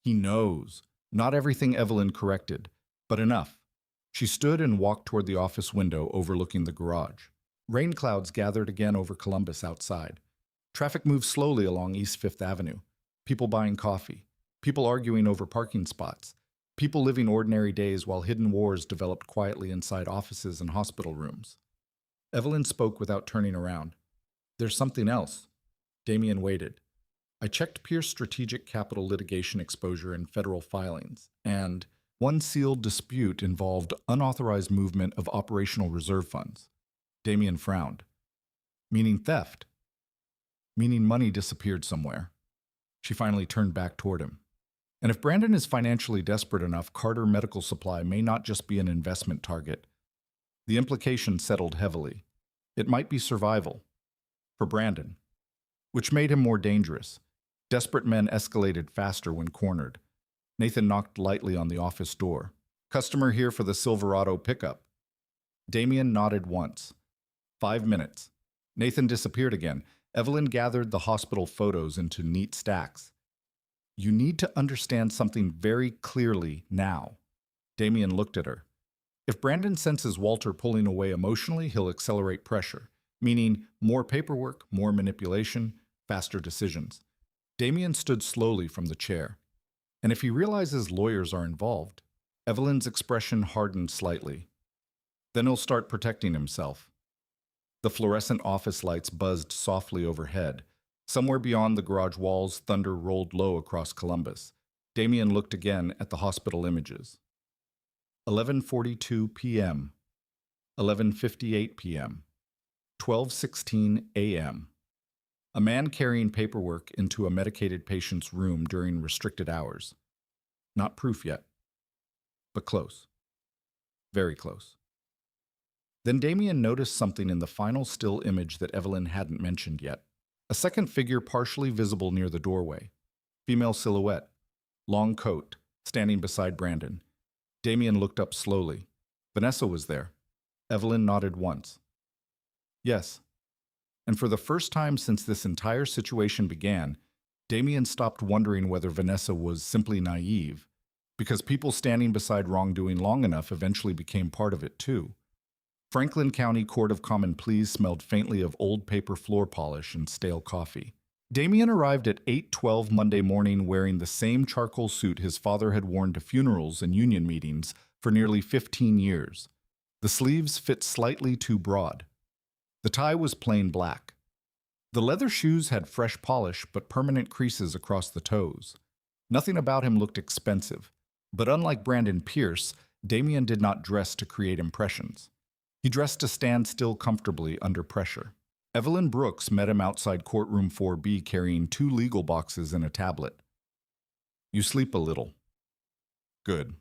He knows. Not everything Evelyn corrected, but enough. She stood and walked toward the office window overlooking the garage. Rain clouds gathered again over Columbus outside. Traffic moved slowly along East Fifth Avenue. People buying coffee. People arguing over parking spots. People living ordinary days while hidden wars developed quietly inside offices and hospital rooms. Evelyn spoke without turning around. There's something else. Damien waited. I checked Pierce Strategic Capital litigation exposure in federal filings, and One sealed dispute involved unauthorized movement of operational reserve funds. Damien frowned. Meaning theft. Meaning money disappeared somewhere. She finally turned back toward him. And if Brandon is financially desperate enough, Carter Medical Supply may not just be an investment target. The implication settled heavily. It might be survival. For Brandon. Which made him more dangerous. Desperate men escalated faster when cornered. Nathan knocked lightly on the office door. Customer here for the Silverado pickup. Damien nodded once. 5 minutes. Nathan disappeared again. Evelyn gathered the hospital photos into neat stacks. You need to understand something very clearly now. Damien looked at her. If Brandon senses Walter pulling away emotionally, he'll accelerate pressure, meaning more paperwork, more manipulation, faster decisions. Damien stood slowly from the chair. And if he realizes lawyers are involved, Evelyn's expression hardened slightly. Then he'll start protecting himself. The fluorescent office lights buzzed softly overhead. Somewhere beyond the garage walls, thunder rolled low across Columbus. Damien looked again at the hospital images. 11:42 p.m., 11:58 p.m., 12:16 a.m. A man carrying paperwork into a medicated patient's room during restricted hours. Not proof yet, but close. Very close. Then Damien noticed something in the final still image that Evelyn hadn't mentioned yet. A second figure partially visible near the doorway. Female silhouette. Long coat, standing beside Brandon. Damien looked up slowly. Vanessa was there. Evelyn nodded once. Yes. And for the first time since this entire situation began, Damien stopped wondering whether Vanessa was simply naive, because people standing beside wrongdoing long enough eventually became part of it too. Franklin County Court of Common Pleas smelled faintly of old paper floor polish and stale coffee. Damien arrived at 8:12 Monday morning wearing the same charcoal suit his father had worn to funerals and union meetings for nearly 15 years. The sleeves fit slightly too broad. The tie was plain black. The leather shoes had fresh polish but permanent creases across the toes. Nothing about him looked expensive, but unlike Brandon Pierce, Damien did not dress to create impressions. He dressed to stand still comfortably under pressure. Evelyn Brooks met him outside courtroom 4B carrying 2 legal boxes and a tablet. You sleep a little. Good.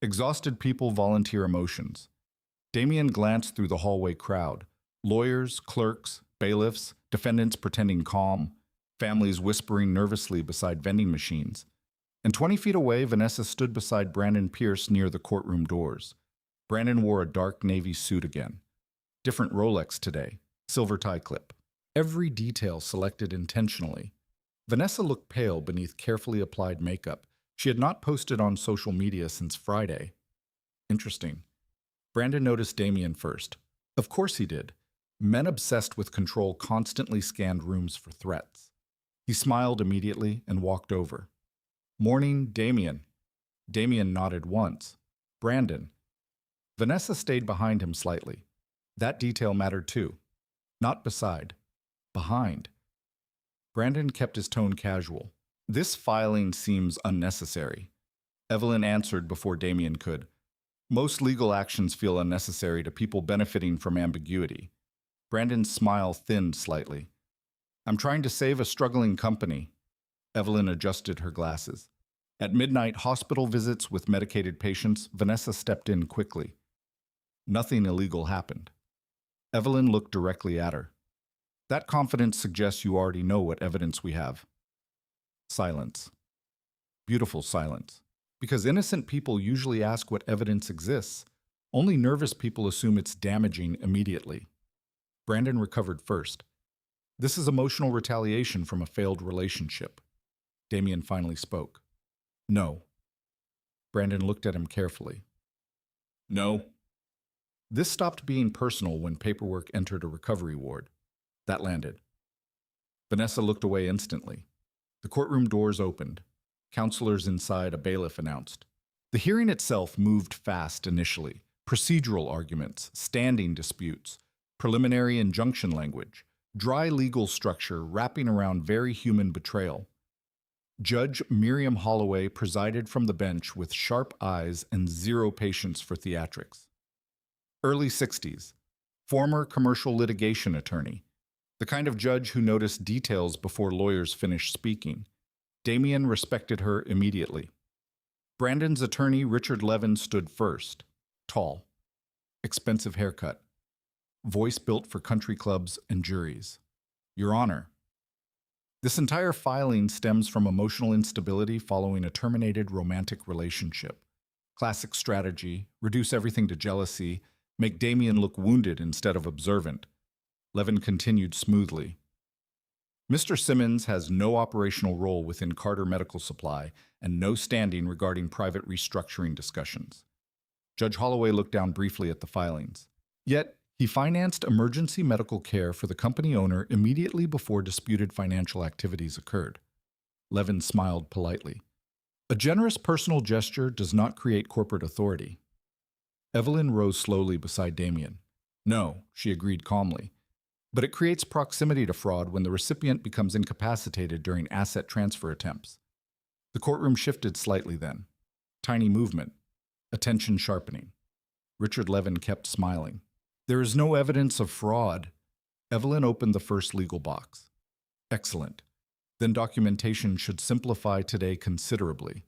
Exhausted people volunteer emotions. Damien glanced through the hallway crowd. Lawyers, clerks, bailiffs, defendants pretending calm, families whispering nervously beside vending machines. And 20 feet away, Vanessa stood beside Brandon Pierce near the courtroom doors. Brandon wore a dark navy suit again. Different Rolex today, silver tie clip. Every detail selected intentionally. Vanessa looked pale beneath carefully applied makeup. She had not posted on social media since Friday. Interesting. Brandon noticed Damien first. Of course he did. Men obsessed with control constantly scanned rooms for threats. He smiled immediately and walked over. Morning, Damien. Damien nodded once. Brandon. Vanessa stayed behind him slightly. That detail mattered too. Not beside. Behind. Brandon kept his tone casual. This filing seems unnecessary. Evelyn answered before Damien could. Most legal actions feel unnecessary to people benefiting from ambiguity. Brandon's smile thinned slightly. I'm trying to save a struggling company. Evelyn adjusted her glasses. At midnight hospital visits with medicated patients, Vanessa stepped in quickly. Nothing illegal happened. Evelyn looked directly at her. That confidence suggests you already know what evidence we have. Silence. Beautiful silence. Because innocent people usually ask what evidence exists. Only nervous people assume it's damaging immediately. Brandon recovered first. This is emotional retaliation from a failed relationship. Damien finally spoke. No. Brandon looked at him carefully. No. This stopped being personal when paperwork entered a recovery ward. That landed. Vanessa looked away instantly. The courtroom doors opened. Counselors inside, a bailiff announced. The hearing itself moved fast initially. Procedural arguments, standing disputes, preliminary injunction language, dry legal structure wrapping around very human betrayal. Judge Miriam Holloway presided from the bench with sharp eyes and zero patience for theatrics. Early 60s, former commercial litigation attorney, the kind of judge who noticed details before lawyers finished speaking. Damien respected her immediately. Brandon's attorney, Richard Levin, stood first. Tall, expensive haircut, voice built for country clubs and juries. Your Honor. This entire filing stems from emotional instability following a terminated romantic relationship. Classic strategy: reduce everything to jealousy, make Damien look wounded instead of observant. Levin continued smoothly. Mr. Simmons has no operational role within Carter Medical Supply and no standing regarding private restructuring discussions. Judge Holloway looked down briefly at the filings. Yet, he financed emergency medical care for the company owner immediately before disputed financial activities occurred. Levin smiled politely. A generous personal gesture does not create corporate authority. Evelyn rose slowly beside Damien. No, she agreed calmly. But it creates proximity to fraud when the recipient becomes incapacitated during asset transfer attempts. The courtroom shifted slightly then. Tiny movement. Attention sharpening. Richard Levin kept smiling. There is no evidence of fraud. Evelyn opened the first legal box. Excellent. Then documentation should simplify today considerably.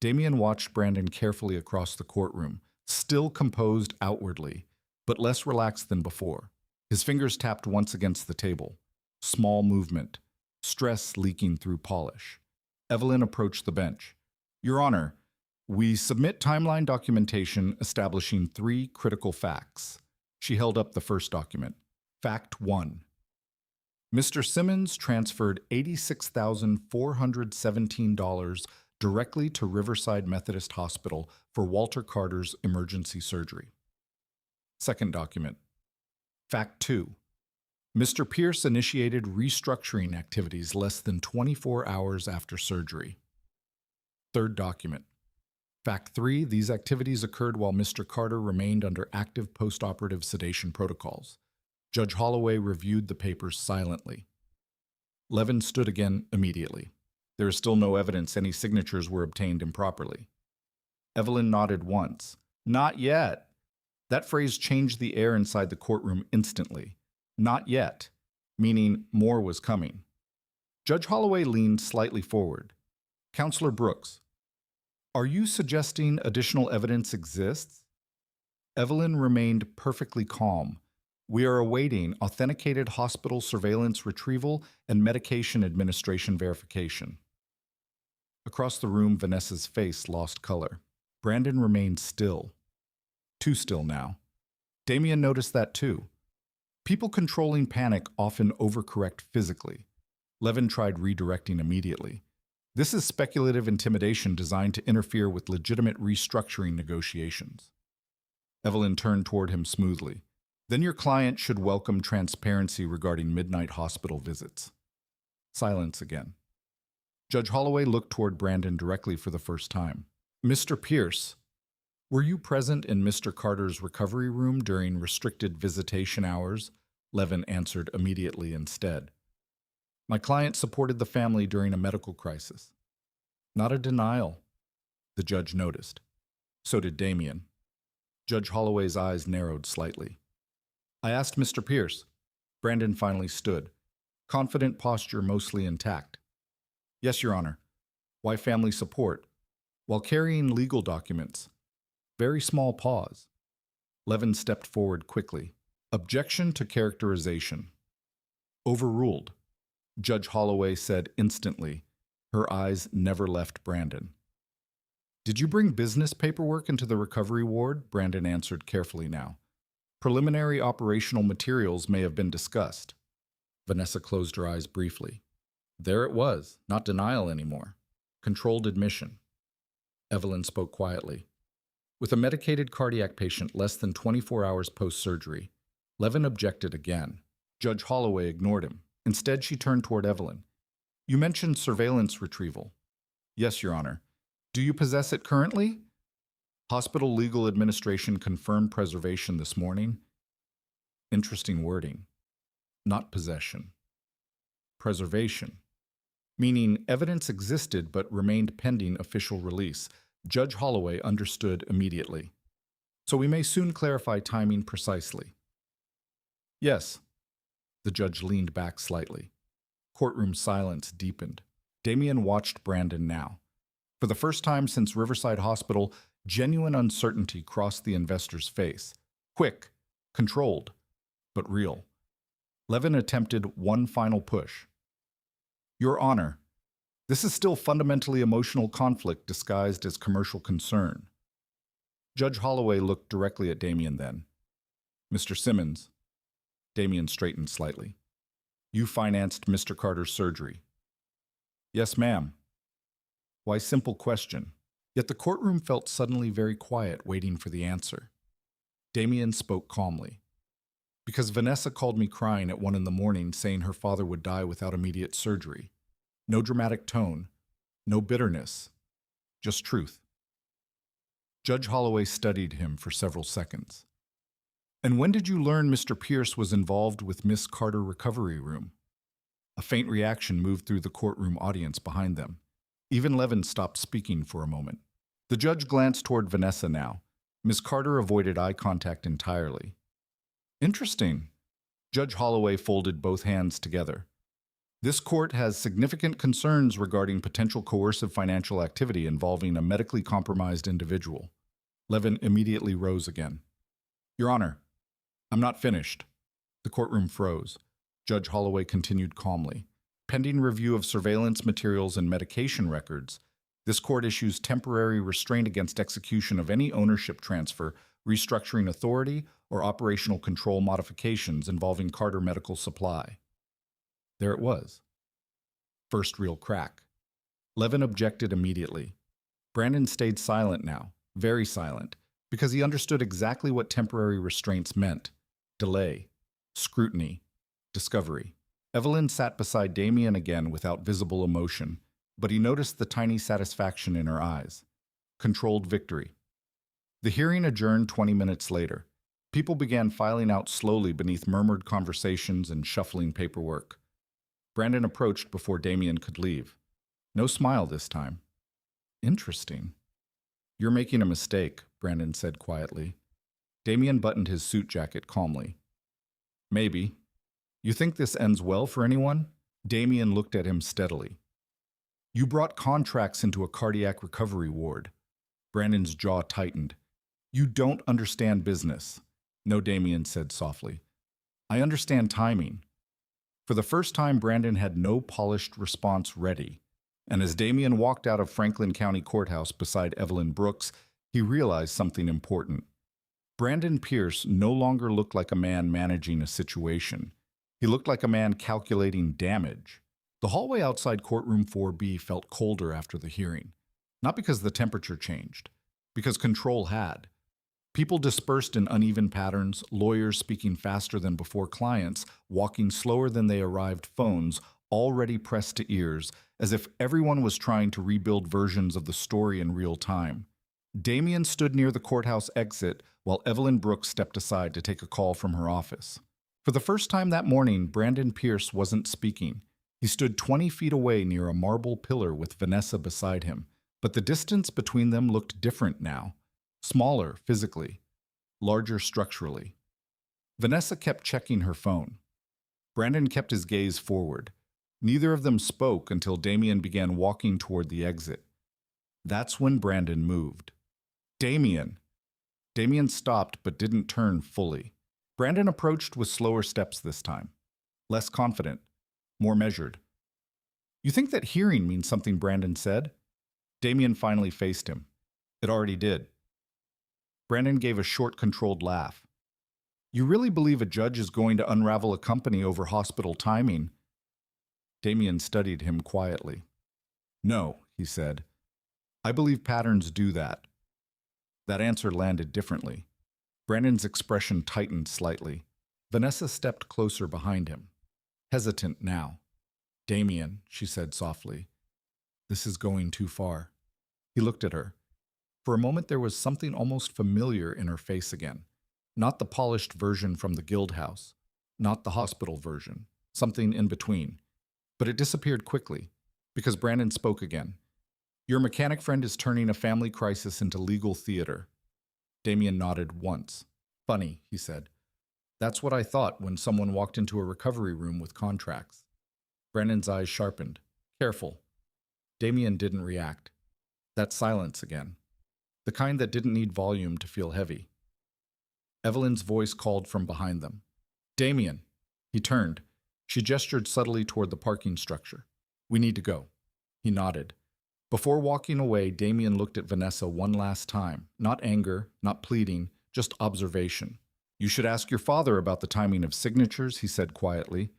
Damien watched Brandon carefully across the courtroom, still composed outwardly, but less relaxed than before. His fingers tapped once against the table. Small movement. Stress leaking through polish. Evelyn approached the bench. Your Honor, we submit timeline documentation establishing 3 critical facts. She held up the first document. Fact 1. Mr. Simmons transferred $86,417 directly to Riverside Methodist Hospital for Walter Carter's emergency surgery. Second document. Fact 2. Mr. Pierce initiated restructuring activities less than 24 hours after surgery. Third document. Fact 3. These activities occurred while Mr. Carter remained under active postoperative sedation protocols. Judge Holloway reviewed the papers silently. Levin stood again immediately. There is still no evidence any signatures were obtained improperly. Evelyn nodded once. Not yet. That phrase changed the air inside the courtroom instantly. Not yet, meaning more was coming. Judge Holloway leaned slightly forward. Counselor Brooks, are you suggesting additional evidence exists? Evelyn remained perfectly calm. We are awaiting authenticated hospital surveillance retrieval and medication administration verification. Across the room, Vanessa's face lost color. Brandon remained still. Too still now. Damien noticed that too. People controlling panic often overcorrect physically. Levin tried redirecting immediately. This is speculative intimidation designed to interfere with legitimate restructuring negotiations. Evelyn turned toward him smoothly. Then your client should welcome transparency regarding midnight hospital visits. Silence again. Judge Holloway looked toward Brandon directly for the first time. Mr. Pierce, were you present in Mr. Carter's recovery room during restricted visitation hours? Levin answered immediately instead. My client supported the family during a medical crisis. Not a denial, the judge noticed. So did Damien. Judge Holloway's eyes narrowed slightly. I asked Mr. Pierce. Brandon finally stood, confident posture mostly intact. Yes, Your Honor. Why family support? While carrying legal documents. Very small pause. Levin stepped forward quickly. Objection to characterization. Overruled. Judge Holloway said instantly. Her eyes never left Brandon. Did you bring business paperwork into the recovery ward? Brandon answered carefully now. Preliminary operational materials may have been discussed. Vanessa closed her eyes briefly. There it was, not denial anymore. Controlled admission. Evelyn spoke quietly. With a medicated cardiac patient less than 24 hours post-surgery, Levin objected again. Judge Holloway ignored him. Instead, she turned toward Evelyn. You mentioned surveillance retrieval. Yes, Your Honor. Do you possess it currently? Hospital Legal Administration confirmed preservation this morning. Interesting wording. Not possession. Preservation. meaning evidence existed but remained pending official release. Judge Holloway understood immediately. So we may soon clarify timing precisely. Yes. The judge leaned back slightly. Courtroom silence deepened. Damien watched Brandon now. For the first time since Riverside Hospital, genuine uncertainty crossed the investor's face. Quick, controlled, but real. Levin attempted one final push. Your Honor, this is still fundamentally emotional conflict disguised as commercial concern. Judge Holloway looked directly at Damien then. Mr. Simmons. Damien straightened slightly. You financed Mr. Carter's surgery. Yes, ma'am. Why, simple question. Yet the courtroom felt suddenly very quiet, waiting for the answer. Damien spoke calmly. Because Vanessa called me crying at 1 a.m, saying her father would die without immediate surgery. No dramatic tone, no bitterness, just truth. Judge Holloway studied him for several seconds. And when did you learn Mr. Pierce was involved with Miss Carter recovery room? A faint reaction moved through the courtroom audience behind them. Even Levin stopped speaking for a moment. The judge glanced toward Vanessa now. Miss Carter avoided eye contact entirely. Interesting. Judge Holloway folded both hands together. This court has significant concerns regarding potential coercive financial activity involving a medically compromised individual. Levin immediately rose again. Your Honor, I'm not finished. The courtroom froze. Judge Holloway continued calmly. Pending review of surveillance materials and medication records, this court issues temporary restraint against execution of any ownership transfer, restructuring authority, or operational control modifications involving Carter Medical Supply. There it was. First real crack. Levin objected immediately. Brandon stayed silent now, very silent, because he understood exactly what temporary restraints meant. Delay, scrutiny, discovery. Evelyn sat beside Damien again without visible emotion, but he noticed the tiny satisfaction in her eyes. Controlled victory. The hearing adjourned 20 minutes later. People began filing out slowly beneath murmured conversations and shuffling paperwork. Brandon approached before Damien could leave. No smile this time. Interesting. You're making a mistake, Brandon said quietly. Damien buttoned his suit jacket calmly. Maybe. You think this ends well for anyone? Damien looked at him steadily. You brought contracts into a cardiac recovery ward. Brandon's jaw tightened. You don't understand business. No, Damien said softly. I understand timing. For the first time, Brandon had no polished response ready. And as Damien walked out of Franklin County Courthouse beside Evelyn Brooks, he realized something important. Brandon Pierce no longer looked like a man managing a situation. He looked like a man calculating damage. The hallway outside courtroom 4B felt colder after the hearing. Not because the temperature changed, because control had. People dispersed in uneven patterns, lawyers speaking faster than before, clients walking slower than they arrived, phones already pressed to ears, as if everyone was trying to rebuild versions of the story in real time. Damien stood near the courthouse exit while Evelyn Brooks stepped aside to take a call from her office. For the first time that morning, Brandon Pierce wasn't speaking. He stood 20 feet away near a marble pillar with Vanessa beside him, but the distance between them looked different now. Smaller physically, larger structurally. Vanessa kept checking her phone. Brandon kept his gaze forward. Neither of them spoke until Damien began walking toward the exit. That's when Brandon moved. Damien! Damien stopped but didn't turn fully. Brandon approached with slower steps this time. Less confident, more measured. You think that hearing means something, Brandon said? Damien finally faced him. It already did. Brandon gave a short, controlled laugh. You really believe a judge is going to unravel a company over hospital timing? Damien studied him quietly. No, he said. I believe patterns do that. That answer landed differently. Brandon's expression tightened slightly. Vanessa stepped closer behind him, hesitant now. Damien, she said softly, this is going too far. He looked at her. For a moment there was something almost familiar in her face again. Not the polished version from the guild house, not the hospital version, something in between. But it disappeared quickly. Because Brandon spoke again. Your mechanic friend is turning a family crisis into legal theater. Damien nodded once. Funny, he said. That's what I thought when someone walked into a recovery room with contracts. Brandon's eyes sharpened. Careful. Damien didn't react. That silence again. The kind that didn't need volume to feel heavy. Evelyn's voice called from behind them. Damien. He turned. She gestured subtly toward the parking structure. We need to go. He nodded. Before walking away, Damien looked at Vanessa one last time. Not anger, not pleading, just observation. You should ask your father about the timing of signatures, he said quietly.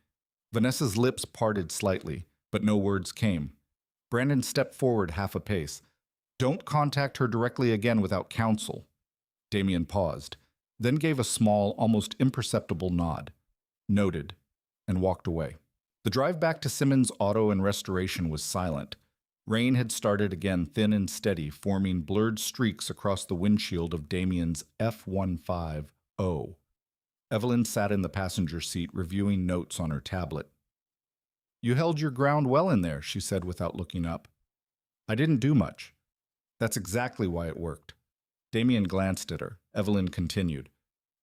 Vanessa's lips parted slightly, but no words came. Brandon stepped forward half a pace. Don't contact her directly again without counsel. Damien paused, then gave a small, almost imperceptible nod. Noted, and walked away. The drive back to Simmons Auto and Restoration was silent. Rain had started again, thin and steady, forming blurred streaks across the windshield of Damien's F-15O. Evelyn sat in the passenger seat, reviewing notes on her tablet. You held your ground well in there, she said without looking up. I didn't do much. That's exactly why it worked. Damien glanced at her. Evelyn continued.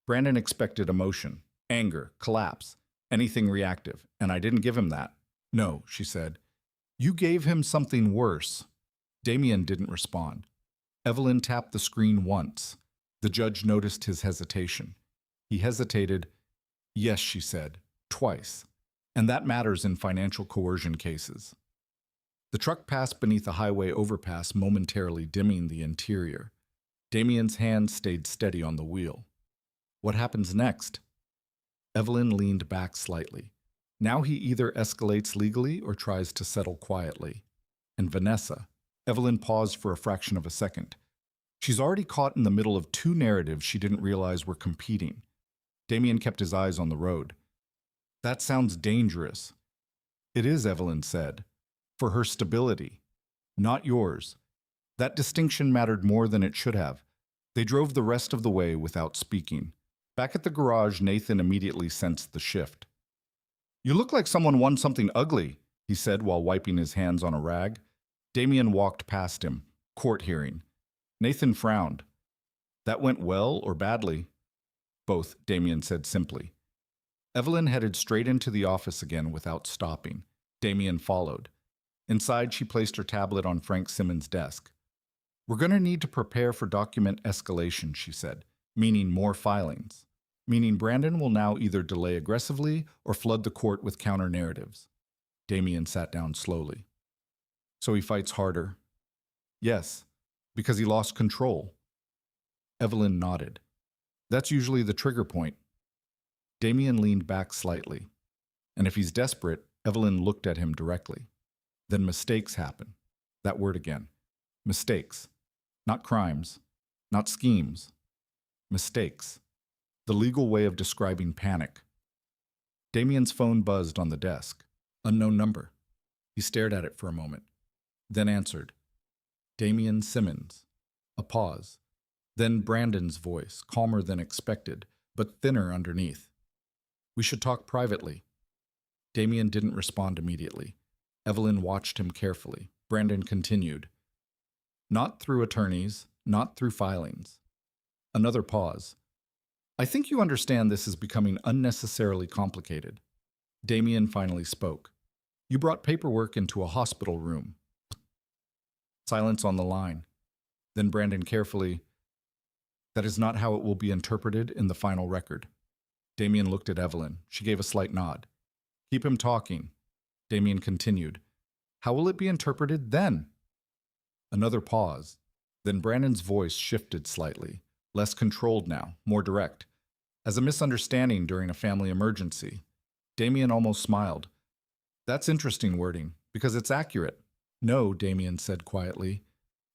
Brandon expected emotion, anger, collapse, anything reactive, and I didn't give him that. No, she said. You gave him something worse. Damien didn't respond. Evelyn tapped the screen once. The judge noticed his hesitation. He hesitated. Yes, she said, twice. And that matters in financial coercion cases. The truck passed beneath a highway overpass, momentarily dimming the interior. Damien's hand stayed steady on the wheel. What happens next? Evelyn leaned back slightly. Now he either escalates legally or tries to settle quietly. And Vanessa. Evelyn paused for a fraction of a second. She's already caught in the middle of two narratives she didn't realize were competing. Damien kept his eyes on the road. That sounds dangerous. It is, Evelyn said. For her stability. Not yours. That distinction mattered more than it should have. They drove the rest of the way without speaking. Back at the garage, Nathan immediately sensed the shift. You look like someone won something ugly, he said while wiping his hands on a rag. Damien walked past him. Court hearing. Nathan frowned. That went well or badly? Both, Damien said simply. Evelyn headed straight into the office again without stopping. Damien followed. Inside, she placed her tablet on Frank Simmons' desk. We're going to need to prepare for document escalation, she said, meaning more filings. Meaning Brandon will now either delay aggressively or flood the court with counter-narratives. Damien sat down slowly. So he fights harder? Yes, because he lost control. Evelyn nodded. That's usually the trigger point. Damien leaned back slightly. And if he's desperate, Evelyn looked at him directly. Then mistakes happen. That word again. Mistakes. Not crimes. Not schemes. Mistakes. The legal way of describing panic. Damien's phone buzzed on the desk. Unknown number. He stared at it for a moment, then answered. Damien Simmons. A pause. Then Brandon's voice, calmer than expected, but thinner underneath. We should talk privately. Damien didn't respond immediately. Evelyn watched him carefully. Brandon continued. Not through attorneys, not through filings. Another pause. I think you understand this is becoming unnecessarily complicated. Damien finally spoke. You brought paperwork into a hospital room. Silence on the line. Then Brandon carefully. That is not how it will be interpreted in the final record. Damien looked at Evelyn. She gave a slight nod. Keep him talking. Damien continued. How will it be interpreted then? Another pause. Then Brandon's voice shifted slightly, less controlled now, more direct. As a misunderstanding during a family emergency. Damien almost smiled. That's interesting wording, because it's accurate. No, Damien said quietly,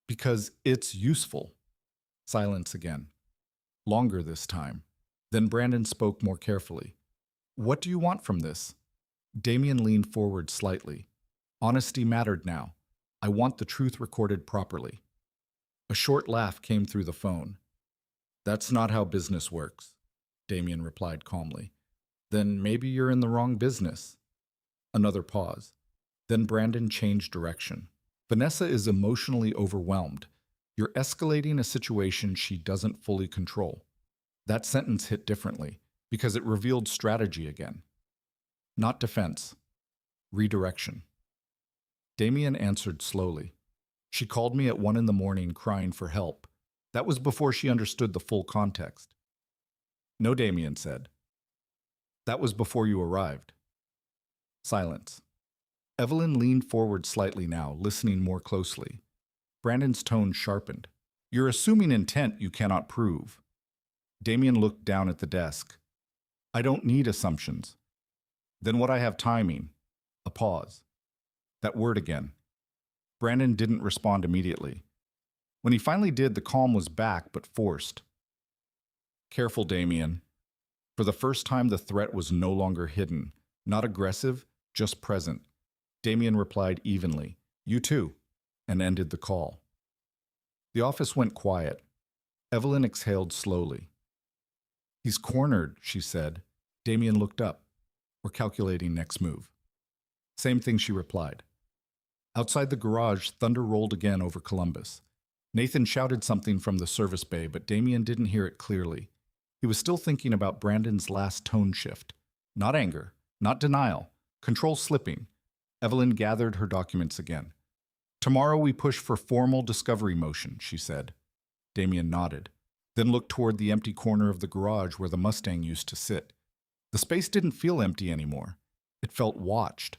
because it's useful. Silence again. Longer this time. Then Brandon spoke more carefully. What do you want from this? Damien leaned forward slightly. Honesty mattered now. I want the truth recorded properly. A short laugh came through the phone. That's not how business works, Damien replied calmly. Then maybe you're in the wrong business. Another pause. Then Brandon changed direction. Vanessa is emotionally overwhelmed. You're escalating a situation she doesn't fully control. That sentence hit differently because it revealed strategy again. Not defense. Redirection. Damien answered slowly. She called me at 1 in the morning crying for help. That was before she understood the full context. No, Damien said. That was before you arrived. Silence. Evelyn leaned forward slightly now, listening more closely. Brandon's tone sharpened. You're assuming intent you cannot prove. Damien looked down at the desk. I don't need assumptions. Then what I have timing. A pause. That word again. Brandon didn't respond immediately. When he finally did, the calm was back but forced. Careful, Damien. For the first time, the threat was no longer hidden. Not aggressive, just present. Damien replied evenly, You too, and ended the call. The office went quiet. Evelyn exhaled slowly. He's cornered, she said. Damien looked up. We're calculating next move. Same thing, she replied. Outside the garage, thunder rolled again over Columbus. Nathan shouted something from the service bay, but Damien didn't hear it clearly. He was still thinking about Brandon's last tone shift. Not anger, not denial, control slipping. Evelyn gathered her documents again. Tomorrow we push for formal discovery motion, she said. Damien nodded, then looked toward the empty corner of the garage where the Mustang used to sit. The space didn't feel empty anymore. It felt watched.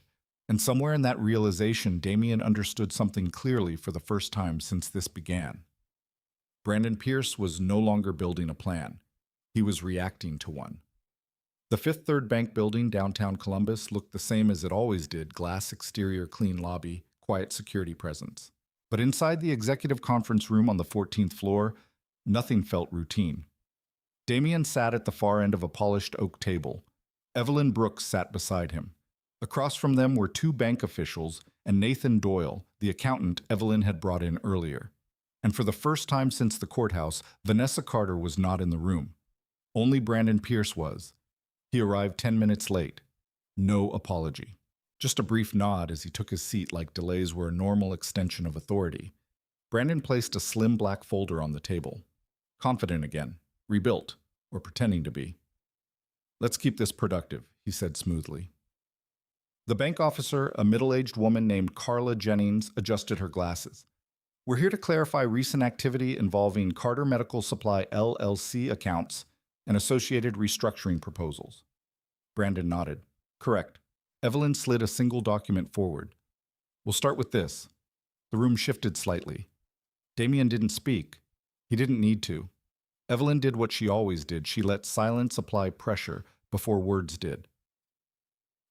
And somewhere in that realization, Damien understood something clearly for the first time since this began. Brandon Pierce was no longer building a plan. He was reacting to one. The Fifth Third Bank building downtown Columbus looked the same as it always did, glass exterior, clean lobby, quiet security presence. But inside the executive conference room on the 14th floor, nothing felt routine. Damien sat at the far end of a polished oak table. Evelyn Brooks sat beside him. Across from them were 2 bank officials and Nathan Doyle, the accountant Evelyn had brought in earlier. And for the first time since the courthouse, Vanessa Carter was not in the room. Only Brandon Pierce was. He arrived 10 minutes late. No apology. Just a brief nod as he took his seat like delays were a normal extension of authority. Brandon placed a slim black folder on the table. Confident again. Rebuilt. Or pretending to be. Let's keep this productive, he said smoothly. The bank officer, a middle-aged woman named Carla Jennings, adjusted her glasses. We're here to clarify recent activity involving Carter Medical Supply LLC accounts and associated restructuring proposals. Brandon nodded. Correct. Evelyn slid a single document forward. We'll start with this. The room shifted slightly. Damien didn't speak. He didn't need to. Evelyn did what she always did. She let silence apply pressure before words did.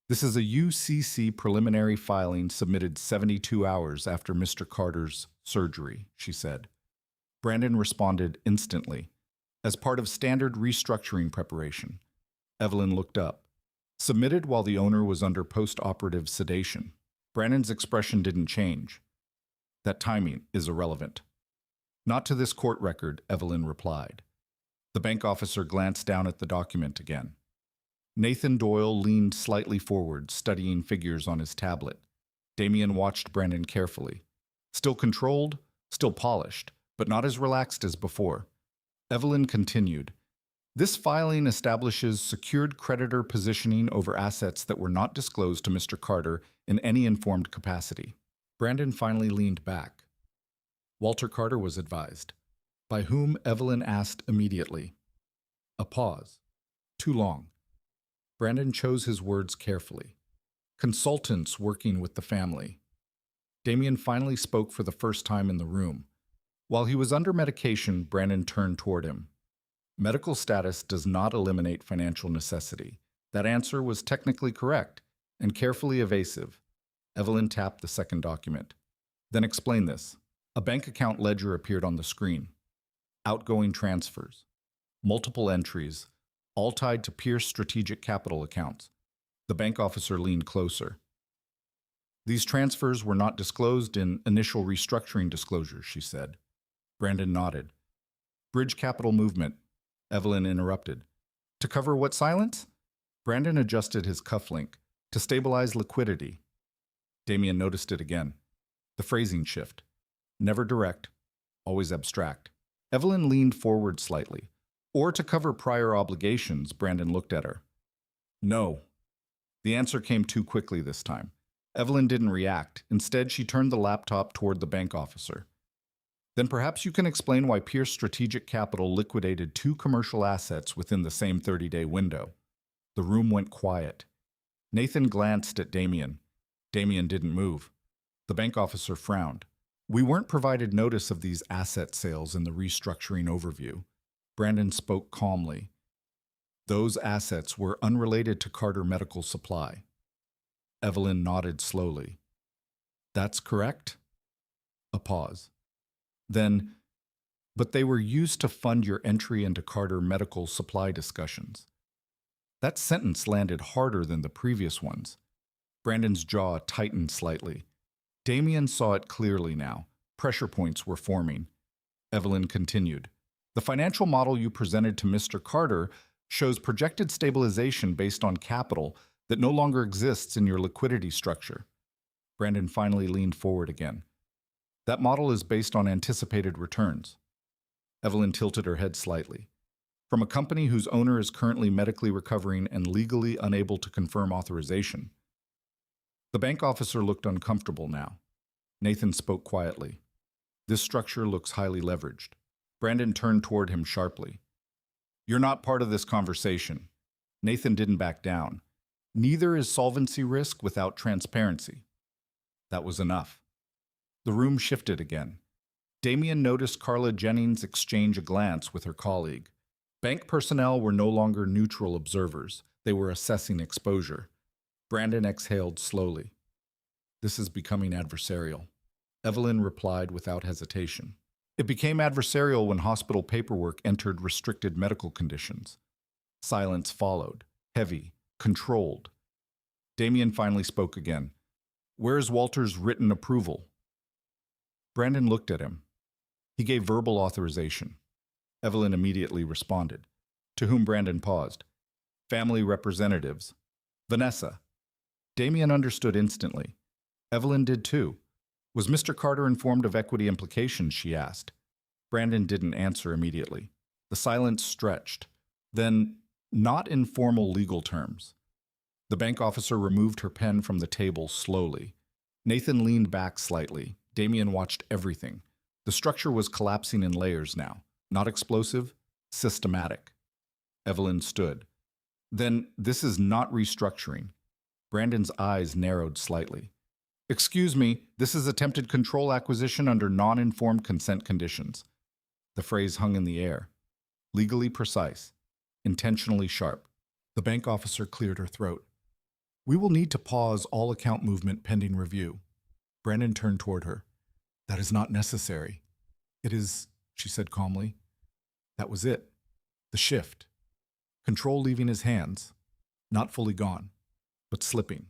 This is a UCC preliminary filing submitted 72 hours after Mr. Carter's surgery, she said. Brandon responded instantly. As part of standard restructuring preparation. Evelyn looked up. Submitted while the owner was under post-operative sedation. Brandon's expression didn't change. That timing is irrelevant. Not to this court record, Evelyn replied. The bank officer glanced down at the document again. Nathan Doyle leaned slightly forward, studying figures on his tablet. Damien watched Brandon carefully. Still controlled, still polished, but not as relaxed as before. Evelyn continued. This filing establishes secured creditor positioning over assets that were not disclosed to Mr. Carter in any informed capacity. Brandon finally leaned back. Walter Carter was advised. By whom, Evelyn asked immediately. A pause. Too long. Brandon chose his words carefully. Consultants working with the family. Damien finally spoke for the first time in the room. While he was under medication, Brandon turned toward him. Medical status does not eliminate financial necessity. That answer was technically correct and carefully evasive. Evelyn tapped the second document. Then explain this. A bank account ledger appeared on the screen. Outgoing transfers. Multiple entries, all tied to Pierce Strategic Capital accounts. The bank officer leaned closer. These transfers were not disclosed in initial restructuring disclosures, she said. Brandon nodded. Bridge capital movement. Evelyn interrupted. To cover what silence? Brandon adjusted his cufflink. To stabilize liquidity. Damien noticed it again. The phrasing shift. Never direct, always abstract. Evelyn leaned forward slightly. Or to cover prior obligations, Brandon looked at her. No. The answer came too quickly this time. Evelyn didn't react. Instead, she turned the laptop toward the bank officer. Then perhaps you can explain why Pierce Strategic Capital liquidated 2 commercial assets within the same 30-day window. The room went quiet. Nathan glanced at Damien. Damien didn't move. The bank officer frowned. We weren't provided notice of these asset sales in the restructuring overview. Brandon spoke calmly. Those assets were unrelated to Carter Medical Supply. Evelyn nodded slowly. That's correct? A pause. Then, but they were used to fund your entry into Carter Medical Supply discussions. That sentence landed harder than the previous ones. Brandon's jaw tightened slightly. Damien saw it clearly now. Pressure points were forming. Evelyn continued. The financial model you presented to Mr. Carter shows projected stabilization based on capital that no longer exists in your liquidity structure. Brandon finally leaned forward again. That model is based on anticipated returns. Evelyn tilted her head slightly. From a company whose owner is currently medically recovering and legally unable to confirm authorization. The bank officer looked uncomfortable now. Nathan spoke quietly. This structure looks highly leveraged. Brandon turned toward him sharply. You're not part of this conversation. Nathan didn't back down. Neither is solvency risk without transparency. That was enough. The room shifted again. Damien noticed Carla Jennings exchange a glance with her colleague. Bank personnel were no longer neutral observers. They were assessing exposure. Brandon exhaled slowly. This is becoming adversarial. Evelyn replied without hesitation. It became adversarial when hospital paperwork entered restricted medical conditions. Silence followed, heavy, controlled. Damien finally spoke again. Where's Walter's written approval? Brandon looked at him. He gave verbal authorization. Evelyn immediately responded, to whom Brandon paused. Family representatives. Vanessa. Damien understood instantly. Evelyn did too. Was Mr. Carter informed of equity implications, she asked. Brandon didn't answer immediately. The silence stretched. Then, not in formal legal terms. The bank officer removed her pen from the table slowly. Nathan leaned back slightly. Damien watched everything. The structure was collapsing in layers now. Not explosive, systematic. Evelyn stood. Then, this is not restructuring. Brandon's eyes narrowed slightly. Excuse me, this is attempted control acquisition under non-informed consent conditions. The phrase hung in the air. Legally precise. Intentionally sharp. The bank officer cleared her throat. We will need to pause all account movement pending review. Brandon turned toward her. That is not necessary. It is, she said calmly. That was it. The shift. Control leaving his hands. Not fully gone, but slipping.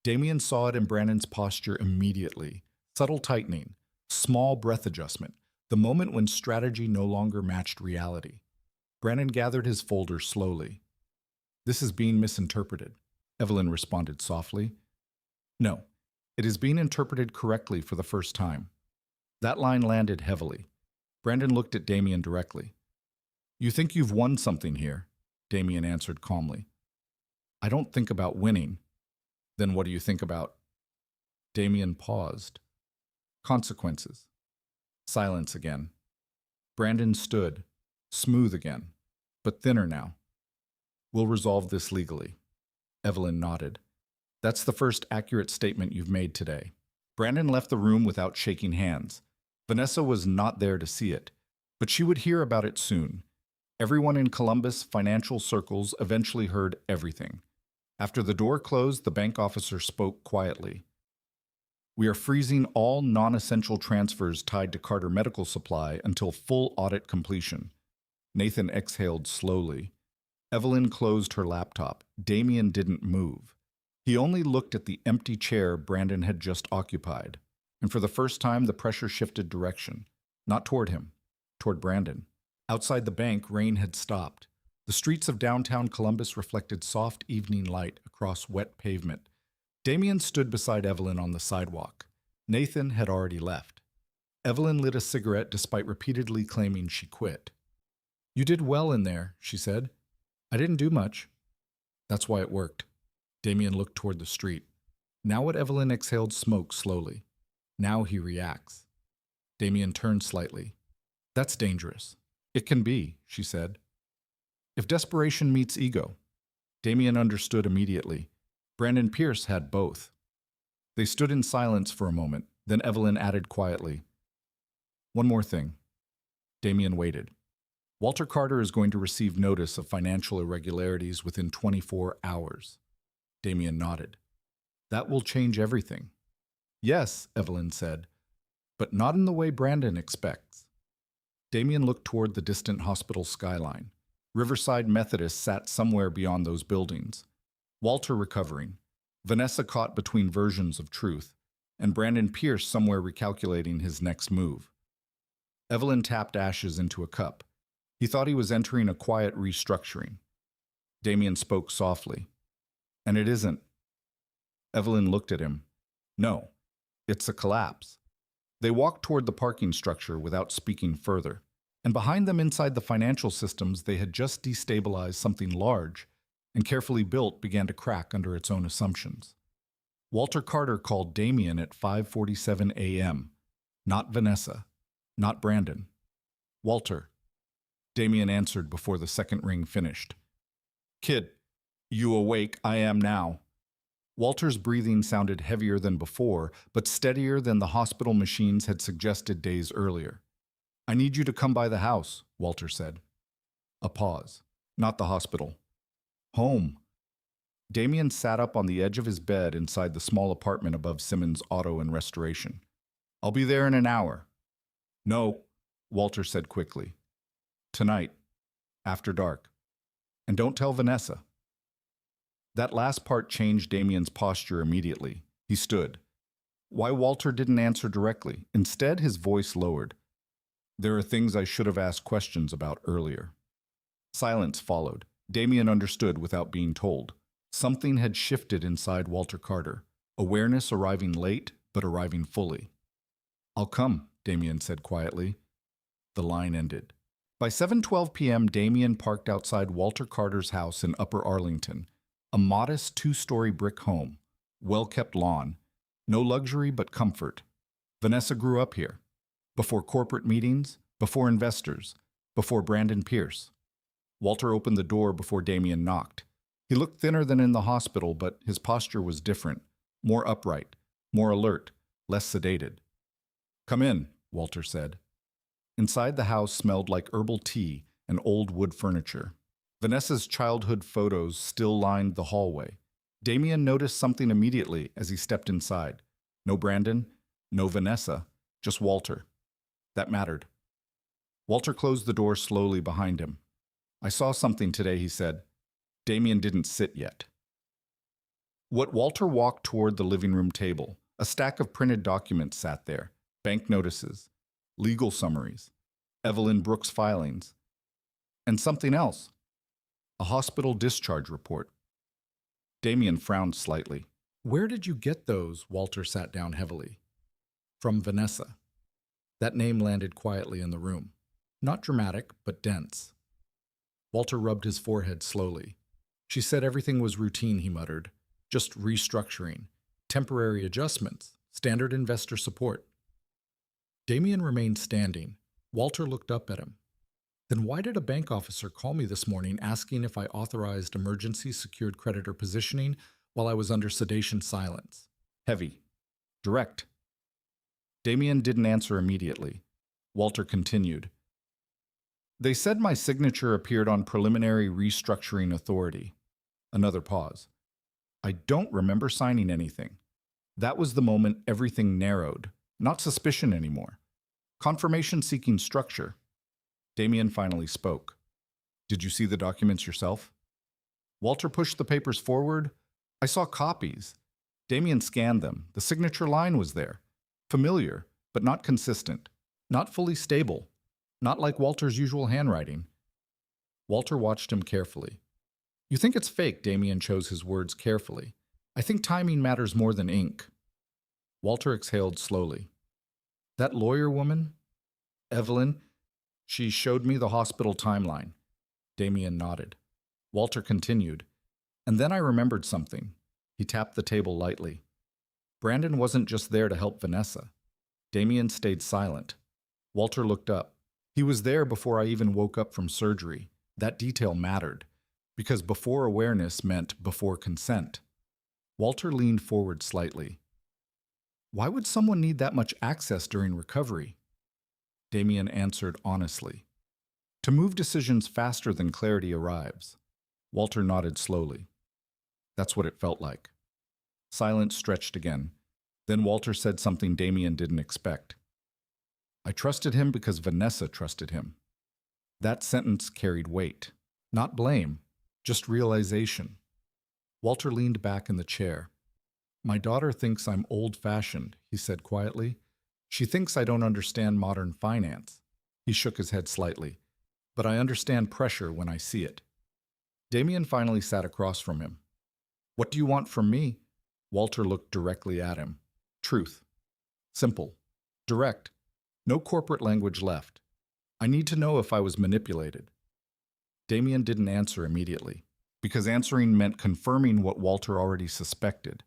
Damien saw it in Brandon's posture immediately. Subtle tightening. Small breath adjustment. The moment when strategy no longer matched reality. Brandon gathered his folder slowly. This is being misinterpreted. Evelyn responded softly. No, it is being interpreted correctly for the first time. That line landed heavily. Brandon looked at Damien directly. You think you've won something here, Damien answered calmly. I don't think about winning. Then what do you think about? Damien paused. Consequences. Silence again. Brandon stood, smooth again, but thinner now. We'll resolve this legally. Evelyn nodded. That's the first accurate statement you've made today. Brandon left the room without shaking hands. Vanessa was not there to see it, but she would hear about it soon. Everyone in Columbus financial circles eventually heard everything. After the door closed, the bank officer spoke quietly. We are freezing all non-essential transfers tied to Carter Medical Supply until full audit completion. Nathan exhaled slowly. Evelyn closed her laptop. Damien didn't move. He only looked at the empty chair Brandon had just occupied. And for the first time, the pressure shifted direction. Not toward him, toward Brandon. Outside the bank, rain had stopped. The streets of downtown Columbus reflected soft evening light across wet pavement. Damien stood beside Evelyn on the sidewalk. Nathan had already left. Evelyn lit a cigarette despite repeatedly claiming she quit. "You did well in there," she said. "I didn't do much." "That's why it worked." Damien looked toward the street. Now what Evelyn exhaled smoke slowly. Now he reacts. Damien turned slightly. "That's dangerous." "It can be," she said. "If desperation meets ego." Damien understood immediately. Brandon Pierce had both. They stood in silence for a moment, then Evelyn added quietly, "One more thing." Damien waited. "Walter Carter is going to receive notice of financial irregularities within 24 hours. Damien nodded. "That will change everything." "Yes," Evelyn said, "but not in the way Brandon expects." Damien looked toward the distant hospital skyline. Riverside Methodist sat somewhere beyond those buildings. Walter recovering, Vanessa caught between versions of truth, and Brandon Pierce somewhere recalculating his next move. Evelyn tapped ashes into a cup. He thought he was entering a quiet restructuring. Damien spoke softly. "And it isn't." Evelyn looked at him. "No, it's a collapse." They walked toward the parking structure without speaking further, and behind them inside the financial systems they had just destabilized something large and carefully built began to crack under its own assumptions. Walter Carter called Damien at 5:47 a.m. Not Vanessa. Not Brandon. "Walter." Damien answered before the second ring finished. "Kid, you awake? I am now." Walter's breathing sounded heavier than before, but steadier than the hospital machines had suggested days earlier. "I need you to come by the house," Walter said. A pause. "Not the hospital. Home." Damien sat up on the edge of his bed inside the small apartment above Simmons Auto and Restoration. "I'll be there in an hour." "No," Walter said quickly. "Tonight. After dark. And don't tell Vanessa." That last part changed Damien's posture immediately. He stood. Why Walter didn't answer directly. Instead, his voice lowered. "There are things I should have asked questions about earlier." Silence followed. Damien understood without being told. Something had shifted inside Walter Carter. Awareness arriving late, but arriving fully. "I'll come," Damien said quietly. The line ended. By 7:12 p.m., Damien parked outside Walter Carter's house in Upper Arlington, a modest 2-story brick home, well-kept lawn, no luxury but comfort. Vanessa grew up here. Before corporate meetings, before investors, before Brandon Pierce. Walter opened the door before Damien knocked. He looked thinner than in the hospital, but his posture was different, more upright, more alert, less sedated. "Come in," Walter said. Inside the house smelled like herbal tea and old wood furniture. Vanessa's childhood photos still lined the hallway. Damien noticed something immediately as he stepped inside. No Brandon, no Vanessa, just Walter. That mattered. Walter closed the door slowly behind him. "I saw something today," he said. Damien didn't sit yet. Walter walked toward the living room table. A stack of printed documents sat there. Bank notices, legal summaries, Evelyn Brooks filings, and something else. A hospital discharge report. Damien frowned slightly. "Where did you get those?" Walter sat down heavily. "From Vanessa." That name landed quietly in the room. Not dramatic, but dense. Walter rubbed his forehead slowly. "She said everything was routine," he muttered. "Just restructuring. Temporary adjustments. Standard investor support." Damien remained standing. Walter looked up at him. "Then why did a bank officer call me this morning asking if I authorized emergency secured creditor positioning while I was under sedation silence?" Heavy. Direct. Damien didn't answer immediately. Walter continued. "They said my signature appeared on preliminary restructuring authority." Another pause. "I don't remember signing anything." That was the moment everything narrowed. Not suspicion anymore. Confirmation-seeking structure. Damien finally spoke. "Did you see the documents yourself?" Walter pushed the papers forward. "I saw copies." Damien scanned them. The signature line was there. Familiar, but not consistent. Not fully stable. Not like Walter's usual handwriting. Walter watched him carefully. "You think it's fake," Damien chose his words carefully. I think timing matters more than ink. Walter exhaled slowly. That lawyer woman? Evelyn? She showed me the hospital timeline. Damien nodded. Walter continued. And then I remembered something. He tapped the table lightly. Brandon wasn't just there to help Vanessa. Damien stayed silent. Walter looked up. He was there before I even woke up from surgery. That detail mattered, because before awareness meant before consent. Walter leaned forward slightly. Why would someone need that much access during recovery? Damien answered honestly. To move decisions faster than clarity arrives. Walter nodded slowly. That's what it felt like. Silence stretched again. Then Walter said something Damien didn't expect. I trusted him because Vanessa trusted him. That sentence carried weight. Not blame, just realization. Walter leaned back in the chair. My daughter thinks I'm old-fashioned, he said quietly. She thinks I don't understand modern finance. He shook his head slightly. But I understand pressure when I see it. Damien finally sat across from him. What do you want from me? Walter looked directly at him. Truth. Simple. Direct. No corporate language left. I need to know if I was manipulated. Damien didn't answer immediately, because answering meant confirming what Walter already suspected.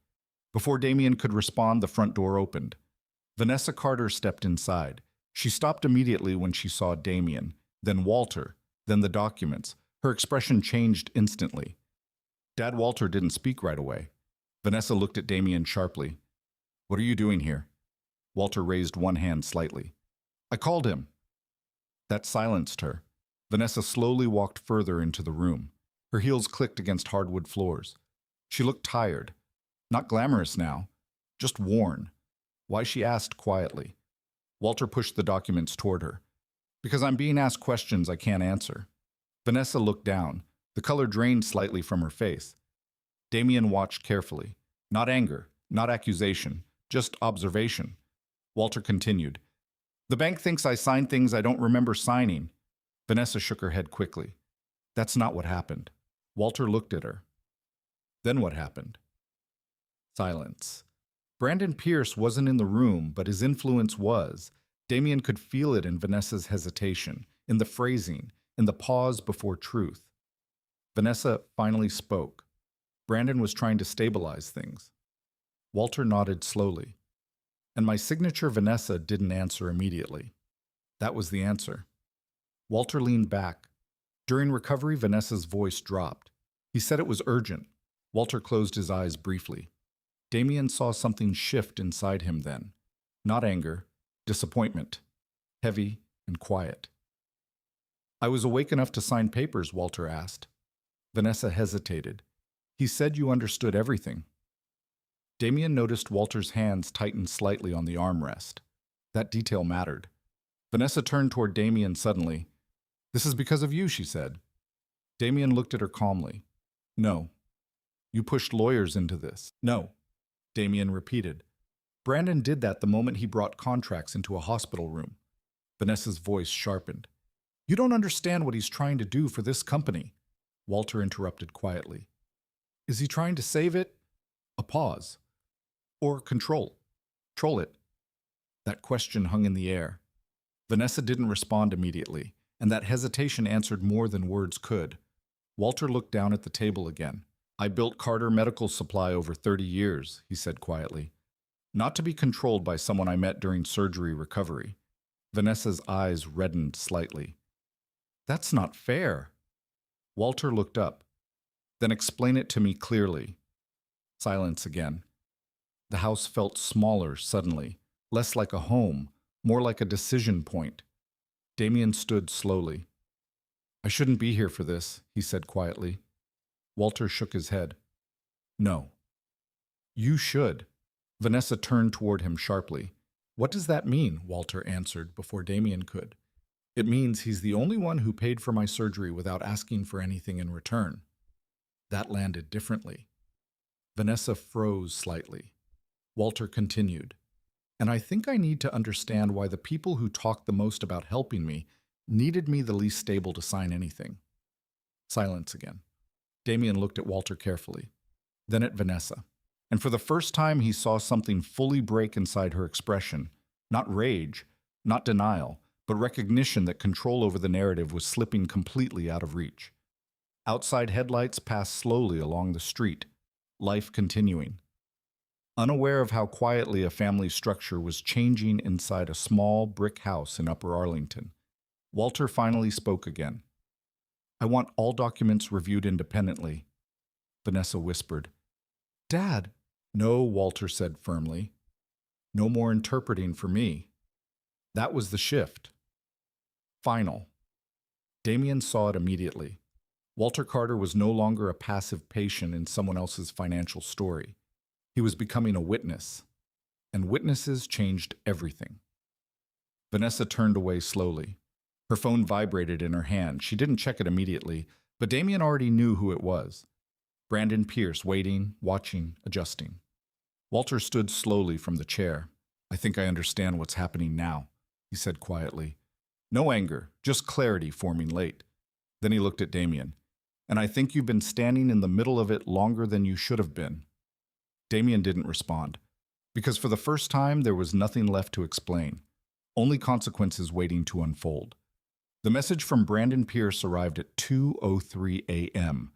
Before Damien could respond, the front door opened. Vanessa Carter stepped inside. She stopped immediately when she saw Damien, then Walter, then the documents. Her expression changed instantly. Dad Walter didn't speak right away. Vanessa looked at Damien sharply. What are you doing here? Walter raised one hand slightly. I called him. That silenced her. Vanessa slowly walked further into the room. Her heels clicked against hardwood floors. She looked tired. Not glamorous now, just worn. Why, she asked quietly. Walter pushed the documents toward her. Because I'm being asked questions I can't answer. Vanessa looked down. The color drained slightly from her face. Damien watched carefully. Not anger, not accusation, just observation. Walter continued. The bank thinks I signed things I don't remember signing. Vanessa shook her head quickly. That's not what happened. Walter looked at her. Then what happened? Silence. Brandon Pierce wasn't in the room, but his influence was. Damien could feel it in Vanessa's hesitation, in the phrasing, in the pause before truth. Vanessa finally spoke. Brandon was trying to stabilize things. Walter nodded slowly. And my signature Vanessa didn't answer immediately. That was the answer. Walter leaned back. During recovery, Vanessa's voice dropped. He said it was urgent. Walter closed his eyes briefly. Damien saw something shift inside him then. Not anger, disappointment. Heavy and quiet. I was awake enough to sign papers, Walter asked. Vanessa hesitated. He said you understood everything. Damien noticed Walter's hands tighten slightly on the armrest. That detail mattered. Vanessa turned toward Damien suddenly. This is because of you, she said. Damien looked at her calmly. No. You pushed lawyers into this. No. Damien repeated. Brandon did that the moment he brought contracts into a hospital room. Vanessa's voice sharpened. You don't understand what he's trying to do for this company. Walter interrupted quietly. Is he trying to save it? A pause. Or control? Control it. That question hung in the air. Vanessa didn't respond immediately, and that hesitation answered more than words could. Walter looked down at the table again. I built Carter Medical Supply over 30 years, he said quietly. Not to be controlled by someone I met during surgery recovery. Vanessa's eyes reddened slightly. That's not fair. Walter looked up. Then explain it to me clearly. Silence again. The house felt smaller suddenly, less like a home, more like a decision point. Damien stood slowly. I shouldn't be here for this, he said quietly. Walter shook his head. No. You should. Vanessa turned toward him sharply. What does that mean? Walter answered before Damien could. It means he's the only one who paid for my surgery without asking for anything in return. That landed differently. Vanessa froze slightly. Walter continued. And I think I need to understand why the people who talked the most about helping me needed me the least stable to sign anything. Silence again. Damien looked at Walter carefully, then at Vanessa. And for the first time, he saw something fully break inside her expression. Not rage, not denial, but recognition that control over the narrative was slipping completely out of reach. Outside headlights passed slowly along the street, life continuing. Unaware of how quietly a family structure was changing inside a small brick house in Upper Arlington, Walter finally spoke again. "I want all documents reviewed independently," Vanessa whispered. "Dad!" "No," Walter said firmly. "No more interpreting for me." That was the shift. Final. Damien saw it immediately. Walter Carter was no longer a passive patient in someone else's financial story. He was becoming a witness, and witnesses changed everything. Vanessa turned away slowly. Her phone vibrated in her hand. She didn't check it immediately, but Damien already knew who it was. Brandon Pierce, waiting, watching, adjusting. Walter stood slowly from the chair. "I think I understand what's happening now," he said quietly. No anger, just clarity forming late. Then he looked at Damien. "And I think you've been standing in the middle of it longer than you should have been." Damien didn't respond, because for the first time there was nothing left to explain, only consequences waiting to unfold. The message from Brandon Pierce arrived at 2:03 a.m.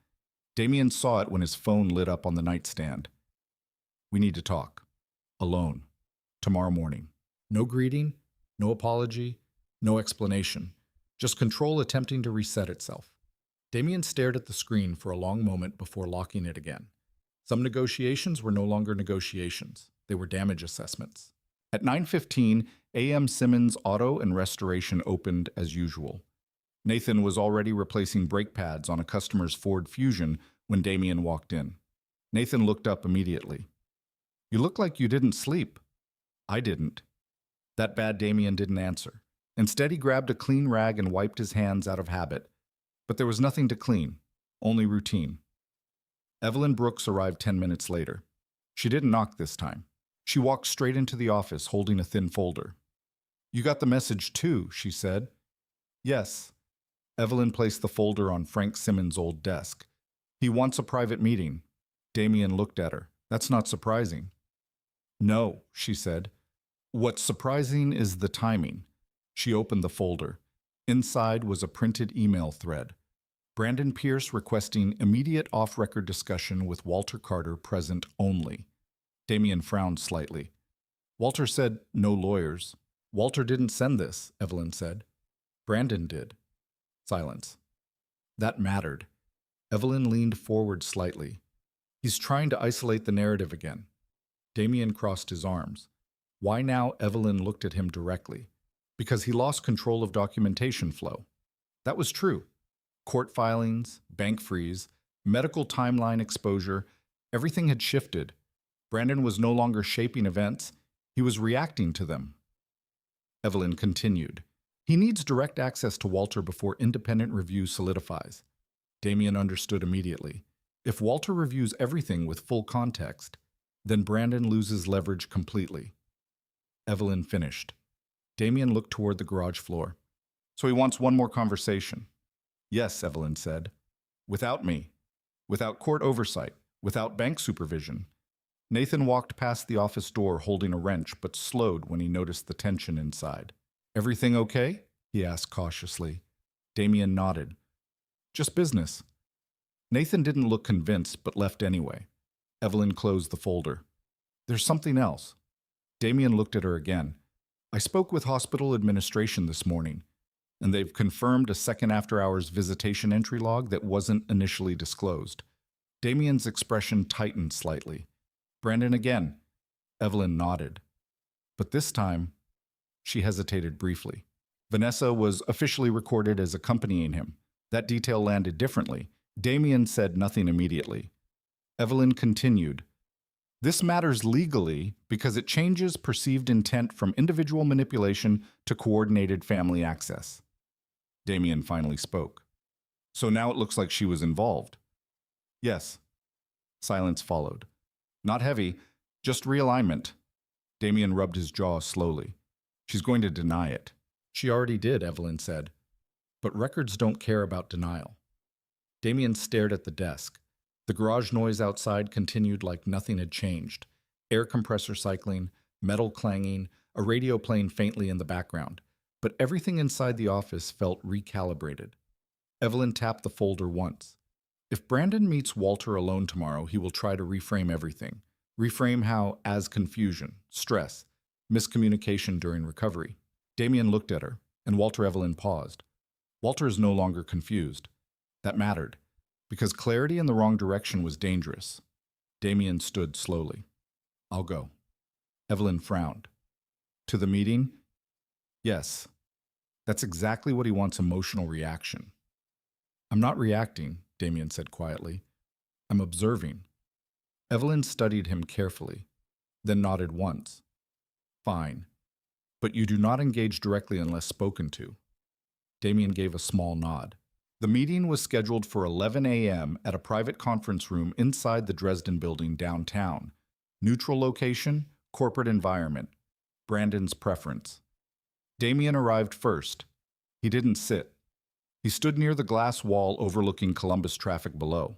Damien saw it when his phone lit up on the nightstand. "We need to talk. Alone. Tomorrow morning." No greeting, no apology, no explanation. Just control attempting to reset itself. Damien stared at the screen for a long moment before locking it again. Some negotiations were no longer negotiations. They were damage assessments. At 9:15, A.M. Simmons Auto and Restoration opened as usual. Nathan was already replacing brake pads on a customer's Ford Fusion when Damien walked in. Nathan looked up immediately. "You look like you didn't sleep." "I didn't." That bad Damien didn't answer. Instead, he grabbed a clean rag and wiped his hands out of habit. But there was nothing to clean, only routine. Evelyn Brooks arrived 10 minutes later. She didn't knock this time. She walked straight into the office holding a thin folder. "You got the message too," she said. "Yes." Evelyn placed the folder on Frank Simmons' old desk. "He wants a private meeting." Damien looked at her. "That's not surprising." "No," she said. "What's surprising is the timing." She opened the folder. Inside was a printed email thread. Brandon Pierce requesting immediate off-record discussion with Walter Carter present only. Damien frowned slightly. Walter said, "No lawyers." "Walter didn't send this," Evelyn said. "Brandon did." Silence. That mattered. Evelyn leaned forward slightly. "He's trying to isolate the narrative again." Damien crossed his arms. Why now? Evelyn looked at him directly. Because he lost control of documentation flow. That was true. Court filings, bank freeze, medical timeline exposure, everything had shifted. Brandon was no longer shaping events, he was reacting to them. Evelyn continued. "He needs direct access to Walter before independent review solidifies." Damien understood immediately. If Walter reviews everything with full context, then Brandon loses leverage completely. Evelyn finished. Damien looked toward the garage floor. "So he wants one more conversation." "Yes," Evelyn said. "Without me. Without court oversight. Without bank supervision." Nathan walked past the office door holding a wrench, but slowed when he noticed the tension inside. "Everything okay?" he asked cautiously. Damien nodded. "Just business." Nathan didn't look convinced, but left anyway. Evelyn closed the folder. "There's something else." Damien looked at her again. "I spoke with hospital administration this morning, and they've confirmed a second after-hours visitation entry log that wasn't initially disclosed." Damien's expression tightened slightly. "Brandon again." Evelyn nodded. But this time, she hesitated briefly. Vanessa was officially recorded as accompanying him. That detail landed differently. Damien said nothing immediately. Evelyn continued. "This matters legally because it changes perceived intent from individual manipulation to coordinated family access." Damien finally spoke. "So now it looks like she was involved." "Yes." Silence followed. Not heavy, just realignment. Damien rubbed his jaw slowly. "She's going to deny it." "She already did," Evelyn said. "But records don't care about denial." Damien stared at the desk. The garage noise outside continued like nothing had changed. Air compressor cycling, metal clanging, a radio playing faintly in the background. But everything inside the office felt recalibrated. Evelyn tapped the folder once. If Brandon meets Walter alone tomorrow, he will try to reframe everything. Reframe how as confusion, stress, miscommunication during recovery. Damien looked at her, and Walter Evelyn paused. Walter is no longer confused. That mattered, because clarity in the wrong direction was dangerous. Damien stood slowly. I'll go. Evelyn frowned. To the meeting? Yes. That's exactly what he wants, emotional reaction. I'm not reacting, Damien said quietly. I'm observing. Evelyn studied him carefully, then nodded once. Fine. But you do not engage directly unless spoken to. Damien gave a small nod. The meeting was scheduled for 11 a.m. at a private conference room inside the Dresden building downtown. Neutral location, corporate environment. Brandon's preference. Damien arrived first. He didn't sit. He stood near the glass wall overlooking Columbus traffic below.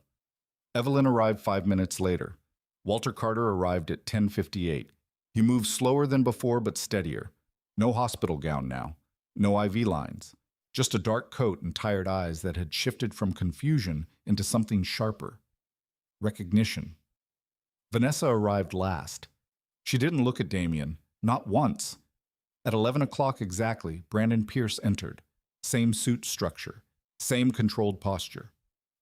Evelyn arrived 5 minutes later. Walter Carter arrived at 10:58. He moved slower than before but steadier. No hospital gown now. No IV lines. Just a dark coat and tired eyes that had shifted from confusion into something sharper. Recognition. Vanessa arrived last. She didn't look at Damien, not once. At 11 o'clock exactly, Brandon Pierce entered. Same suit structure, same controlled posture.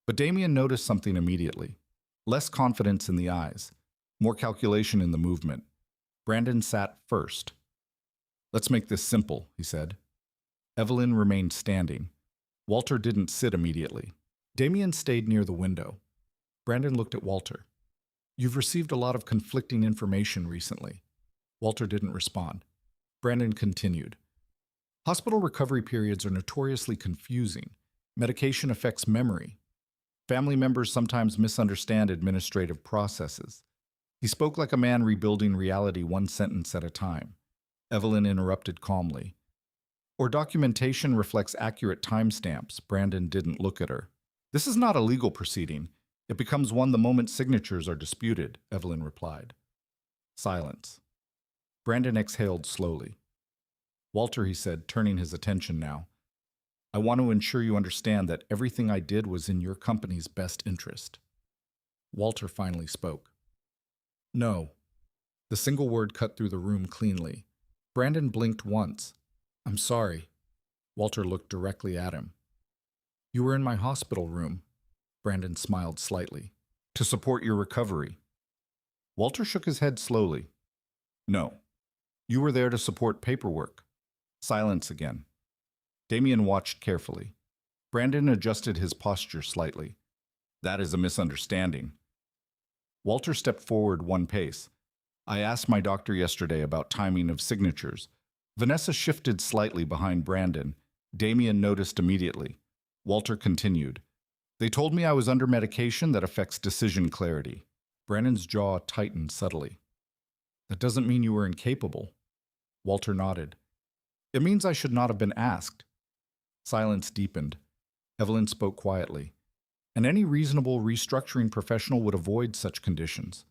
But Damien noticed something immediately. Less confidence in the eyes, more calculation in the movement. Brandon sat first. Let's make this simple, he said. Evelyn remained standing. Walter didn't sit immediately. Damien stayed near the window. Brandon looked at Walter. You've received a lot of conflicting information recently. Walter didn't respond. Brandon continued. Hospital recovery periods are notoriously confusing. Medication affects memory. Family members sometimes misunderstand administrative processes. He spoke like a man rebuilding reality one sentence at a time. Evelyn interrupted calmly. Or documentation reflects accurate timestamps. Brandon didn't look at her. This is not a legal proceeding. It becomes one the moment signatures are disputed, Evelyn replied. Silence. Brandon exhaled slowly. Walter, he said, turning his attention now. I want to ensure you understand that everything I did was in your company's best interest. Walter finally spoke. No. The single word cut through the room cleanly. Brandon blinked once. I'm sorry. Walter looked directly at him. You were in my hospital room. Brandon smiled slightly. To support your recovery. Walter shook his head slowly. No. You were there to support paperwork. Silence again. Damien watched carefully. Brandon adjusted his posture slightly. That is a misunderstanding. Walter stepped forward one pace. I asked my doctor yesterday about timing of signatures. Vanessa shifted slightly behind Brandon. Damien noticed immediately. Walter continued. They told me I was under medication that affects decision clarity. Brandon's jaw tightened subtly. That doesn't mean you were incapable. Walter nodded. It means I should not have been asked. Silence deepened. Evelyn spoke quietly. And any reasonable restructuring professional would avoid such conditions.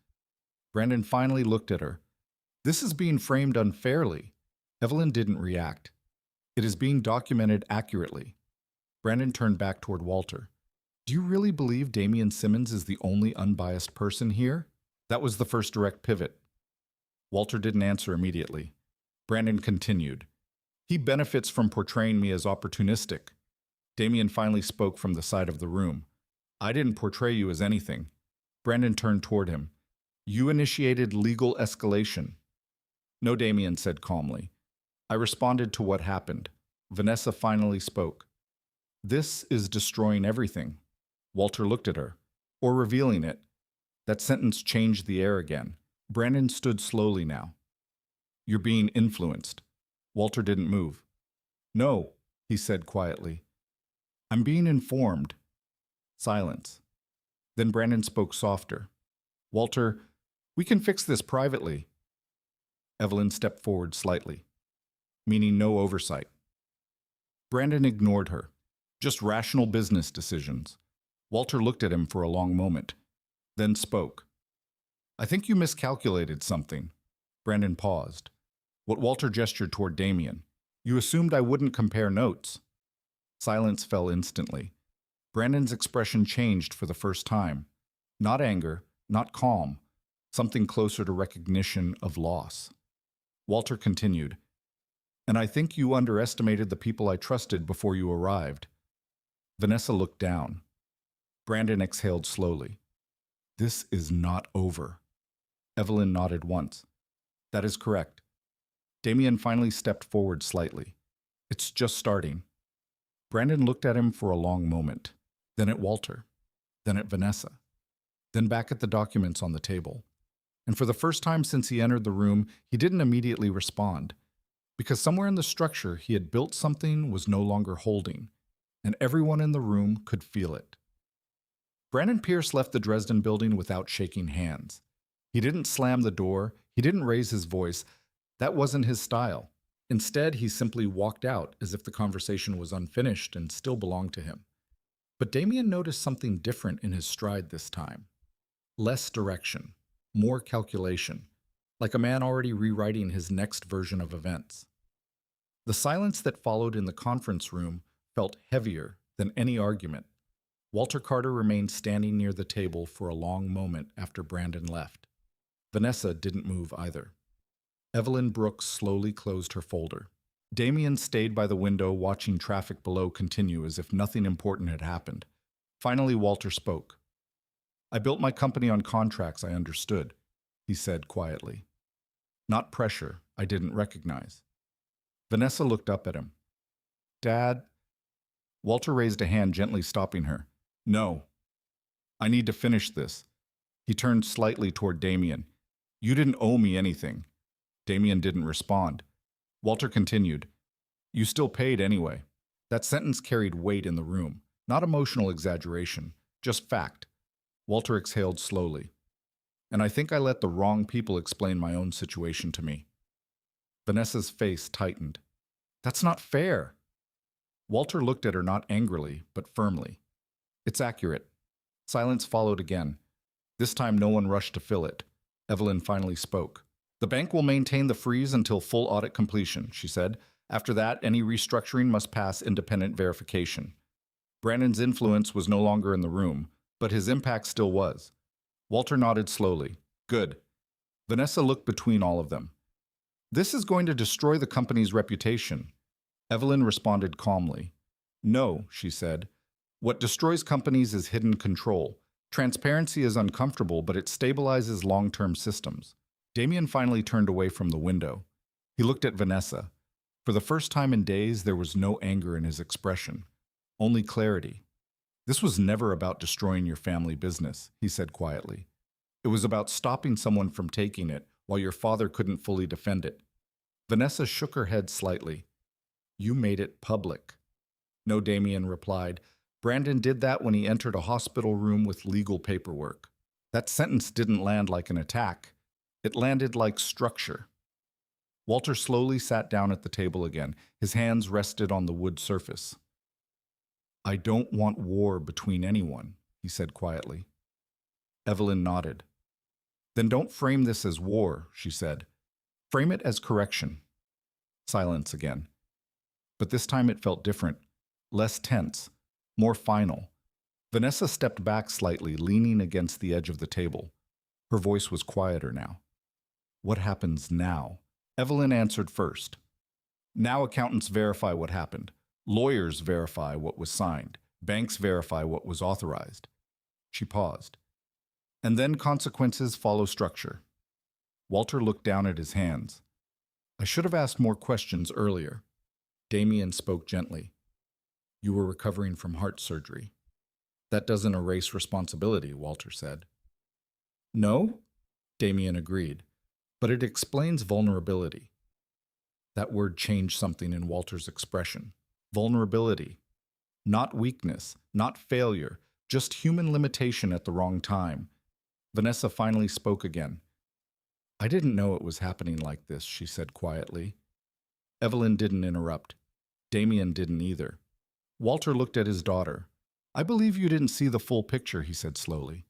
Brandon finally looked at her. This is being framed unfairly. Evelyn didn't react. It is being documented accurately. Brandon turned back toward Walter. Do you really believe Damien Simmons is the only unbiased person here? That was the first direct pivot. Walter didn't answer immediately. Brandon continued. He benefits from portraying me as opportunistic. Damien finally spoke from the side of the room. I didn't portray you as anything. Brandon turned toward him. You initiated legal escalation. No, Damien said calmly. I responded to what happened. Vanessa finally spoke. This is destroying everything. Walter looked at her. Or revealing it. That sentence changed the air again. Brandon stood slowly now. You're being influenced. Walter didn't move. No, he said quietly. I'm being informed. Silence. Then Brandon spoke softer. Walter, we can fix this privately. Evelyn stepped forward slightly, meaning no oversight. Brandon ignored her. Just rational business decisions. Walter looked at him for a long moment. then spoke. I think you miscalculated something. Brandon paused. What Walter gestured toward Damien. You assumed I wouldn't compare notes. Silence fell instantly. Brandon's expression changed for the first time. Not anger, not calm, something closer to recognition of loss. Walter continued, and I think you underestimated the people I trusted before you arrived. Vanessa looked down. Brandon exhaled slowly. This is not over. Evelyn nodded once. That is correct. Damien finally stepped forward slightly. It's just starting. Brandon looked at him for a long moment, then at Walter, then at Vanessa, then back at the documents on the table. And for the first time since he entered the room, he didn't immediately respond, because somewhere in the structure he had built something was no longer holding, and everyone in the room could feel it. Brandon Pierce left the Dresden building without shaking hands. He didn't slam the door, he didn't raise his voice. That wasn't his style. Instead, he simply walked out as if the conversation was unfinished and still belonged to him. But Damien noticed something different in his stride this time. Less direction, more calculation, like a man already rewriting his next version of events. The silence that followed in the conference room felt heavier than any argument. Walter Carter remained standing near the table for a long moment after Brandon left. Vanessa didn't move either. Evelyn Brooks slowly closed her folder. Damien stayed by the window watching traffic below continue as if nothing important had happened. Finally, Walter spoke. I built my company on contracts I understood, he said quietly. Not pressure I didn't recognize. Vanessa looked up at him. Dad? Walter raised a hand, gently stopping her. No. I need to finish this. He turned slightly toward Damien. You didn't owe me anything. Damien didn't respond. Walter continued. You still paid anyway. That sentence carried weight in the room, not emotional exaggeration, just fact. Walter exhaled slowly. And I think I let the wrong people explain my own situation to me. Vanessa's face tightened. That's not fair. Walter looked at her not angrily, but firmly. It's accurate. Silence followed again. This time no one rushed to fill it. Evelyn finally spoke. The bank will maintain the freeze until full audit completion, she said. After that, any restructuring must pass independent verification. Brandon's influence was no longer in the room, but his impact still was. Walter nodded slowly. Good. Vanessa looked between all of them. This is going to destroy the company's reputation. Evelyn responded calmly. No, she said. What destroys companies is hidden control. Transparency is uncomfortable, but it stabilizes long-term systems. Damien finally turned away from the window. He looked at Vanessa. For the first time in days, there was no anger in his expression, only clarity. This was never about destroying your family business, he said quietly. It was about stopping someone from taking it while your father couldn't fully defend it. Vanessa shook her head slightly. You made it public. No, Damien replied. Brandon did that when he entered a hospital room with legal paperwork. That sentence didn't land like an attack. It landed like structure. Walter slowly sat down at the table again. His hands rested on the wood surface. I don't want war between anyone, he said quietly. Evelyn nodded. Then don't frame this as war, she said. Frame it as correction. Silence again. But this time it felt different, less tense, more final. Vanessa stepped back slightly, leaning against the edge of the table. Her voice was quieter now. What happens now? Evelyn answered first. Now accountants verify what happened. Lawyers verify what was signed. Banks verify what was authorized. She paused. And then consequences follow structure. Walter looked down at his hands. I should have asked more questions earlier. Damien spoke gently. You were recovering from heart surgery. That doesn't erase responsibility, Walter said. No, Damien agreed, but it explains vulnerability. That word changed something in Walter's expression. Vulnerability. Not weakness, not failure, just human limitation at the wrong time. Vanessa finally spoke again. I didn't know it was happening like this, she said quietly. Evelyn didn't interrupt. Damien didn't either. Walter looked at his daughter. I believe you didn't see the full picture, he said slowly.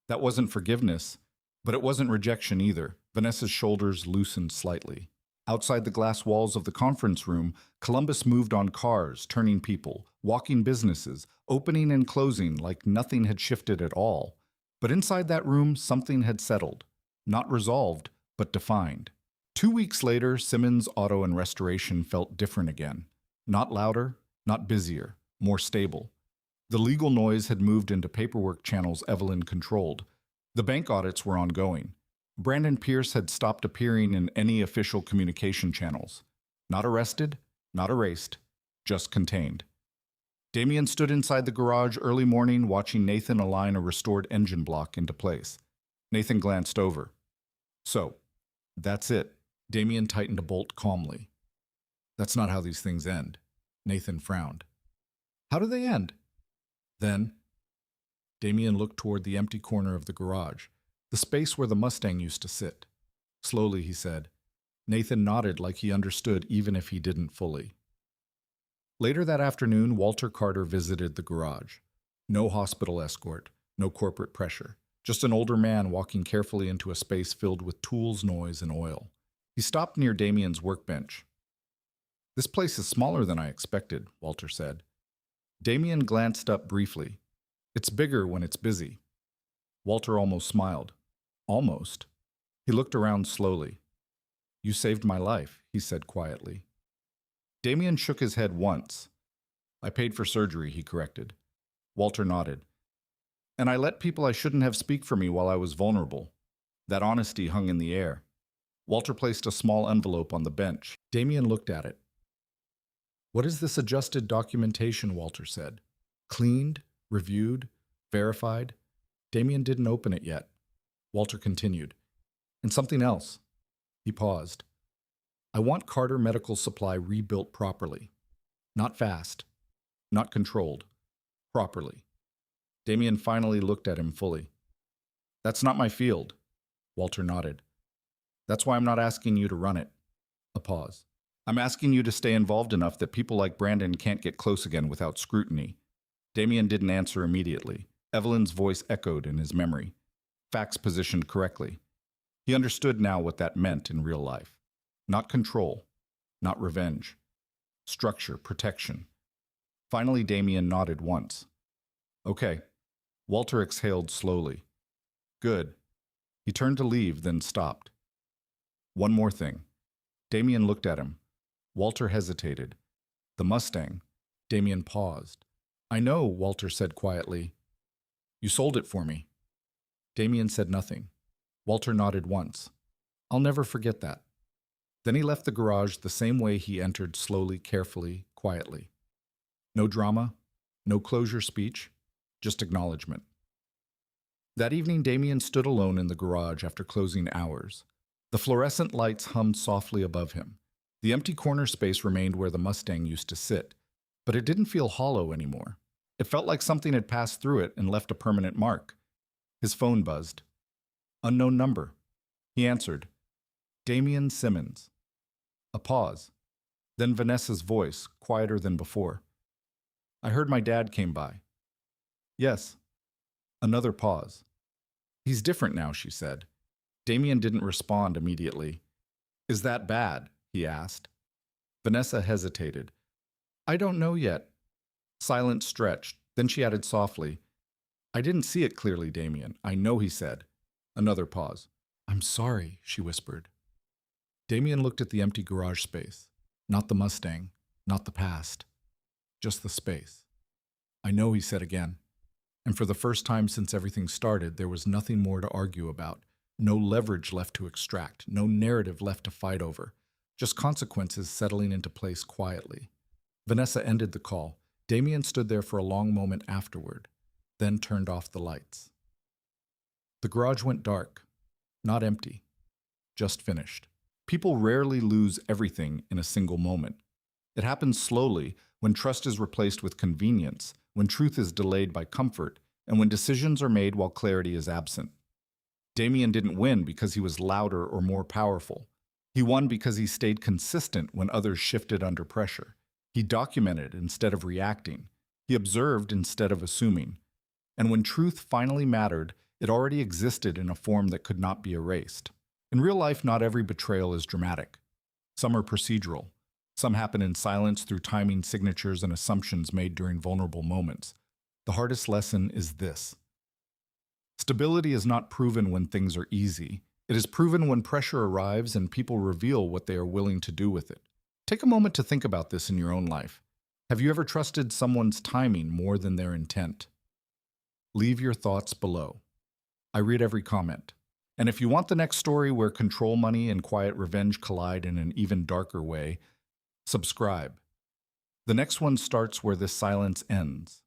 That wasn't forgiveness, but it wasn't rejection either. Vanessa's shoulders loosened slightly. Outside the glass walls of the conference room, Columbus moved on cars, turning people, walking businesses, opening and closing like nothing had shifted at all. But inside that room, something had settled. Not resolved, but defined. 2 weeks later, Simmons Auto and Restoration felt different again. Not louder, not busier, more stable. The legal noise had moved into paperwork channels Evelyn controlled. The bank audits were ongoing. Brandon Pierce had stopped appearing in any official communication channels. Not arrested, not erased, just contained. Damien stood inside the garage early morning watching Nathan align a restored engine block into place. Nathan glanced over. So, that's it. Damien tightened a bolt calmly. That's not how these things end. Nathan frowned. How do they end? Then, Damien looked toward the empty corner of the garage, the space where the Mustang used to sit. Slowly, he said. Nathan nodded like he understood even if he didn't fully. Later that afternoon, Walter Carter visited the garage. No hospital escort, no corporate pressure. Just an older man walking carefully into a space filled with tools, noise, and oil. He stopped near Damien's workbench. This place is smaller than I expected, Walter said. Damien glanced up briefly. It's bigger when it's busy. Walter almost smiled. Almost. He looked around slowly. You saved my life, he said quietly. Damien shook his head once. I paid for surgery, he corrected. Walter nodded. And I let people I shouldn't have speak for me while I was vulnerable. That honesty hung in the air. Walter placed a small envelope on the bench. Damien looked at it. What is this adjusted documentation, Walter said. Cleaned, reviewed, verified. Damien didn't open it yet. Walter continued. And something else. He paused. I want Carter Medical Supply rebuilt properly. Not fast. Not controlled. Properly. Damien finally looked at him fully. That's not my field. Walter nodded. That's why I'm not asking you to run it. A pause. I'm asking you to stay involved enough that people like Brandon can't get close again without scrutiny. Damien didn't answer immediately. Evelyn's voice echoed in his memory. Facts positioned correctly. He understood now what that meant in real life. Not control. Not revenge. Structure, protection. Finally, Damien nodded once. Okay. Walter exhaled slowly. Good. He turned to leave, then stopped. One more thing. Damien looked at him. Walter hesitated. The Mustang. Damien paused. I know, Walter said quietly. You sold it for me. Damien said nothing. Walter nodded once. I'll never forget that. Then he left the garage the same way he entered, slowly, carefully, quietly. No drama, no closure speech, just acknowledgement. That evening, Damien stood alone in the garage after closing hours. The fluorescent lights hummed softly above him. The empty corner space remained where the Mustang used to sit, but it didn't feel hollow anymore. It felt like something had passed through it and left a permanent mark. His phone buzzed. Unknown number. He answered. Damien Simmons. A pause. Then Vanessa's voice, quieter than before. I heard my dad came by. Yes. Another pause. He's different now, she said. Damien didn't respond immediately. Is that bad? He asked. Vanessa hesitated. I don't know yet. Silence stretched. Then she added softly. I didn't see it clearly, Damien. I know, he said. Another pause. I'm sorry, she whispered. Damien looked at the empty garage space. Not the Mustang, not the past. Just the space. I know, he said again. And for the first time since everything started, there was nothing more to argue about. No leverage left to extract. No narrative left to fight over. Just consequences settling into place quietly. Vanessa ended the call. Damien stood there for a long moment afterward, then turned off the lights. The garage went dark. Not empty. Just finished. People rarely lose everything in a single moment. It happens slowly, when trust is replaced with convenience, when truth is delayed by comfort, and when decisions are made while clarity is absent. Damien didn't win because he was louder or more powerful. He won because he stayed consistent when others shifted under pressure. He documented instead of reacting. He observed instead of assuming. And when truth finally mattered, It already existed in a form that could not be erased. In real life, not every betrayal is dramatic. Some are procedural. Some happen in silence through timing signatures and assumptions made during vulnerable moments. The hardest lesson is this: stability is not proven when things are easy. It is proven when pressure arrives and people reveal what they are willing to do with it. Take a moment to think about this in your own life. Have you ever trusted someone's timing more than their intent? Leave your thoughts below. I read every comment. And if you want the next story where control money and quiet revenge collide in an even darker way, subscribe. The next one starts where this silence ends.